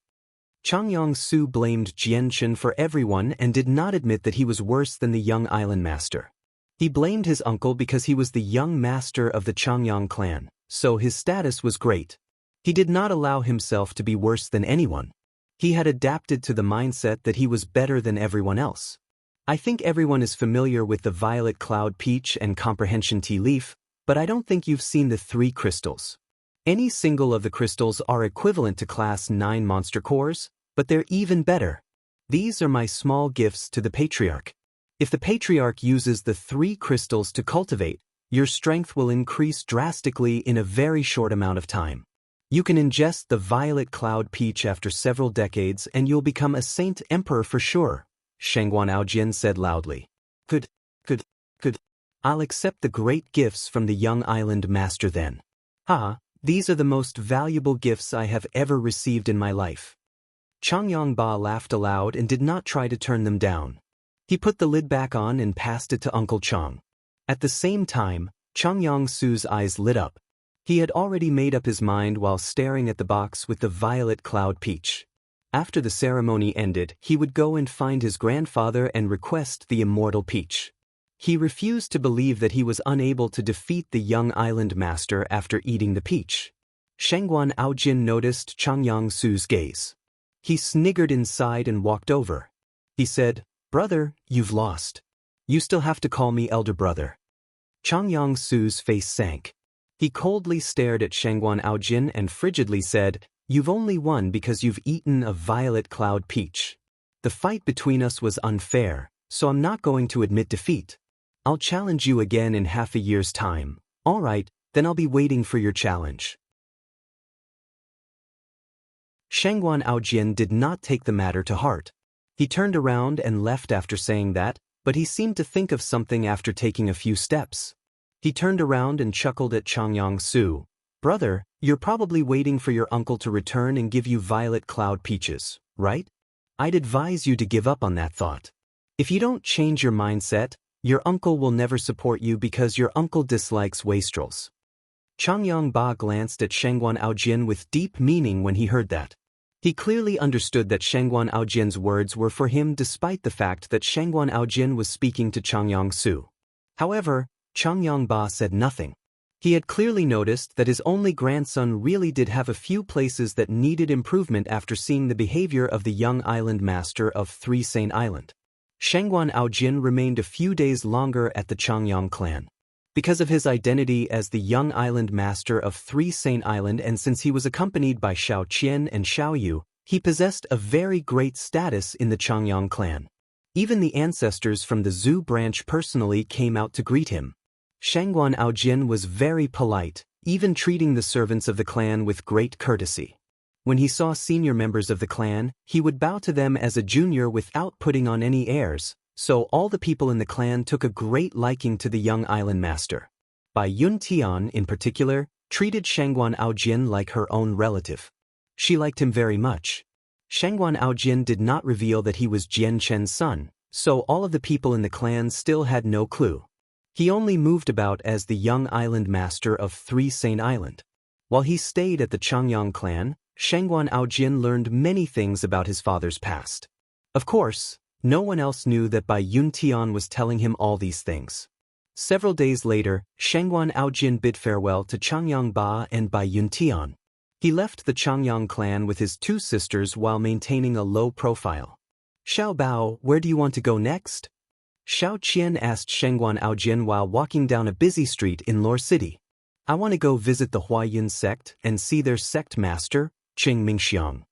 Changyang Su blamed Jianchen for everyone and did not admit that he was worse than the young island master. He blamed his uncle because he was the young master of the Changyang clan, so his status was great. He did not allow himself to be worse than anyone. He had adapted to the mindset that he was better than everyone else. I think everyone is familiar with the violet cloud peach and comprehension tea leaf, but I don't think you've seen the 3 crystals. Any single of the crystals are equivalent to class 9 monster cores, but they're even better. These are my small gifts to the patriarch. If the patriarch uses the 3 crystals to cultivate, your strength will increase drastically in a very short amount of time. You can ingest the violet cloud peach after several decades and you'll become a saint emperor for sure, Shangguan Aojin said loudly. Good. I'll accept the great gifts from the young island master then. These are the most valuable gifts I have ever received in my life. Changyang Ba laughed aloud and did not try to turn them down. He put the lid back on and passed it to Uncle Chang. At the same time, Changyang Su's eyes lit up. He had already made up his mind while staring at the box with the violet cloud peach. After the ceremony ended, he would go and find his grandfather and request the immortal peach. He refused to believe that he was unable to defeat the young island master after eating the peach. Shangguan Aojin noticed Changyang Su's gaze. He sniggered inside and walked over. He said, "Brother, you've lost. You still have to call me elder brother." Changyang Su's face sank. He coldly stared at Shangguan Aojin and frigidly said, "You've only won because you've eaten a violet cloud peach. The fight between us was unfair, so I'm not going to admit defeat. I'll challenge you again in half a year's time. All right, then I'll be waiting for your challenge." Shangguan Aojin did not take the matter to heart. He turned around and left after saying that, but he seemed to think of something after taking a few steps. He turned around and chuckled at Changyang Su. "Brother, you're probably waiting for your uncle to return and give you violet cloud peaches, right? I'd advise you to give up on that thought. If you don't change your mindset, your uncle will never support you because your uncle dislikes wastrels." Changyang Ba glanced at Shangguan Aojin with deep meaning when he heard that. He clearly understood that Shangguan Aojin's words were for him despite the fact that Shangguan Aojin was speaking to Changyang Su. However, Changyang Ba said nothing. He had clearly noticed that his only grandson really did have a few places that needed improvement after seeing the behavior of the young island master of 3 Saint Island. Shangguan Aojin remained a few days longer at the Changyang clan. Because of his identity as the young island master of 3 Saint Island and since he was accompanied by Xiao Qian and Xiao Yu, he possessed a very great status in the Changyang clan. Even the ancestors from the Zhu branch personally came out to greet him. Shangguan Aojin was very polite, even treating the servants of the clan with great courtesy. When he saw senior members of the clan, he would bow to them as a junior without putting on any airs, so all the people in the clan took a great liking to the young island master. Bai Yuntian, in particular, treated Shangguan Aojin like her own relative. She liked him very much. Shangguan Aojin did not reveal that he was Jian Chen's son, so all of the people in the clan still had no clue. He only moved about as the young island master of Three Saint Island. While he stayed at the Changyang clan, Shangguan Aojin learned many things about his father's past. Of course, no one else knew that Bai Yuntian was telling him all these things. Several days later, Shangguan Aojin bid farewell to Changyang Ba and Bai Yuntian. He left the Changyang clan with his two sisters while maintaining a low profile. Xiao Bao, where do you want to go next? Xiao Qian asked Shangguan Aojin while walking down a busy street in Lore City. I want to go visit the Huayan sect and see their sect master, Qing Mingxiang.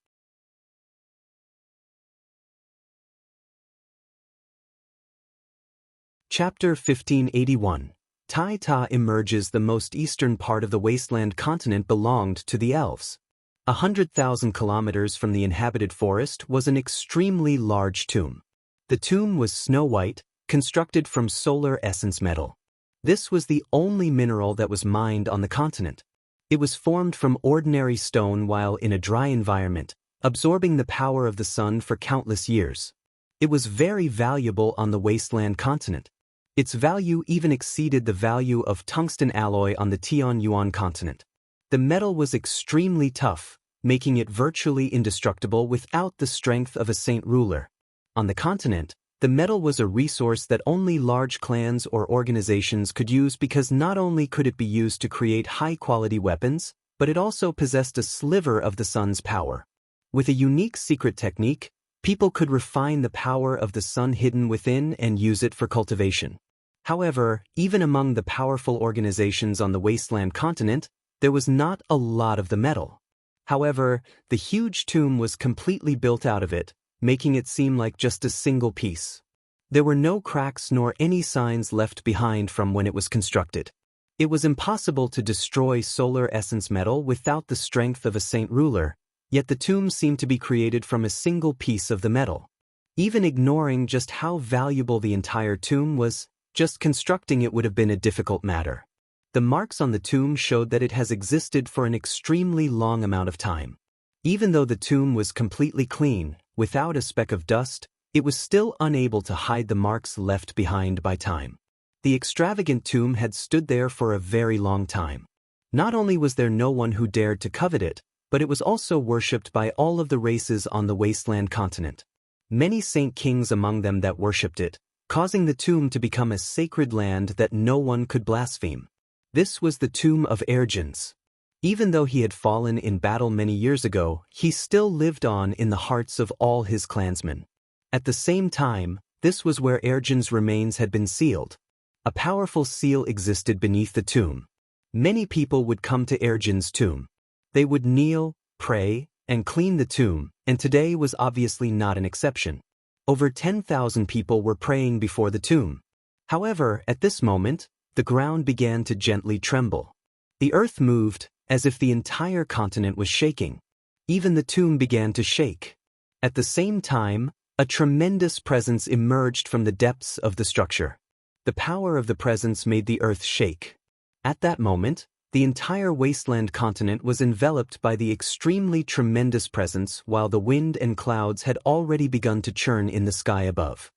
Chapter 1581. Tai Ta emerges. The most eastern part of the wasteland continent belonged to the elves. 100,000 kilometers from the inhabited forest was an extremely large tomb. The tomb was snow-white, constructed from solar essence metal. This was the only mineral that was mined on the continent. It was formed from ordinary stone while in a dry environment, absorbing the power of the sun for countless years. It was very valuable on the wasteland continent. Its value even exceeded the value of tungsten alloy on the Tianyuan continent. The metal was extremely tough, making it virtually indestructible without the strength of a saint ruler. On the continent, the metal was a resource that only large clans or organizations could use because not only could it be used to create high-quality weapons, but it also possessed a sliver of the sun's power. With a unique secret technique, people could refine the power of the sun hidden within and use it for cultivation. However, even among the powerful organizations on the wasteland continent, there was not a lot of the metal. However, the huge tomb was completely built out of it, making it seem like just a single piece. There were no cracks nor any signs left behind from when it was constructed. It was impossible to destroy solar essence metal without the strength of a saint ruler, yet the tomb seemed to be created from a single piece of the metal. Even ignoring just how valuable the entire tomb was, just constructing it would have been a difficult matter. The marks on the tomb showed that it has existed for an extremely long amount of time. Even though the tomb was completely clean, without a speck of dust, it was still unable to hide the marks left behind by time. The extravagant tomb had stood there for a very long time. Not only was there no one who dared to covet it, but it was also worshipped by all of the races on the wasteland continent. Many saint kings among them that worshipped it, causing the tomb to become a sacred land that no one could blaspheme. This was the tomb of Ergens. Even though he had fallen in battle many years ago, he still lived on in the hearts of all his clansmen. At the same time, this was where Ergens' remains had been sealed. A powerful seal existed beneath the tomb. Many people would come to Ergens' tomb. They would kneel, pray, and clean the tomb, and today was obviously not an exception. Over 10,000 people were praying before the tomb. However, at this moment, the ground began to gently tremble. The earth moved, as if the entire continent was shaking. Even the tomb began to shake. At the same time, a tremendous presence emerged from the depths of the structure. The power of the presence made the earth shake. At that moment, the entire wasteland continent was enveloped by the extremely tremendous presence while the wind and clouds had already begun to churn in the sky above.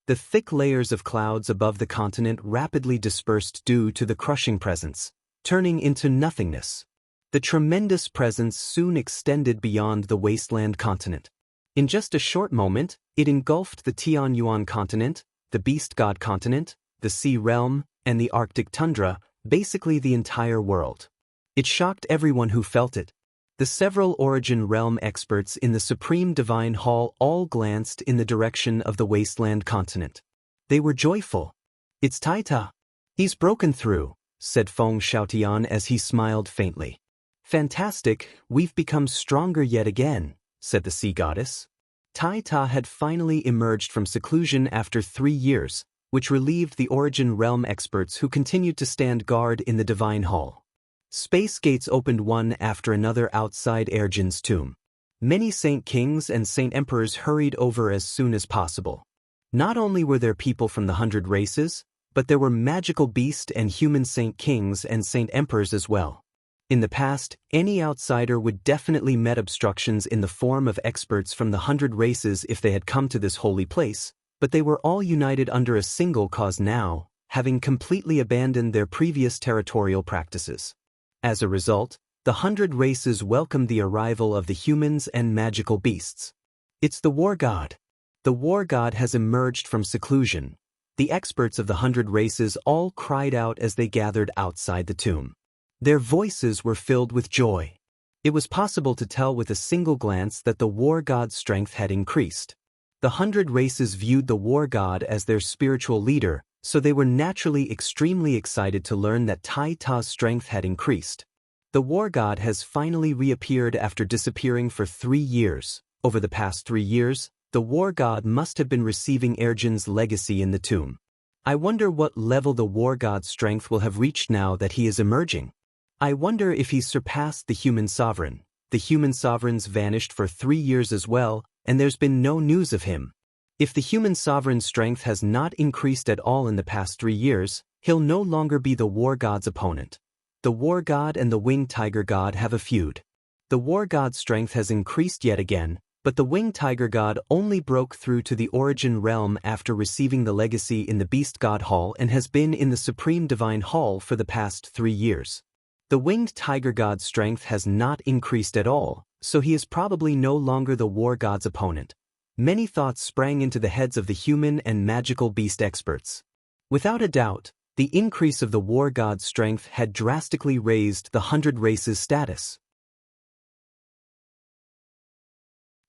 The thick layers of clouds above the continent rapidly dispersed due to the crushing presence, turning into nothingness. The tremendous presence soon extended beyond the wasteland continent. In just a short moment, it engulfed the Tianyuan continent, the Beast God continent, the Sea Realm, and the Arctic tundra, basically the entire world. It shocked everyone who felt it. The several Origin Realm experts in the Supreme Divine Hall all glanced in the direction of the wasteland continent. They were joyful. "It's Taita. He's broken through," said Feng Xiaotian as he smiled faintly. "Fantastic, we've become stronger yet again," said the sea goddess. Taita had finally emerged from seclusion after 3 years, which relieved the Origin Realm experts who continued to stand guard in the Divine Hall. Space gates opened one after another outside Ergin's tomb. Many Saint Kings and Saint Emperors hurried over as soon as possible. Not only were there people from the 100 races, but there were magical beast and human Saint Kings and Saint Emperors as well. In the past, any outsider would definitely met obstructions in the form of experts from the 100 races if they had come to this holy place, but they were all united under a single cause now, having completely abandoned their previous territorial practices. As a result, the 100 races welcomed the arrival of the humans and magical beasts. It's the War God. The War God has emerged from seclusion. The experts of the 100 races all cried out as they gathered outside the tomb. Their voices were filled with joy. It was possible to tell with a single glance that the War God's strength had increased. The 100 races viewed the War God as their spiritual leader, so they were naturally extremely excited to learn that Tai Ta's strength had increased. The War God has finally reappeared after disappearing for 3 years. Over the past 3 years, the War God must have been receiving Ergin's legacy in the tomb. I wonder what level the War God's strength will have reached now that he is emerging. I wonder if he's surpassed the human sovereign. The human sovereign's vanished for 3 years as well, and there's been no news of him. If the human sovereign's strength has not increased at all in the past 3 years, he'll no longer be the War God's opponent. The War God and the Winged Tiger God have a feud. The War God's strength has increased yet again, but the Winged Tiger God only broke through to the Origin Realm after receiving the legacy in the Beast God Hall and has been in the Supreme Divine Hall for the past 3 years. The Winged Tiger God's strength has not increased at all, so he is probably no longer the War God's opponent. Many thoughts sprang into the heads of the human and magical beast experts. Without a doubt, the increase of the War God's strength had drastically raised the 100 races' status.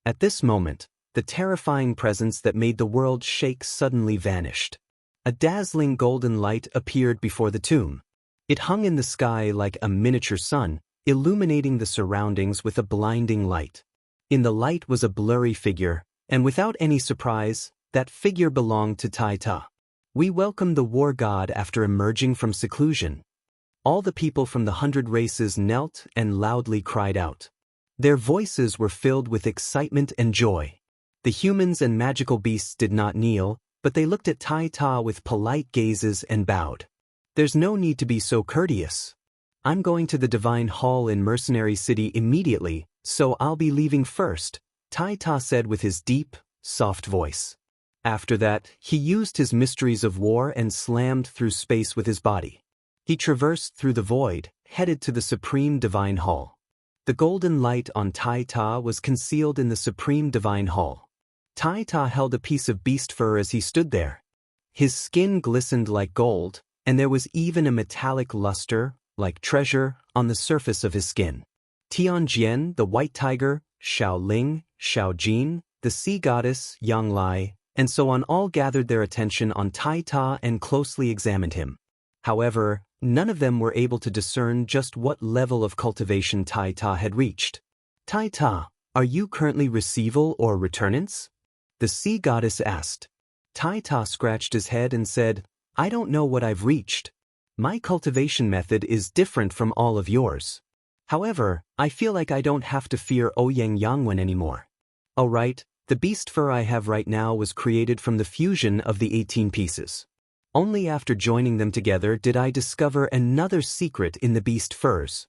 At this moment, the terrifying presence that made the world shake suddenly vanished. A dazzling golden light appeared before the tomb. It hung in the sky like a miniature sun, illuminating the surroundings with a blinding light. In the light was a blurry figure, and without any surprise, that figure belonged to Tai Ta. We welcomed the War God after emerging from seclusion. All the people from the 100 races knelt and loudly cried out. Their voices were filled with excitement and joy. The humans and magical beasts did not kneel, but they looked at Tai Ta with polite gazes and bowed. There's no need to be so courteous. I'm going to the Divine Hall in Mercenary City immediately, so I'll be leaving first, Tai Ta said with his deep, soft voice. After that, he used his mysteries of war and slammed through space with his body. He traversed through the void, headed to the Supreme Divine Hall. The golden light on Tai Ta was concealed in the Supreme Divine Hall. Tai Ta held a piece of beast fur as he stood there. His skin glistened like gold, and there was even a metallic luster, like treasure, on the surface of his skin. Tianjian, the white tiger, Xiao Ling, Xiao Jin, the sea goddess, Yang Lai, and so on all gathered their attention on Tai Ta and closely examined him. However, none of them were able to discern just what level of cultivation Tai Ta had reached. Tai Ta, are you currently receival or returnance? The sea goddess asked. Tai Ta scratched his head and said, I don't know what I've reached. My cultivation method is different from all of yours. However, I feel like I don't have to fear Ouyang Yangwen anymore. Alright, the beast fur I have right now was created from the fusion of the 18 pieces. Only after joining them together did I discover another secret in the beast furs.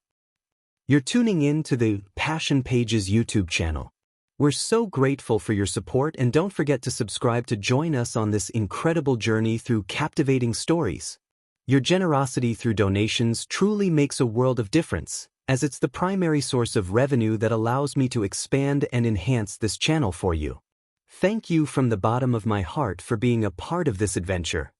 You're tuning in to the Passion Pages YouTube channel. We're so grateful for your support, and don't forget to subscribe to join us on this incredible journey through captivating stories. Your generosity through donations truly makes a world of difference, as it's the primary source of revenue that allows me to expand and enhance this channel for you. Thank you from the bottom of my heart for being a part of this adventure.